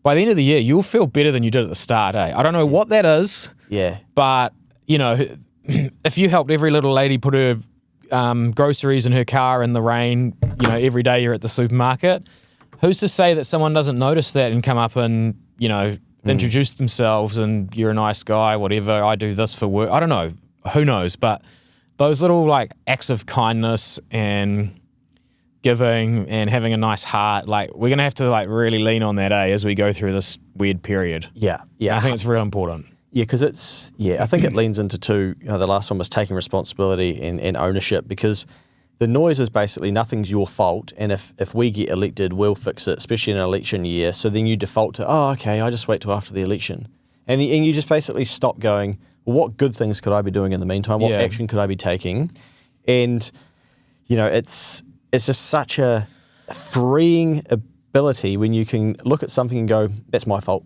Speaker 2: by the end of the year, you'll feel better than you did at the start, eh? I don't know what that is.
Speaker 1: Yeah.
Speaker 2: But, if you helped every little lady put her groceries in her car in the rain, every day you're at the supermarket, who's to say that someone doesn't notice that and come up and, introduce themselves and you're a nice guy, whatever, I do this for work. I don't know. Who knows? But those little like acts of kindness and giving and having a nice heart, like we're going to have to like really lean on that, as we go through this weird period.
Speaker 1: Yeah.
Speaker 2: And I think it's real important.
Speaker 1: Yeah, because I think it leans into 2. The last one was taking responsibility and ownership, because the noise is basically nothing's your fault. And if we get elected, we'll fix it, especially in an election year. So then you default to, okay, I just wait till after the election. And you just basically stop going, what good things could I be doing in the meantime? What action could I be taking? And, it's just such a freeing ability when you can look at something and go, that's my fault.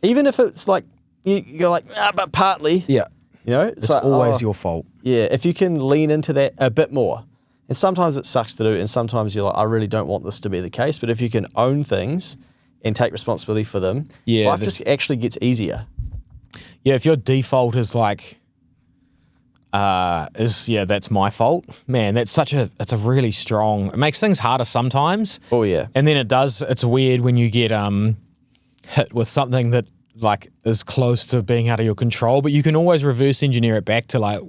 Speaker 1: Even if it's like, you're like, but partly.
Speaker 2: Yeah.
Speaker 1: It's
Speaker 2: like, always your fault.
Speaker 1: Yeah, if you can lean into that a bit more. And sometimes it sucks to do, and sometimes you're like, I really don't want this to be the case. But if you can own things and take responsibility for them, life just actually gets easier.
Speaker 2: Yeah, if your default is like, that's my fault, man, it's a really strong, it makes things harder sometimes.
Speaker 1: Oh, yeah.
Speaker 2: And then it's weird when you get hit with something that like is close to being out of your control, but you can always reverse engineer it back to like,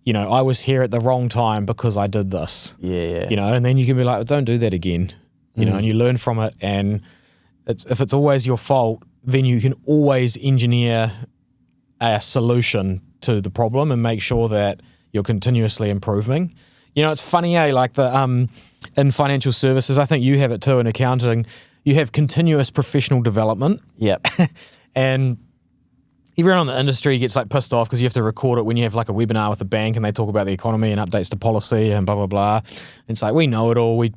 Speaker 2: I was here at the wrong time because I did this.
Speaker 1: Yeah.
Speaker 2: And then you can be like, don't do that again, and you learn from it. And if it's always your fault, then you can always engineer a solution to the problem and make sure that you're continuously improving. It's funny, like in financial services, I think you have it too in accounting, you have continuous professional development.
Speaker 1: Yep.
Speaker 2: And everyone on the industry gets like pissed off because you have to record it when you have like a webinar with a bank and they talk about the economy and updates to policy and blah, blah, blah. It's like, we know it all. We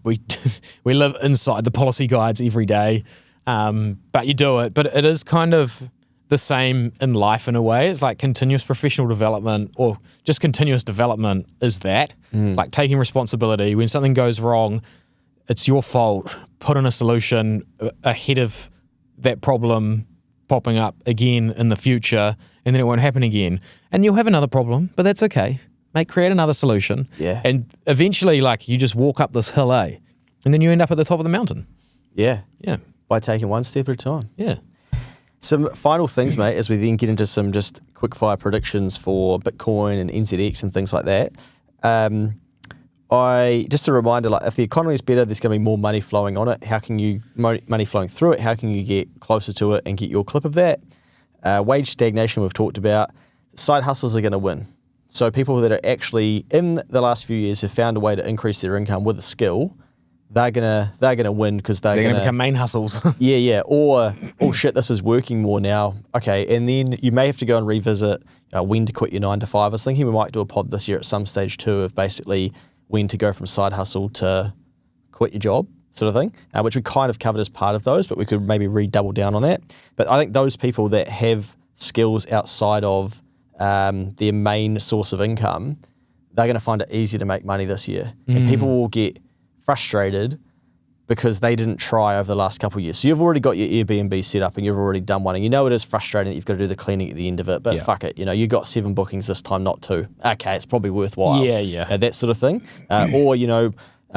Speaker 2: we live inside the policy guides every day. But you do it. But it is kind of the same in life in a way. It's like continuous professional development, or just continuous development is that. Like taking responsibility. When something goes wrong, it's your fault. Put in a solution ahead of that problem popping up again in the future, and then it won't happen again. And you'll have another problem, but that's okay. Create another solution.
Speaker 1: Yeah.
Speaker 2: And eventually, like, you just walk up this hill, and then you end up at the top of the mountain.
Speaker 1: Yeah.
Speaker 2: Yeah.
Speaker 1: By taking one step at a time.
Speaker 2: Yeah.
Speaker 1: Some final things, mate, as we then get into some just quick-fire predictions for Bitcoin and NZX and things like that. Just a reminder, like if the economy is better, there's going to be more money flowing on it. How can you, money flowing through it, how can you get closer to it and get your clip of that? Wage stagnation we've talked about. Side hustles are going to win. So people that are actually in the last few years have found a way to increase their income with a skill, they're gonna win because they're gonna
Speaker 2: become main hustles.
Speaker 1: Yeah. Or oh shit, this is working more now. Okay, and then you may have to go and revisit when to quit your 9 to 5. I was thinking we might do a pod this year at some stage too of basically when to go from side hustle to quit your job sort of thing, which we kind of covered as part of those, but we could maybe redouble down on that. But I think those people that have skills outside of their main source of income, they're going to find it easier to make money this year. And people will get frustrated because they didn't try over the last couple of years. So you've already got your Airbnb set up and you've already done one. And you know it is frustrating that you've got to do the cleaning at the end of it, but fuck it. You got 7 bookings this time, not 2. Okay, it's probably worthwhile.
Speaker 2: Yeah.
Speaker 1: That sort of thing. Or,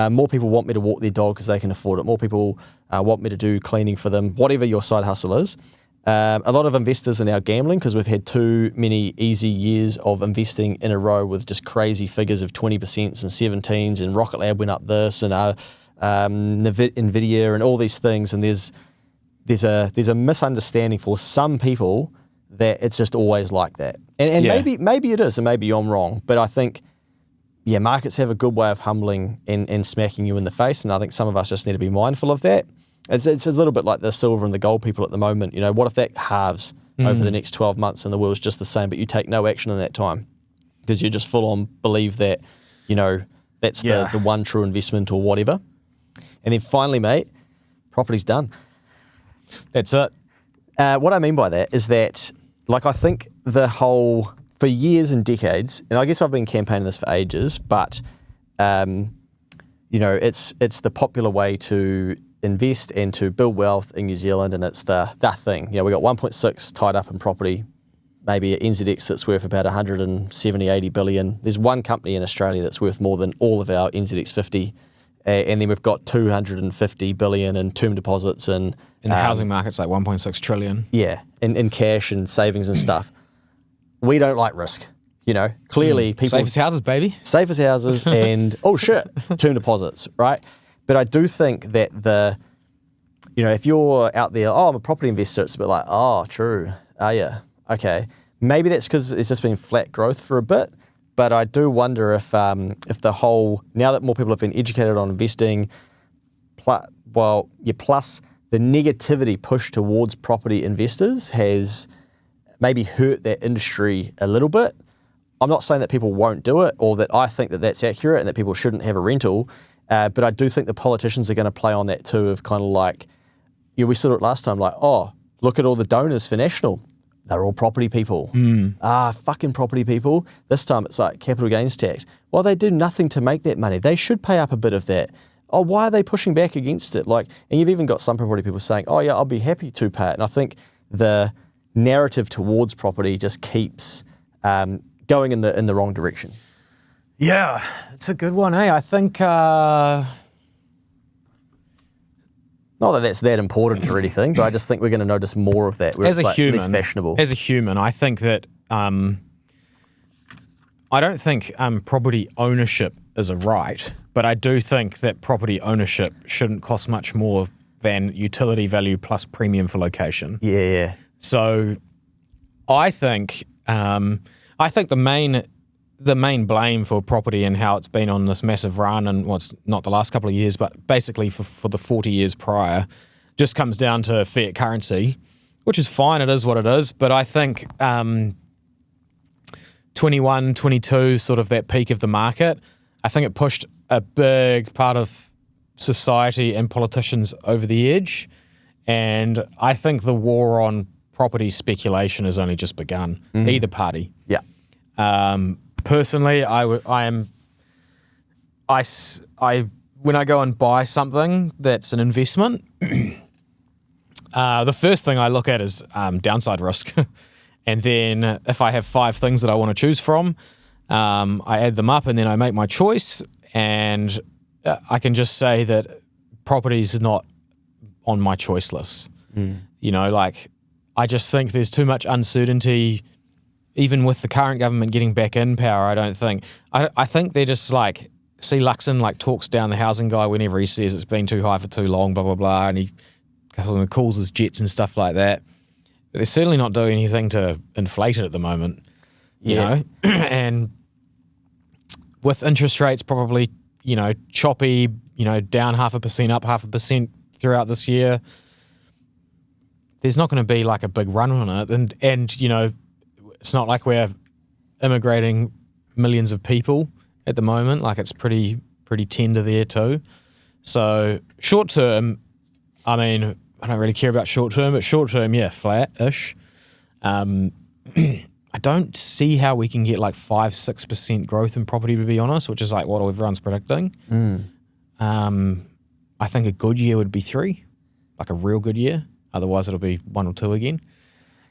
Speaker 1: more people want me to walk their dog because they can afford it. More people want me to do cleaning for them, whatever your side hustle is. A lot of investors are now gambling because we've had too many easy years of investing in a row with just crazy figures of 20% and 17s, and Rocket Lab went up this, and Nvidia and all these things. And there's a misunderstanding for some people that it's just always like that. And maybe it is, and maybe I'm wrong. But I think, markets have a good way of humbling and smacking you in the face. And I think some of us just need to be mindful of that. It's a little bit like the silver and the gold people at the moment. What if that halves over the next 12 months and the world's just the same, but you take no action in that time because you just full on believe that, that's the one true investment or whatever. And then finally, mate, property's done.
Speaker 2: That's it.
Speaker 1: What I mean by that is that, I think for years and decades, and I guess I've been campaigning this for ages, but, it's the popular way to invest and to build wealth in New Zealand, and it's the thing. We got 1.6 tied up in property, maybe at NZX that's worth about 170, 80 billion. There's one company in Australia that's worth more than all of our NZX 50, and then we've got 250 billion in term deposits and
Speaker 2: in the housing market's like 1.6 trillion.
Speaker 1: Yeah, in cash and savings and stuff. We don't like risk. Clearly people...
Speaker 2: Safest houses, baby.
Speaker 1: Safest houses and, term deposits, right? But I do think that if you're out there, I'm a property investor, it's a bit like, true. Yeah, okay. Maybe that's because it's just been flat growth for a bit. But I do wonder if the whole, now that more people have been educated on investing, plus the negativity push towards property investors has maybe hurt that industry a little bit. I'm not saying that people won't do it or that I think that that's accurate and that people shouldn't have a rental. But I do think the politicians are going to play on that too, of kind of like, we saw it last time, like, look at all the donors for National. They're all property people. Fucking property people. This time it's like capital gains tax. Well, they do nothing to make that money. They should pay up a bit of that. Why are they pushing back against it? And you've even got some property people saying, I'll be happy to pay it. And I think the narrative towards property just keeps going in the wrong direction.
Speaker 2: Yeah, it's a good one, I think... Not
Speaker 1: that that's that important or anything, but I just think we're going to notice more of that. Where
Speaker 2: as
Speaker 1: it's less fashionable.
Speaker 2: As a human, I think that I don't think property ownership is a right, but I do think that property ownership shouldn't cost much more than utility value plus premium for location.
Speaker 1: Yeah.
Speaker 2: So I think the main blame for property and how it's been on this massive run, and it's not the last couple of years, but basically for the 40 years prior, just comes down to fiat currency, which is fine, it is what it is. But I think 21, 22, sort of that peak of the market, I think it pushed a big part of society and politicians over the edge. And I think the war on property speculation has only just begun, either party.
Speaker 1: Yeah.
Speaker 2: Personally, when I go and buy something that's an investment, the first thing I look at is downside risk. And then if I have 5 things that I want to choose from, I add them up and then I make my choice. And I can just say that property is not on my choice list. I just think there's too much uncertainty. Even with the current government getting back in power, I think they're just see Luxon talks down the housing guy whenever he says it's been too high for too long, blah, blah, blah, and he calls his jets and stuff like that. But they're certainly not doing anything to inflate it at the moment, you know? And with interest rates probably, choppy, down 0.5%, up 0.5% throughout this year, there's not going to be a big run on it. And it's not like we're immigrating millions of people at the moment. It's pretty tender there too. So short term, I don't really care about short term, but short term, flat-ish. I don't see how we can get like 5-6% growth in property, to be honest, which is like what everyone's predicting. I think a good year would be 3, like a real good year. Otherwise, it'll be 1 or 2 again.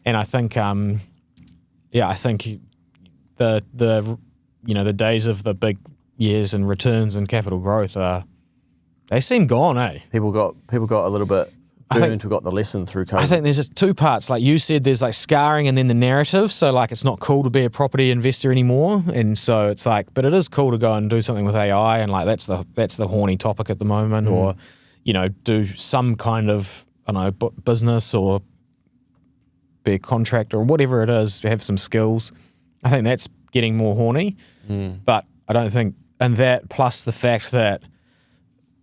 Speaker 2: And I think, I think the days of the big years and returns and capital growth they seem gone, eh?
Speaker 1: People got a little bit burned who got the lesson through COVID.
Speaker 2: I think there's just 2 parts. Like you said, there's like scarring and then the narrative. So like it's not cool to be a property investor anymore. And so it's like, but it is cool to go and do something with AI, and like that's the horny topic at the moment, or do some kind of business or be a contractor or whatever it is, to have some skills. I think that's getting more horny. But I don't think, and that plus the fact that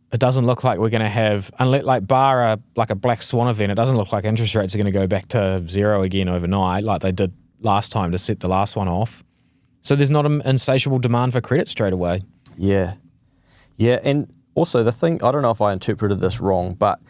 Speaker 2: it doesn't look like we're going to have, unless like bar a black swan event, it doesn't look like interest rates are going to go back to 0 again overnight like they did last time to set the last one off. So there's not an insatiable demand for credit straight away.
Speaker 1: Yeah, and also the thing, I don't know if I interpreted this wrong, but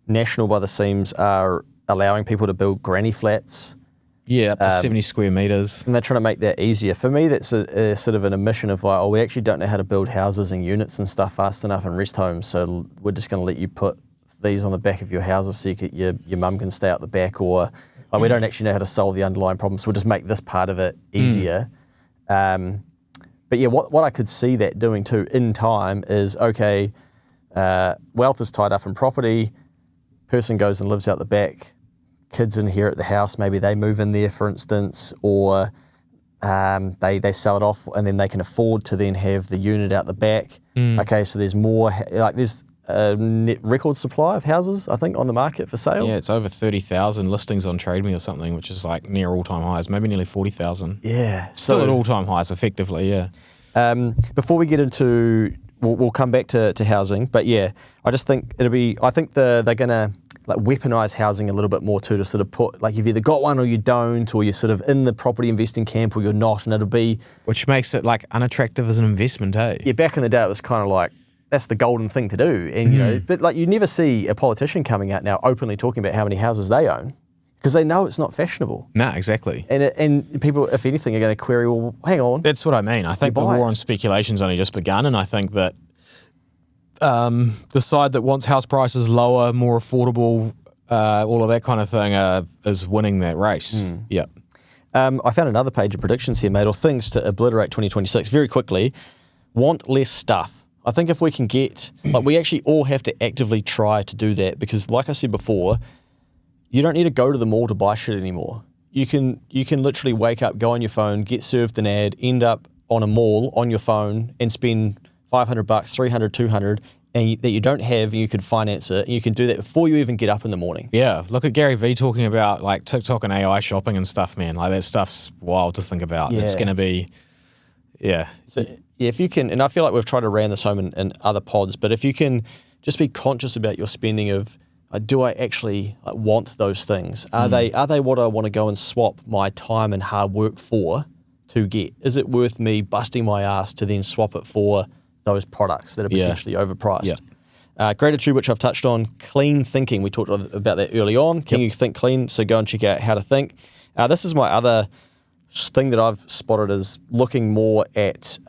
Speaker 1: National by the seams are allowing people to build granny flats.
Speaker 2: Yeah, up to 70 square metres.
Speaker 1: And they're trying to make that easier. For me, that's a sort of an admission of like, we actually don't know how to build houses and units and stuff fast enough and rest homes, so we're just going to let you put these on the back of your houses so your mum can stay out the back, or like, we don't actually know how to solve the underlying problem, so we'll just make this part of it easier. But yeah, what I could see that doing too in time is, wealth is tied up in property, person goes and lives out the back, kids inherit the house, maybe they move in there, for instance, or they sell it off and then they can afford to then have the unit out the back. Okay, so there's more, there's a net record supply of houses, I think, on the market for sale.
Speaker 2: Yeah, it's over 30,000 listings on Trade Me or something, which is like near all-time highs, maybe nearly 40,000.
Speaker 1: Yeah.
Speaker 2: Still at all-time highs, effectively, yeah.
Speaker 1: Before we get into, we'll come back to housing, but yeah, I just think they're going to like weaponize housing a little bit more too, to sort of put, like, you've either got one or you don't, or you're sort of in the property investing camp or you're not, and it'll be...
Speaker 2: Which makes it like unattractive as an investment, eh?
Speaker 1: Yeah, back in the day it was kind of like, that's the golden thing to do. And, but like you never see a politician coming out now openly talking about how many houses they own, because they know it's not fashionable.
Speaker 2: Nah, exactly.
Speaker 1: And people, if anything, are going to query, well, hang on.
Speaker 2: That's what I mean. I think the war on speculation's only just begun, and I think that the side that wants house prices lower, more affordable, all of that kind of thing is winning that race. Yep.
Speaker 1: I found another page of predictions here, mate, or things to obliterate 2026 very quickly. Want less stuff. I think if we can get, like, we actually all have to actively try to do that, because like I said before, you don't need to go to the mall to buy shit anymore. You can literally wake up, go on your phone, get served an ad, end up on a mall on your phone and spend $500, $300, $200, and that you don't have, and you can finance it, and you can do that before you even get up in the morning.
Speaker 2: Yeah, look at Gary Vee talking about like TikTok and AI shopping and stuff, man. Like, that stuff's wild to think about.
Speaker 1: Yeah.
Speaker 2: It's going to be, yeah.
Speaker 1: So, yeah, if you can, and I feel like we've tried to ram this home in other pods, but if you can just be conscious about your spending of, do I actually want those things? Are they what I want to go and swap my time and hard work for to get? Is it worth me busting my ass to then swap it for those products that are potentially overpriced? Gratitude, which I've touched on. Clean thinking, we talked about that early on. Can you think clean? So go and check out how to think. This is my other thing that I've spotted, is looking more at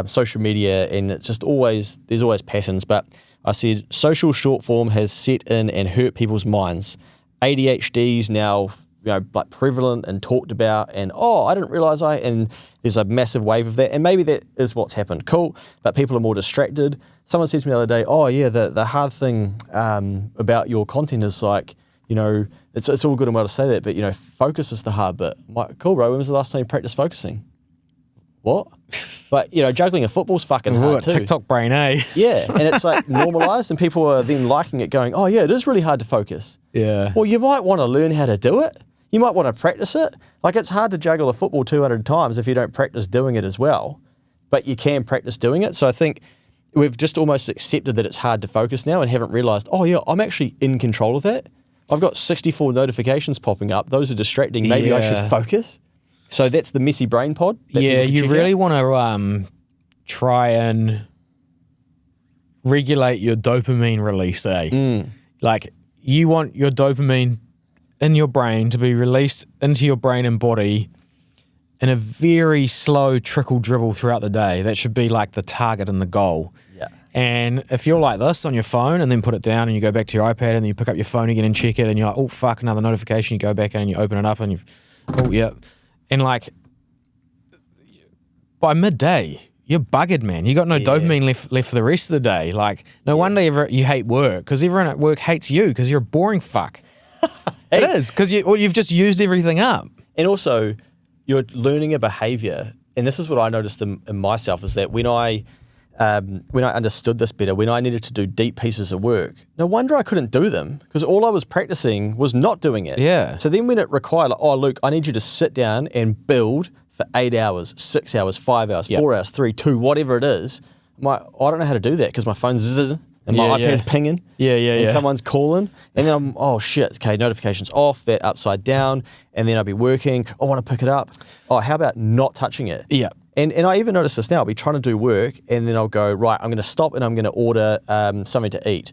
Speaker 1: social media, and it's just there's always patterns, but I said social short form has set in and hurt people's minds. ADHD's now like prevalent and talked about, and I didn't realize and there's a massive wave of that, and maybe that is what's happened. Cool, but people are more distracted. Someone said to me the other day, the hard thing about your content is like, it's all good and well to say that, but focus is the hard bit. I'm like, cool, bro, when was the last time you practiced focusing? What? But, juggling a football's fucking hard too.
Speaker 2: TikTok brain, eh?
Speaker 1: Yeah, and it's like normalised, and people are then liking it, going, it is really hard to focus.
Speaker 2: Yeah.
Speaker 1: Well, you might want to learn how to do it. You might want to practice it. Like, it's hard to juggle a football 200 times if you don't practice doing it as well, but you can practice doing it. So I think we've just almost accepted that it's hard to focus now and haven't realised, I'm actually in control of that. I've got 64 notifications popping up. Those are distracting. Maybe I should focus. So that's the messy brain pod.
Speaker 2: Yeah, you really want to try and regulate your dopamine release, eh? Like, you want your dopamine in your brain to be released into your brain and body in a very slow trickle dribble throughout the day. That should be like the target and the goal.
Speaker 1: Yeah.
Speaker 2: And if you're like this on your phone and then put it down and you go back to your iPad and then you pick up your phone again and check it and you're like, oh, fuck, another notification. You go back in and you open it up and oh, yeah. And like by midday, you're buggered, man. You got no dopamine left for the rest of the day. Like, no wonder you hate work because everyone at work hates you because you're a boring fuck. It is because you've just used everything up.
Speaker 1: And also, you're learning a behavior, and this is what I noticed in myself, is that when I understood this better, when I needed to do deep pieces of work, no wonder I couldn't do them because all I was practicing was not doing it.
Speaker 2: Yeah.
Speaker 1: So then when it required, like, oh, Luke, I need you to sit down and build for 8 hours, 6 hours, 5 hours, 4 hours, 3, 2, whatever it is, I'm like, I don't know how to do that because my phone's zizzing and my iPad's pinging. And someone's calling. And then I'm, oh shit, okay, notifications off, that upside down. And then I'll be working. I want to pick it up. Oh, how about not touching it?
Speaker 2: Yeah.
Speaker 1: And I even notice this now. I'll be trying to do work and then I'll go, right, I'm going to stop and I'm going to order something to eat.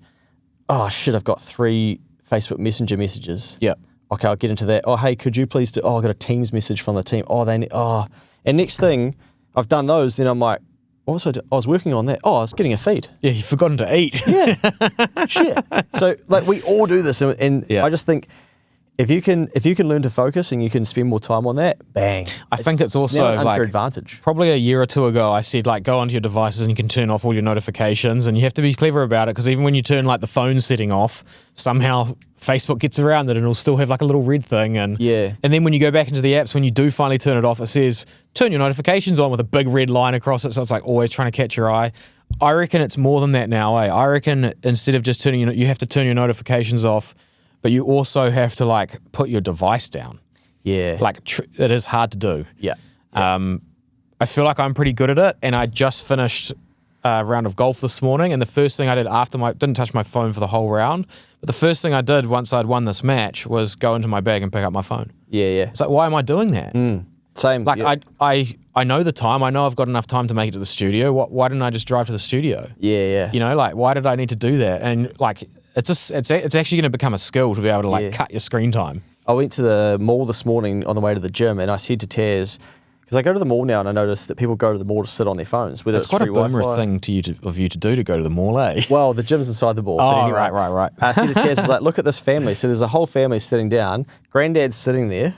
Speaker 1: Oh shit, I've got 3 Facebook Messenger messages.
Speaker 2: Yeah.
Speaker 1: Okay, I'll get into that. Oh, hey, could you please do, oh, I got a Teams message from the team. Oh, and next thing, I've done those, then I'm like, also, I was working on that. Oh, I was getting a feed.
Speaker 2: Yeah, you've forgotten to eat.
Speaker 1: Yeah. Shit. So, like, we all do this. And I just think if you can learn to focus and you can spend more time on that, bang.
Speaker 2: I think it's also
Speaker 1: now an unfair
Speaker 2: like
Speaker 1: advantage.
Speaker 2: Probably a year or two ago, I said, like, go onto your devices and you can turn off all your notifications and you have to be clever about it because even when you turn, like, the phone setting off, somehow Facebook gets around it and it'll still have, like, a little red thing. And then when you go back into the apps, when you do finally turn it off, it says, turn your notifications on with a big red line across it. So it's, like, always trying to catch your eye. I reckon it's more than that now, eh? I reckon instead of just turning, you have to turn your notifications off, but you also have to, like, put your device down.
Speaker 1: Yeah.
Speaker 2: Like, it is hard to do.
Speaker 1: Yeah.
Speaker 2: I feel like I'm pretty good at it, and I just finished a round of golf this morning, and the first thing I did didn't touch my phone for the whole round, but the first thing I did once I'd won this match was go into my bag and pick up my phone.
Speaker 1: Yeah.
Speaker 2: It's like, why am I doing that?
Speaker 1: Same.
Speaker 2: Like, I know the time. I know I've got enough time to make it to the studio. Why didn't I just drive to the studio?
Speaker 1: Yeah.
Speaker 2: You know, like, why did I need to do that? And, like, it's actually going to become a skill to be able to, like, cut your screen time.
Speaker 1: I went to the mall this morning on the way to the gym, and I said to Taz, because I go to the mall now and I notice that people go to the mall to sit on their phones. Whether it's
Speaker 2: quite
Speaker 1: free
Speaker 2: a boomer
Speaker 1: Wi-Fi.
Speaker 2: thing of you to do to go to the mall, eh?
Speaker 1: Well, the gym's inside the mall.
Speaker 2: Oh,
Speaker 1: but anyway,
Speaker 2: right.
Speaker 1: I said to Taz, I was like, look at this family. So there's a whole family sitting down. Granddad's sitting there,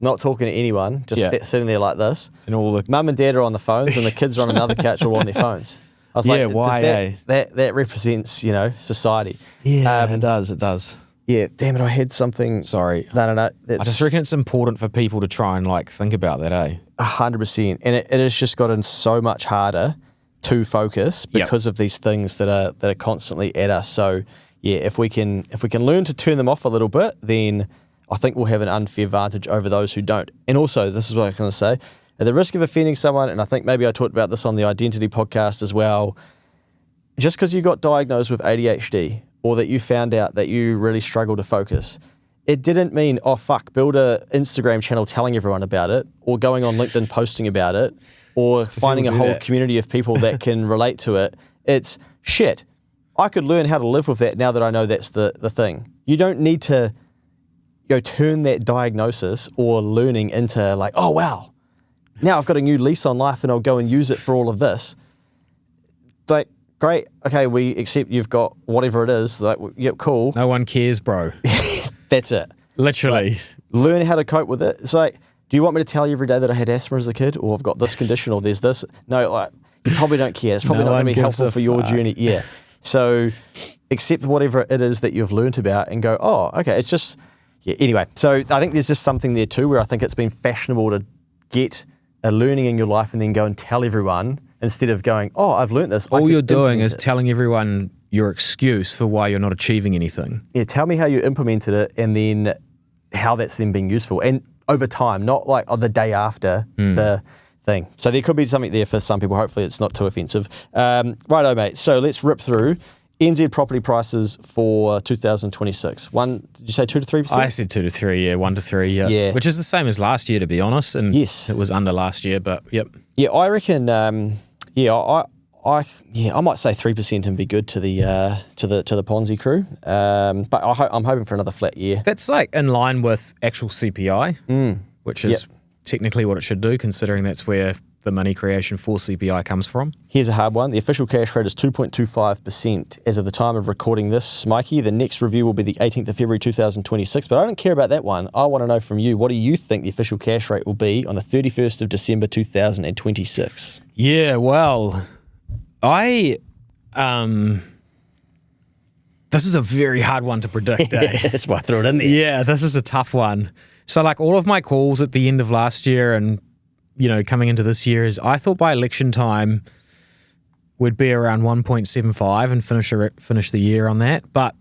Speaker 1: not talking to anyone, just sitting there like this.
Speaker 2: And all the
Speaker 1: mum and dad are on the phones, and the kids are on another couch all on their phones. I was like,
Speaker 2: why?
Speaker 1: That represents, society.
Speaker 2: Yeah, it does.
Speaker 1: Yeah, damn it, I had something.
Speaker 2: Sorry.
Speaker 1: No.
Speaker 2: I just reckon it's important for people to try and, like, think about that, eh?
Speaker 1: 100%. And it has just gotten so much harder to focus because of these things that are constantly at us. So yeah, if we can learn to turn them off a little bit, then I think we'll have an unfair advantage over those who don't. And also, this is what I'm going to say, at the risk of offending someone, and I think maybe I talked about this on the Identity podcast as well, just because you got diagnosed with ADHD or that you found out that you really struggle to focus, it didn't mean, oh fuck, build a Instagram channel telling everyone about it, or going on LinkedIn posting about it, or finding a whole community of people that can relate to it. It's shit. I could learn how to live with that now that I know that's the thing. You don't need to turn that diagnosis or learning into like, oh wow, now I've got a new lease on life and I'll go and use it for all of this. Like, great, okay, we accept you've got whatever it is. Like, yep, cool.
Speaker 2: No one cares, bro.
Speaker 1: That's it.
Speaker 2: Literally.
Speaker 1: Like, learn how to cope with it. It's like, do you want me to tell you every day that I had asthma as a kid, or I've got this condition, or there's this? No, like, you probably don't care. It's probably not going to be helpful for your journey. Yeah. So accept whatever it is that you've learned about and go, oh, okay, it's just, yeah. Anyway, so I think there's just something there too, where I think it's been fashionable to get a learning in your life and then go and tell everyone, instead of going, oh, I've learned this.
Speaker 2: All you're doing is telling everyone your excuse for why you're not achieving anything.
Speaker 1: Yeah, tell me how you implemented it and then how that's then being useful. And over time, not like the day after the thing. So there could be something there for some people. Hopefully it's not too offensive. Righto, mate. So let's rip through NZ property prices for 2026. Did you say 2 to 3%?
Speaker 2: I said 2 to 3, yeah, 1 to 3, yeah. Which is the same as last year, to be honest. And
Speaker 1: yes,
Speaker 2: it was under last year, but yep.
Speaker 1: Yeah, I reckon. I might say 3% and be good to the Ponzi crew. But I'm hoping for another flat year.
Speaker 2: That's like in line with actual CPI, which is technically what it should do, considering that's where the money creation for CPI comes from.
Speaker 1: Here's a hard one. The official cash rate is 2.25% as of the time of recording this, Mikey. The next review will be the 18th of February 2026, but I don't care about that one. I want to know from you, what do you think the official cash rate will be on the 31st of December 2026?
Speaker 2: Yeah, well, this is a very hard one to predict, eh?
Speaker 1: That's why I threw it in there.
Speaker 2: Yeah, this is a tough one. So like all of my calls at the end of last year and coming into this year is I thought by election time would be around 1.75 and finish the year on that. But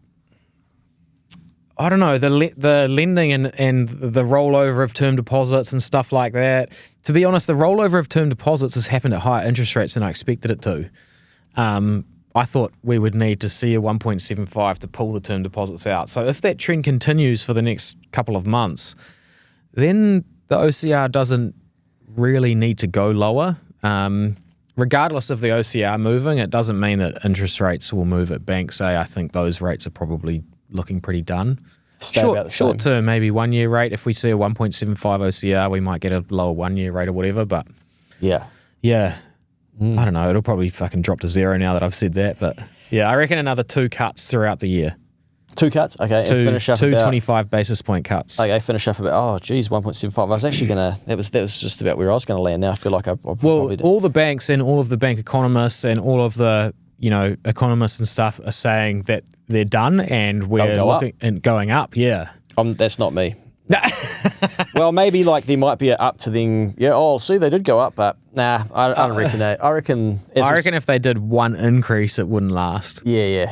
Speaker 2: I don't know, the lending and the rollover of term deposits and stuff like that. To be honest, the rollover of term deposits has happened at higher interest rates than I expected it to. I thought we would need to see a 1.75 to pull the term deposits out. So if that trend continues for the next couple of months, then the OCR doesn't really need to go lower. Regardless of the OCR moving, it doesn't mean that interest rates will move at banks. I think those rates are probably looking pretty done. Short term, maybe 1 year rate. If we see a 1.75 OCR, we might get a lower 1 year rate or whatever. But
Speaker 1: yeah.
Speaker 2: I don't know. It'll probably fucking drop to zero now that I've said that. But yeah, I reckon another 2 cuts throughout the year.
Speaker 1: 2 cuts? Okay. And finish up
Speaker 2: 25 basis point cuts.
Speaker 1: Okay, finish up about, 1.75. I was actually going to, that was just about where I was going to land now. I feel like I probably did.
Speaker 2: All the banks and all of the bank economists and all of the, economists and stuff are saying that they're done and we're looking and going up. Yeah.
Speaker 1: That's not me. Well, maybe like there might be an up to then. Yeah. See, they did go up, but nah, I don't reckon that. I reckon
Speaker 2: if they did one increase, it wouldn't last.
Speaker 1: Yeah.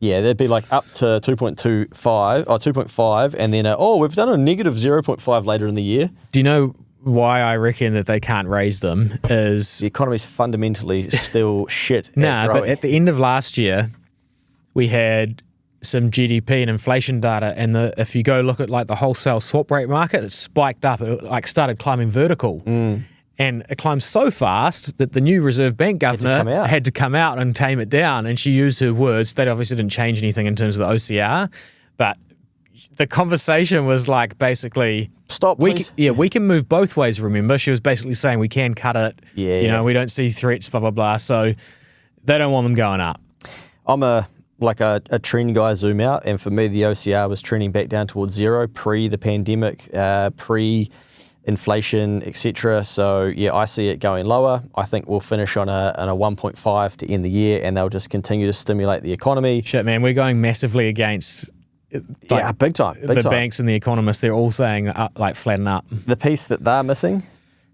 Speaker 1: They'd be like up to 2.25 or 2.5, and then we've done a negative 0.5 later in the year.
Speaker 2: Do you know why I reckon that they can't raise them? Is
Speaker 1: the economy's fundamentally still shit.
Speaker 2: But at the end of last year, we had some GDP and inflation data, and if you go look at like the wholesale swap rate market, it spiked up. It like started climbing vertical. And it climbed so fast that the new Reserve Bank governor had to come out and tame it down. And she used her words. That obviously didn't change anything in terms of the OCR. But the conversation was like basically,
Speaker 1: stop, please.
Speaker 2: We can move both ways, remember? She was basically saying we can cut it. We don't see threats, blah, blah, blah. So they don't want them going up.
Speaker 1: I'm a trend guy, zoom out. And for me, the OCR was trending back down towards zero pre the pandemic, inflation, etc. So yeah, I see it going lower. I think we'll finish on a 1.5 to end the year, and they'll just continue to stimulate the economy.
Speaker 2: Shit, man, we're going massively against.
Speaker 1: Big time.
Speaker 2: Banks and the economists, they're all saying flatten up.
Speaker 1: The piece that they're missing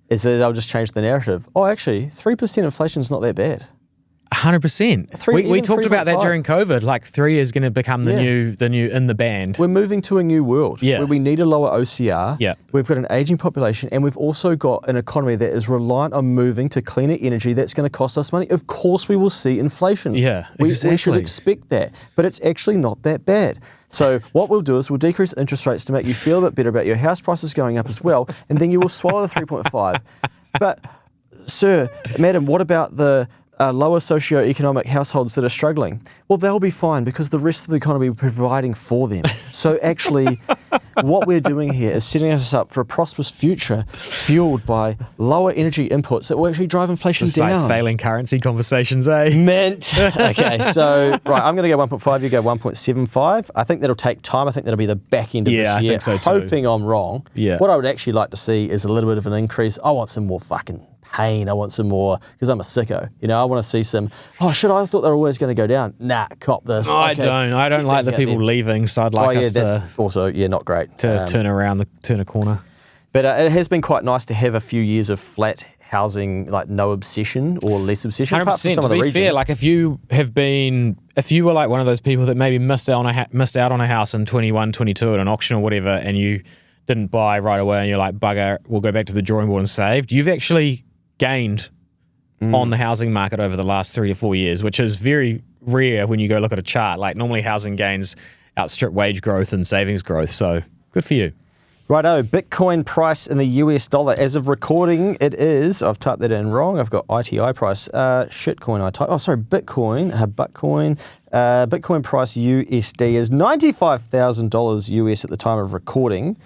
Speaker 1: is that they'll just change the narrative. Actually, 3% inflation is not that bad.
Speaker 2: 100%. We talked about that during COVID. Like 3 is going to become the new in the band.
Speaker 1: We're moving to a new world where we need a lower OCR.
Speaker 2: Yeah.
Speaker 1: We've got an aging population, and we've also got an economy that is reliant on moving to cleaner energy. That's going to cost us money. Of course, we will see inflation.
Speaker 2: Yeah,
Speaker 1: exactly. We should expect that, but it's actually not that bad. So what we'll do is we'll decrease interest rates to make you feel a bit better about your house prices going up as well, and then you will swallow the 3.5. But, sir, madam, what about the lower socioeconomic households that are struggling? Well, they'll be fine because the rest of the economy will be providing for them. So actually, what we're doing here is setting us up for a prosperous future fueled by lower energy inputs that will actually drive inflation down.
Speaker 2: Like failing currency conversations, eh?
Speaker 1: Okay, so, right, I'm going to go 1.5, you go 1.75. I think that'll take time. I think that'll be the back end of this year.
Speaker 2: I think so too.
Speaker 1: Hoping I'm wrong.
Speaker 2: Yeah.
Speaker 1: What I would actually like to see is a little bit of an increase. I want some more fucking pain. I want some more, because I'm a sicko. I want to see some, I thought they were always going to go down. Nah, cop this.
Speaker 2: No, okay. I don't like the people leaving, so I'd like us
Speaker 1: that's also, not great.
Speaker 2: To turn a corner.
Speaker 1: But it has been quite nice to have a few years of flat housing, like no obsession or less obsession.
Speaker 2: 100%. To be fair, like if you were like one of those people that maybe missed out on a house in 21, 22 at an auction or whatever, and you didn't buy right away, and you're like, bugger, we'll go back to the drawing board and saved, you've actually gained on the housing market over the last 3 or 4 years, which is very rare when you go look at a chart. Like normally housing gains outstrip wage growth and savings growth. So good for you.
Speaker 1: Righto, Bitcoin price in the US dollar. As of recording, it is, I've typed that in wrong, I've got ITI price, shitcoin I typed, Bitcoin, Bitcoin price USD is $95,000 US at the time of recording.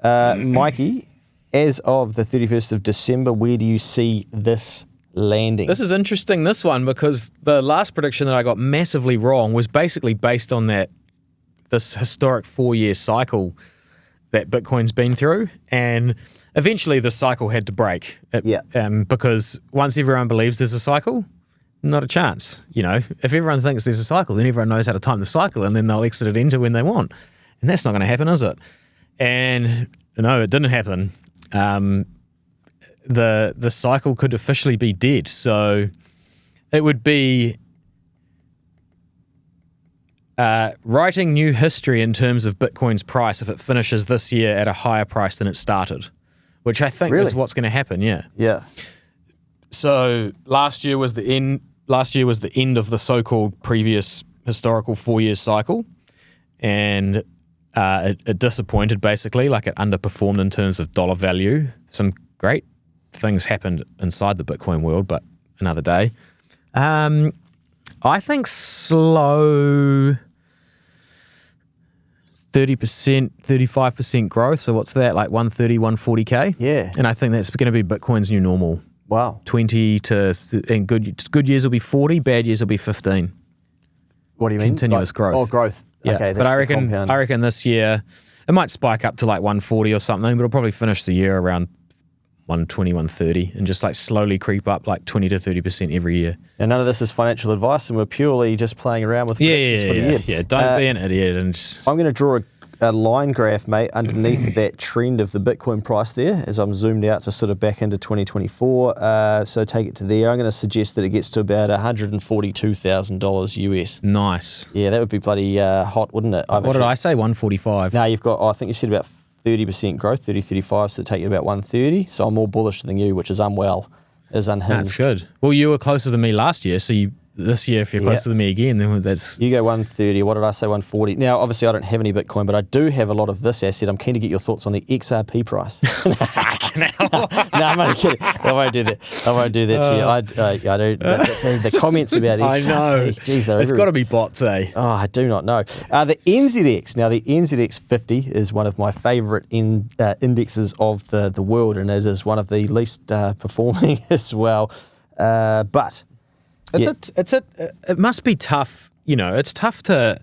Speaker 1: Mikey, as of the 31st of December, where do you see this landing?
Speaker 2: This is interesting, this one, because the last prediction that I got massively wrong was basically based on this historic 4-year cycle that Bitcoin's been through, and eventually the cycle had to break. Because once everyone believes there's a cycle, not a chance. You know, if everyone thinks there's a cycle, then everyone knows how to time the cycle, and then they'll exit it into when they want. And that's not going to happen, is it? And no, it didn't happen. The cycle could officially be dead. So it would be writing new history in terms of Bitcoin's price if it finishes this year at a higher price than it started, which I think is what's going to happen. Yeah.
Speaker 1: Yeah.
Speaker 2: So last year was the end. Last year was the end of the so-called previous historical 4-year cycle, and it disappointed basically. Like, it underperformed in terms of dollar value. Some great things happened inside the Bitcoin world, but another day. I think slow 30%, 35% growth. So what's that, like 130, 140K?
Speaker 1: Yeah.
Speaker 2: And I think that's going to be Bitcoin's new normal.
Speaker 1: Wow.
Speaker 2: 20 to, and good years will be 40, bad years will be 15.
Speaker 1: What do you mean?
Speaker 2: Continuous growth.
Speaker 1: Oh, growth.
Speaker 2: Yeah.
Speaker 1: Okay,
Speaker 2: but I reckon this year it might spike up to like 140 or something, but it'll probably finish the year around 120, 130 and just like slowly creep up like 20 to 30% every year.
Speaker 1: Now, none of this is financial advice, and we're purely just playing around with predictions for the year.
Speaker 2: Yeah, don't be an idiot. And just...
Speaker 1: I'm going to draw a line graph, mate, underneath that trend of the Bitcoin price there, as I'm zoomed out to sort of back into 2024. So take it to there. I'm going to suggest that it gets to about $142,000 US.
Speaker 2: Nice.
Speaker 1: Yeah, that would be bloody hot, wouldn't it?
Speaker 2: What did I say? 145?
Speaker 1: No, you've got, I think you said about 30% growth, 30, 35, so take it about 130. So I'm more bullish than you, which is unwell, is unhinged.
Speaker 2: That's good. Well, you were closer than me last year, so this year, if you're closer than me again, then that's...
Speaker 1: You go 130. What did I say? 140. Now, obviously, I don't have any Bitcoin, but I do have a lot of this asset. I'm keen to get your thoughts on the XRP price.
Speaker 2: Fucking hell.
Speaker 1: No, I'm only kidding. I won't do that. I won't do that to you. I don't. The comments about XRP.
Speaker 2: I know.
Speaker 1: Geez, they're
Speaker 2: it's got to be bots, eh?
Speaker 1: Oh, I do not know. The NZX. Now, the NZX 50 is one of my favourite indexes of the world, and it is one of the least performing as well. But...
Speaker 2: It must be tough, you know, it's tough to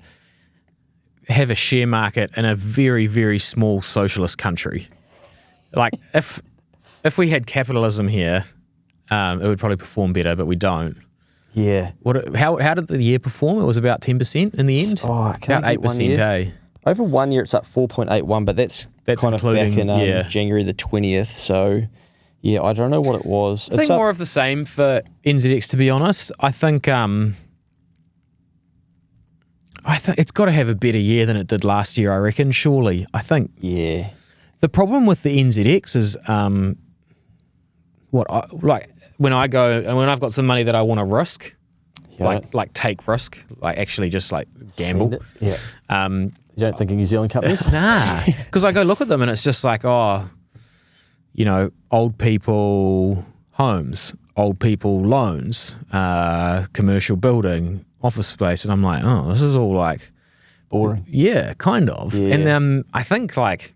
Speaker 2: have a share market in a very, very small socialist country. Like, if we had capitalism here, it would probably perform better, but we don't.
Speaker 1: Yeah.
Speaker 2: How did the year perform? It was about 10% in the end?
Speaker 1: Oh,
Speaker 2: about 8%, eh?
Speaker 1: Over 1 year, it's up 4.81, but that's kind of back in January the 20th, so... Yeah, I don't know what it was.
Speaker 2: I think more of the same for NZX, to be honest. I think it's got to have a better year than it did last year, I reckon, surely. I think.
Speaker 1: Yeah.
Speaker 2: The problem with the NZX is when I go and when I've got some money that I want to risk, like take risk, like actually just like gamble.
Speaker 1: Yeah. You don't think of New Zealand companies?
Speaker 2: Nah, because I go look at them and it's just like, you know, old people homes, old people loans, commercial building, office space. And I'm like, oh, this is all like...
Speaker 1: boring.
Speaker 2: Yeah, kind of.
Speaker 1: Yeah.
Speaker 2: And I think like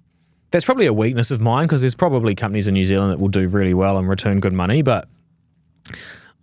Speaker 2: that's probably a weakness of mine because there's probably companies in New Zealand that will do really well and return good money, but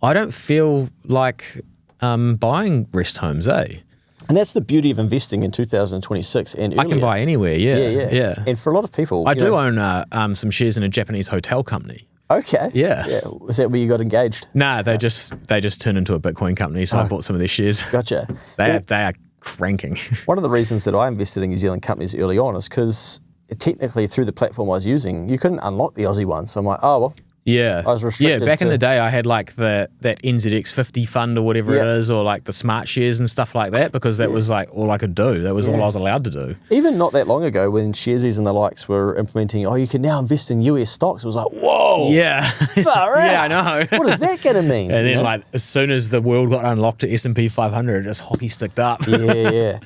Speaker 2: I don't feel like buying rest homes, eh?
Speaker 1: And that's the beauty of investing in 2026 and earlier.
Speaker 2: I can buy anywhere, yeah.
Speaker 1: And for a lot of people...
Speaker 2: I do own some shares in a Japanese hotel company.
Speaker 1: Okay.
Speaker 2: Yeah.
Speaker 1: Was that where you got engaged?
Speaker 2: Nah, they just turned into a Bitcoin company, so I bought some of their shares.
Speaker 1: Gotcha.
Speaker 2: They are cranking.
Speaker 1: One of the reasons that I invested in New Zealand companies early on is because technically through the platform I was using, you couldn't unlock the Aussie one. So I'm like, oh, well...
Speaker 2: Yeah.
Speaker 1: I was restricted.
Speaker 2: Yeah, back in the day, I had like that NZX 50 fund or whatever it is, or like the smart shares and stuff like that, because that was like all I could do. That was all I was allowed to do.
Speaker 1: Even not that long ago when Sharesies and the likes were implementing, you can now invest in US stocks. It was like, whoa.
Speaker 2: Yeah.
Speaker 1: Far out.
Speaker 2: Yeah, I know.
Speaker 1: What is that going to mean?
Speaker 2: And then like as soon as the world got unlocked to S&P 500, it just hockey sticked up.
Speaker 1: Yeah.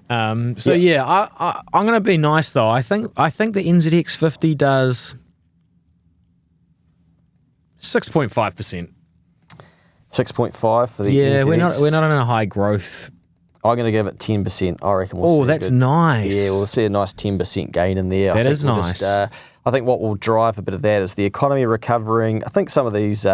Speaker 2: I'm going to be nice though. I think the NZX 50 does 6.5%.
Speaker 1: 6.5 for the
Speaker 2: NZX.
Speaker 1: NZX.
Speaker 2: We're not in a high growth.
Speaker 1: I'm going to give it 10%. I reckon we'll see
Speaker 2: that's
Speaker 1: good.
Speaker 2: nice.
Speaker 1: Yeah, we'll see a nice 10% gain in there.
Speaker 2: That is nice.
Speaker 1: I think what will drive a bit of that is the economy recovering. I think some of these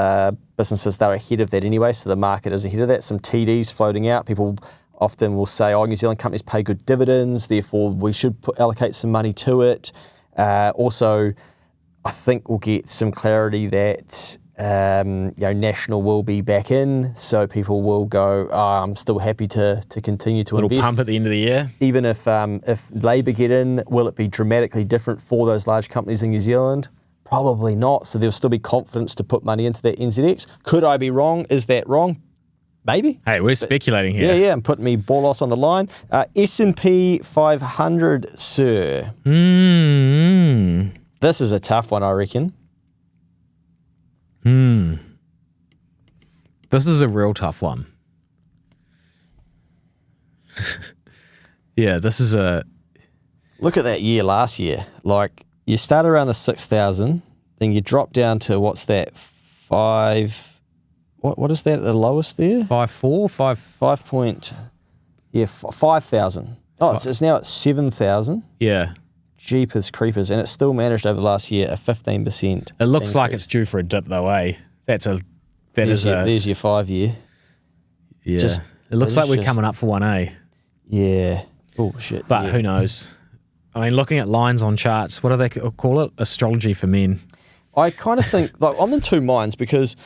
Speaker 1: businesses, they're ahead of that anyway, so the market is ahead of that. Some TDs floating out. People often will say, New Zealand companies pay good dividends, therefore we should allocate some money to it. Also, I think we'll get some clarity that National will be back in, so people will go, I'm still happy to continue to invest.
Speaker 2: Little pump at the end of the year.
Speaker 1: Even if Labour get in, will it be dramatically different for those large companies in New Zealand? Probably not. So there'll still be confidence to put money into that NZX. Could I be wrong? Is that wrong? Maybe.
Speaker 2: Hey, we're speculating here.
Speaker 1: Yeah, I'm putting me Borlos on the line. S&P 500, sir. This is a tough one, I reckon.
Speaker 2: This is a real tough one. Yeah, this is a...
Speaker 1: Look at that year last year. Like, you start around the 6,000, then you drop down to, what's that, 5... What is that at the lowest there?
Speaker 2: 5.4?
Speaker 1: 5,000. Oh, it's now at 7,000.
Speaker 2: Yeah.
Speaker 1: Jeepers creepers. And it still managed over the last year a 15%.
Speaker 2: It looks like it's due for a dip though, eh? There's
Speaker 1: your 5 year.
Speaker 2: Yeah. It looks like we're coming up for one, eh?
Speaker 1: Yeah. Oh, shit.
Speaker 2: But
Speaker 1: yeah.
Speaker 2: Who knows? I mean, looking at lines on charts, what do they call it? Astrology for men. I
Speaker 1: kind of think, like, I'm in two minds because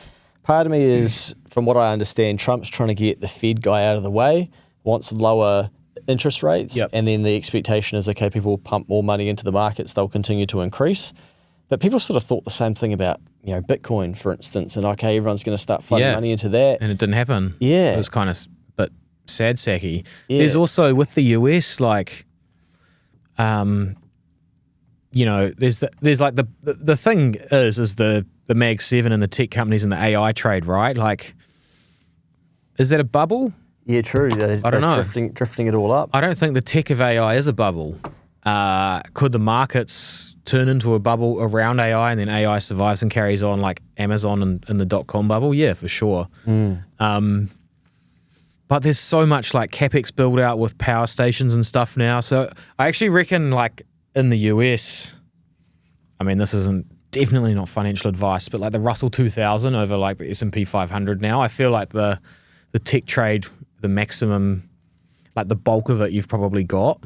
Speaker 1: part of me is, from what I understand, Trump's trying to get the Fed guy out of the way, wants lower interest rates, and then the expectation is, okay, people will pump more money into the markets, they'll continue to increase. But people sort of thought the same thing about, Bitcoin, for instance, and okay, everyone's going to start flooding money into that.
Speaker 2: And it didn't happen.
Speaker 1: Yeah.
Speaker 2: It was kind of but sad sacky. Yeah. There's also, with the US, like, there's like the thing is the Mag 7 and the tech companies and the AI trade, right? Like, is that a bubble?
Speaker 1: Yeah, true.
Speaker 2: I don't know.
Speaker 1: Drifting it all up.
Speaker 2: I don't think the tech of AI is a bubble. Could the markets turn into a bubble around AI and then AI survives and carries on like Amazon and the dot-com bubble? Yeah, for sure. But there's so much like CapEx build out with power stations and stuff now. So I actually reckon like in the US, I mean, this isn't definitely not financial advice, but like the Russell 2000 over like the S&P 500 now, I feel like the tech trade, the maximum, like the bulk of it you've probably got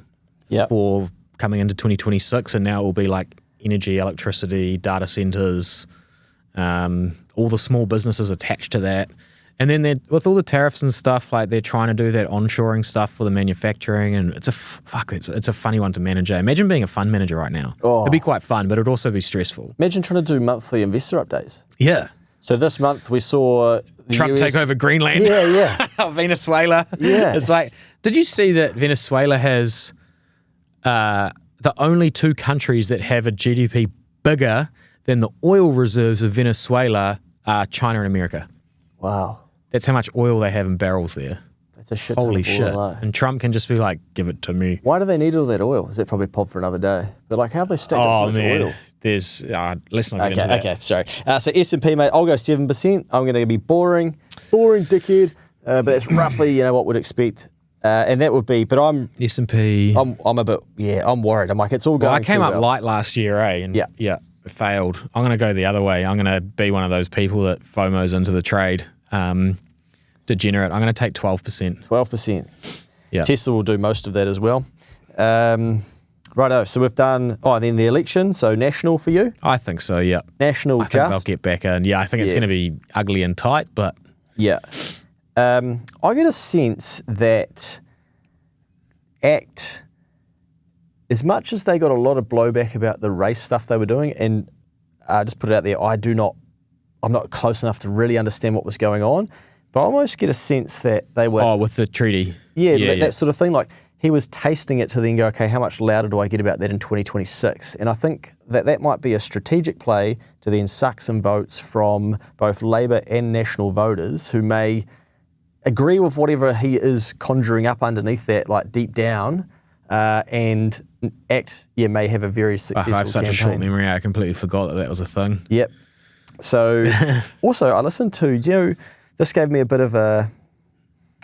Speaker 2: for coming into 2026, and now it will be like energy, electricity, data centers, all the small businesses attached to that. And then with all the tariffs and stuff, like they're trying to do that onshoring stuff for the manufacturing, and it's a funny one to manage. Imagine being a fund manager right now. It'd be quite fun, but it'd also be stressful.
Speaker 1: Imagine trying to do monthly investor updates.
Speaker 2: Yeah.
Speaker 1: So this month we saw
Speaker 2: Trump
Speaker 1: US
Speaker 2: take over Greenland.
Speaker 1: Yeah.
Speaker 2: Venezuela.
Speaker 1: Yeah.
Speaker 2: It's like, did you see that Venezuela has the only two countries that have a GDP bigger than the oil reserves of Venezuela are China and America?
Speaker 1: Wow.
Speaker 2: That's how much oil they have in barrels there.
Speaker 1: That's a shit.
Speaker 2: Holy shit. And Trump can just be like, give it to me.
Speaker 1: Why do they need all that oil? Is that probably pod for another day? But like, how have they stacked up so much oil?
Speaker 2: There's, let's not get into that.
Speaker 1: Okay, sorry. So S&P, mate, I'll go 7%. I'm going to be boring dickhead. But that's roughly, what we'd expect. And that would be, but I'm...
Speaker 2: S&P.
Speaker 1: I'm a bit, I'm worried. I'm like, it's all going
Speaker 2: I came up
Speaker 1: well.
Speaker 2: light last year, eh? And it failed. I'm going to go the other way. I'm going to be one of those people that FOMOs into the trade. Degenerate. I'm going to take 12%.
Speaker 1: 12%.
Speaker 2: Yeah.
Speaker 1: Tesla will do most of that as well. Righto. So we've done, then the election. So national for you?
Speaker 2: I think so, yeah.
Speaker 1: National
Speaker 2: I think they'll get back in. Yeah, I think it's going to be ugly and tight, but...
Speaker 1: Yeah. I get a sense that ACT, as much as they got a lot of blowback about the race stuff they were doing, and just put it out there, I'm not close enough to really understand what was going on, but I almost get a sense that they were...
Speaker 2: Oh, with the treaty.
Speaker 1: That sort of thing. Like, he was tasting it to then go, okay, how much louder do I get about that in 2026? And I think that might be a strategic play to then suck some votes from both Labour and National voters who may agree with whatever he is conjuring up underneath that, like deep down, and ACT, may have a very successful
Speaker 2: I have such
Speaker 1: campaign.
Speaker 2: a short memory, I completely forgot that was a thing.
Speaker 1: Yep. So, also, I listened to, this gave me a bit of a,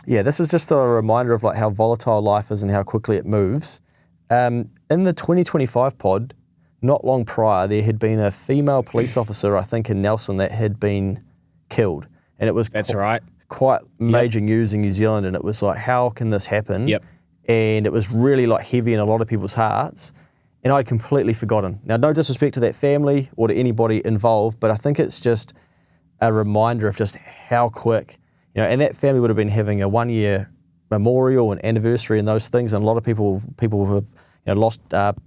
Speaker 1: this is just a reminder of like how volatile life is and how quickly it moves. In the 2025 pod, not long prior, there had been a female police officer, I think, in Nelson that had been killed. And it was quite major news in New Zealand. And it was like, how can this happen?
Speaker 2: Yep.
Speaker 1: And it was really like heavy in a lot of people's hearts. And I'd completely forgotten. Now, no disrespect to that family or to anybody involved, but I think it's just a reminder of just how quick, and that family would have been having a 1-year memorial and anniversary and those things. And a lot of people who have lost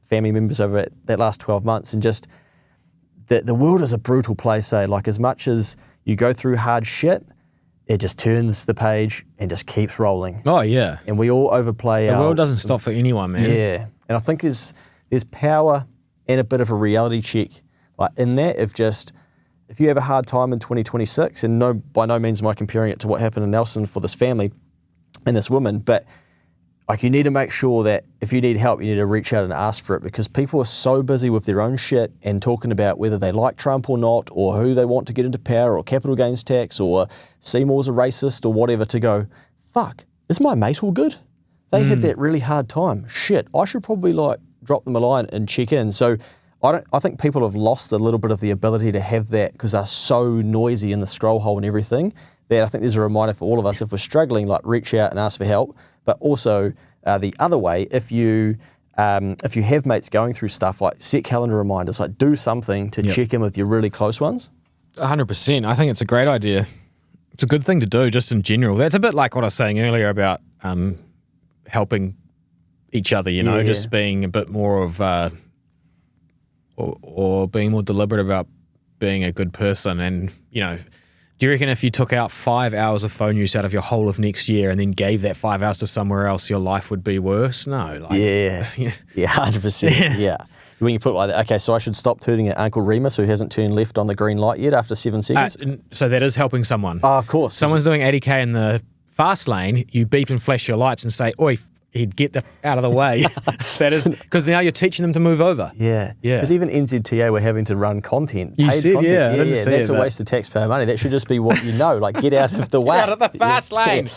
Speaker 1: family members over that last 12 months. And just the world is a brutal place, eh? Like, as much as you go through hard shit, it just turns the page and just keeps rolling.
Speaker 2: Oh, yeah.
Speaker 1: And we all overplay
Speaker 2: The world doesn't stop for anyone, man.
Speaker 1: Yeah. And I think there's power and a bit of a reality check. Like, in that, if you have a hard time in 2026, and by no means am I comparing it to what happened in Nelson for this family and this woman, but like, you need to make sure that if you need help, you need to reach out and ask for it, because people are so busy with their own shit and talking about whether they like Trump or not, or who they want to get into power, or capital gains tax, or Seymour's a racist, or whatever, to go, fuck, is my mate all good? They had that really hard time. Shit, I should probably drop them a line and check in. So I think people have lost a little bit of the ability to have that, because they're so noisy in the scroll hole and everything, that I think there's a reminder for all of us, if we're struggling, reach out and ask for help. But also the other way, if you have mates going through stuff, set calendar reminders, do something to check in with your really close ones.
Speaker 2: 100%. I think it's a great idea. It's a good thing to do just in general. That's a bit like what I was saying earlier about helping each other, just being a bit more of or being more deliberate about being a good person. And, do you reckon if you took out 5 hours of phone use out of your whole of next year and then gave that 5 hours to somewhere else, your life would be worse? No.
Speaker 1: Yeah, 100%. Yeah. When you put it like that, okay, so I should stop tooting at Uncle Remus, who hasn't turned left on the green light yet after 7 seconds?
Speaker 2: So that is helping someone.
Speaker 1: Oh, of course.
Speaker 2: Someone's doing 80k in the fast lane, you beep and flash your lights and say, oi, he'd get out of the way. That is, because now you're teaching them to move over.
Speaker 1: Yeah. Because even NZTA were having to run content.
Speaker 2: You said,
Speaker 1: content.
Speaker 2: I didn't see
Speaker 1: that's
Speaker 2: it,
Speaker 1: a waste of taxpayer money. That should just be what get out of the way.
Speaker 2: Get out of the fast lane.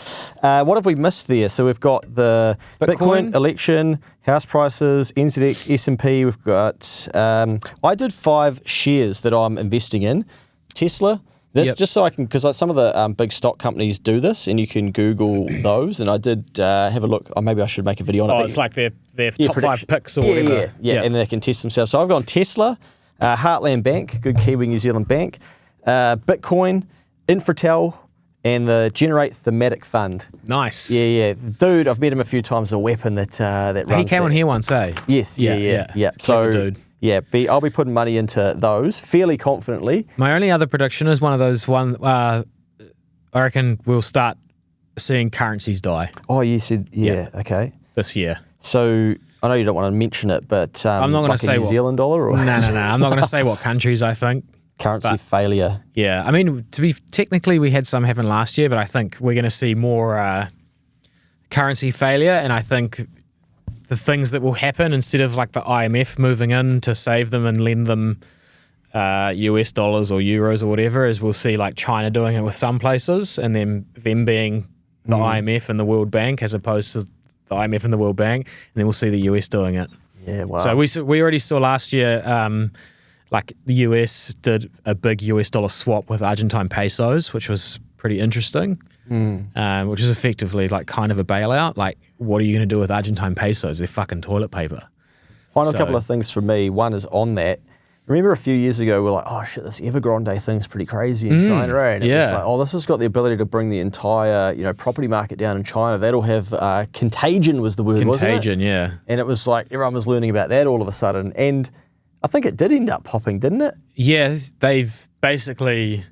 Speaker 1: What have we missed there? So we've got the Bitcoin election, house prices, NZX, S&P. We've got, I did 5 shares that I'm investing in. Tesla. This just so I can, because some of the big stock companies do this, and you can Google those. And I did have a look. Or maybe I should make a video on it.
Speaker 2: Oh, it's like their top 5 picks or whatever.
Speaker 1: Yeah, and they can test themselves. So I've gone Tesla, Heartland Bank, good Kiwi New Zealand bank, Bitcoin, Infratel, and the Generate Thematic Fund.
Speaker 2: Nice.
Speaker 1: Yeah. Dude, I've met him a few times. A weapon that runs.
Speaker 2: He came on here once, eh?
Speaker 1: Yes. Yeah. So,
Speaker 2: dude.
Speaker 1: Yeah, I'll be putting money into those fairly confidently.
Speaker 2: My only other prediction is one of those I reckon we'll start seeing currencies die.
Speaker 1: Oh, you said, okay.
Speaker 2: This year.
Speaker 1: So I know you don't want to mention it, but
Speaker 2: I'm not going to say
Speaker 1: New Zealand dollar? Or?
Speaker 2: No. I'm not going to say what countries I think.
Speaker 1: Currency failure.
Speaker 2: Yeah, I mean, technically we had some happen last year, but I think we're going to see more currency failure, and I think the things that will happen, instead of the IMF moving in to save them and lend them US dollars or euros or whatever, is we'll see China doing it with some places, and then them being the IMF and the World Bank as opposed to the IMF and the World Bank, and then we'll see the US doing it.
Speaker 1: Yeah, wow.
Speaker 2: So we already saw last year, the US did a big US dollar swap with Argentine pesos, which was pretty interesting. Which is effectively kind of a bailout. What are you going to do with Argentine pesos? They're fucking toilet paper.
Speaker 1: Final couple of things for me. One is on that. Remember a few years ago, we're like, oh shit, this Evergrande thing's pretty crazy in China, right? And it was like, oh, this has got the ability to bring the entire, property market down in China. That'll have, contagion was the word, wasn't it?
Speaker 2: Contagion, yeah.
Speaker 1: And it was like, everyone was learning about that all of a sudden. And I think it did end up popping, didn't it?
Speaker 2: Yeah, they've basically...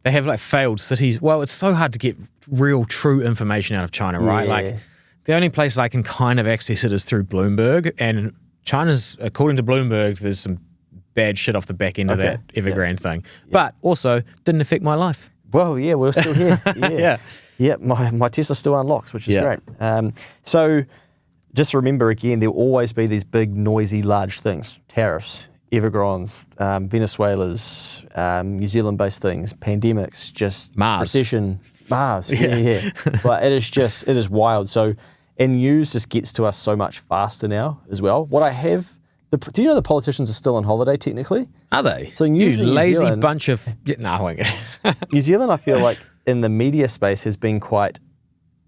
Speaker 2: They have failed cities. Well, it's so hard to get real, true information out of China, right?
Speaker 1: Yeah.
Speaker 2: The only place I can kind of access it is through Bloomberg. And China's, according to Bloomberg, there's some bad shit off the back end of that Evergrande thing. Yeah. But also, didn't affect my life.
Speaker 1: Well, yeah, we're still here. Yeah, my Tesla still unlocks, which is great. So just remember again, there'll always be these big, noisy, large things. Tariffs, Evergrandes, Venezuela's, New Zealand-based things, pandemics, just
Speaker 2: Mars.
Speaker 1: Recession, Mars. Yeah. But it is wild. So, and news just gets to us so much faster now as well. What I have Do you know the politicians are still on holiday technically?
Speaker 2: Are they?
Speaker 1: So
Speaker 2: you
Speaker 1: New
Speaker 2: lazy
Speaker 1: Zealand,
Speaker 2: bunch of... No, I won't.
Speaker 1: New Zealand, I feel like in the media space has been quite...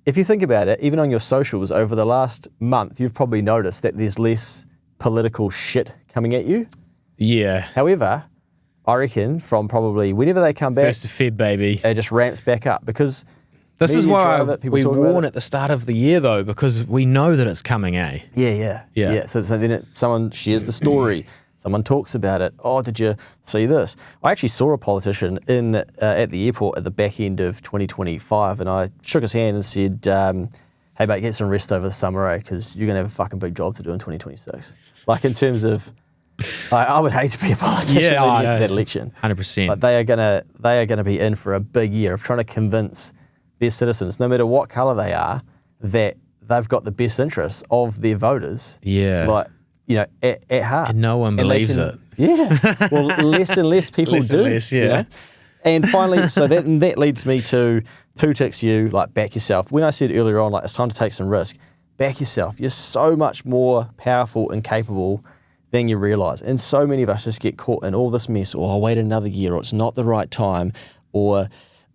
Speaker 1: If you think about it, even on your socials over the last month, you've probably noticed that there's less political shit coming at you.
Speaker 2: Yeah.
Speaker 1: However, I reckon from probably whenever they come back,
Speaker 2: 1st of Feb, baby.
Speaker 1: it just ramps back up because
Speaker 2: This is why we
Speaker 1: talk
Speaker 2: warn
Speaker 1: about
Speaker 2: at the start of the year, though, because we know that it's coming, eh?
Speaker 1: Yeah. So then someone shares the story. Someone talks about it. Oh, did you see this? I actually saw a politician at the airport at the back end of 2025, and I shook his hand and said, hey, mate, get some rest over the summer, because you're going to have a fucking big job to do in 2026. Like, in terms of, I would hate to be a politician leading into that election.
Speaker 2: 100%.
Speaker 1: But they are gonna be in for a big year of trying to convince their citizens, no matter what colour they are, that they've got the best interests of their voters.
Speaker 2: Yeah.
Speaker 1: Like, at heart.
Speaker 2: And no one believes it.
Speaker 1: Yeah. Well, less and less people
Speaker 2: Less
Speaker 1: do.
Speaker 2: and less, yeah.
Speaker 1: And finally, so that leads me to 2 ticks you, like, back yourself. When I said earlier on, like, it's time to take some risk, back yourself. You're so much more powerful and capable than you realise. And so many of us just get caught in all this mess, or I'll wait another year, or it's not the right time, or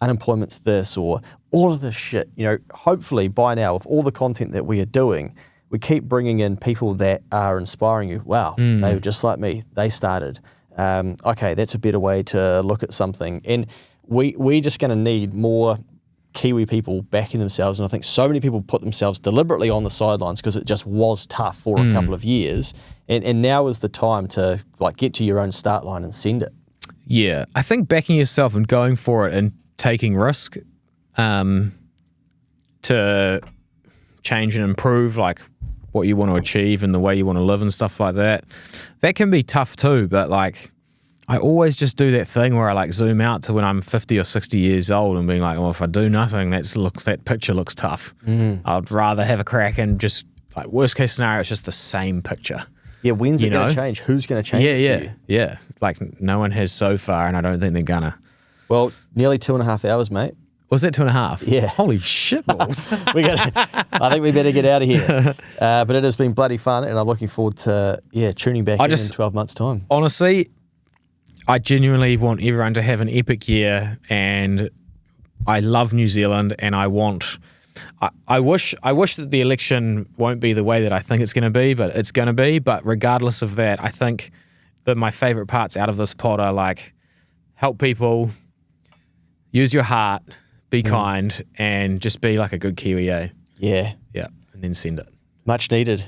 Speaker 1: unemployment's this, or all of this shit. Hopefully by now, with all the content that we are doing, we keep bringing in people that are inspiring you. Wow, they were just like me. They started. Okay, that's a better way to look at something. And we're just going to need more Kiwi people backing themselves. And I think so many people put themselves deliberately on the sidelines because it just was tough for a couple of years. And now is the time to, like, get to your own start line and send it.
Speaker 2: Yeah, I think backing yourself and going for it and taking risk to change and improve, like, what you want to achieve and the way you want to live and stuff like that, that can be tough too. But, like, I always just do that thing where I, like, zoom out to when I'm 50 or 60 years old and being like, well, if I do nothing, that picture looks tough. I'd rather have a crack and just, like, worst case scenario, it's just the same picture.
Speaker 1: Yeah, when's it going to change? Who's going to change it for you?
Speaker 2: Yeah. Like, no one has so far, and I don't think they're gonna.
Speaker 1: Well, nearly 2.5 hours, mate.
Speaker 2: Was that 2.5?
Speaker 1: Yeah.
Speaker 2: Holy shit balls.
Speaker 1: I think we better get out of here. But it has been bloody fun, and I'm looking forward to tuning back in 12 months' time.
Speaker 2: Honestly, I genuinely want everyone to have an epic year, and I love New Zealand, and I wish that the election won't be the way that I think it's going to be, but it's going to be. But regardless of that, I think that my favourite parts out of this pod are, like, help people, use your heart, be kind, and just be like a good Kiwi, eh?
Speaker 1: Yeah.
Speaker 2: Yeah, and then send it.
Speaker 1: Much needed.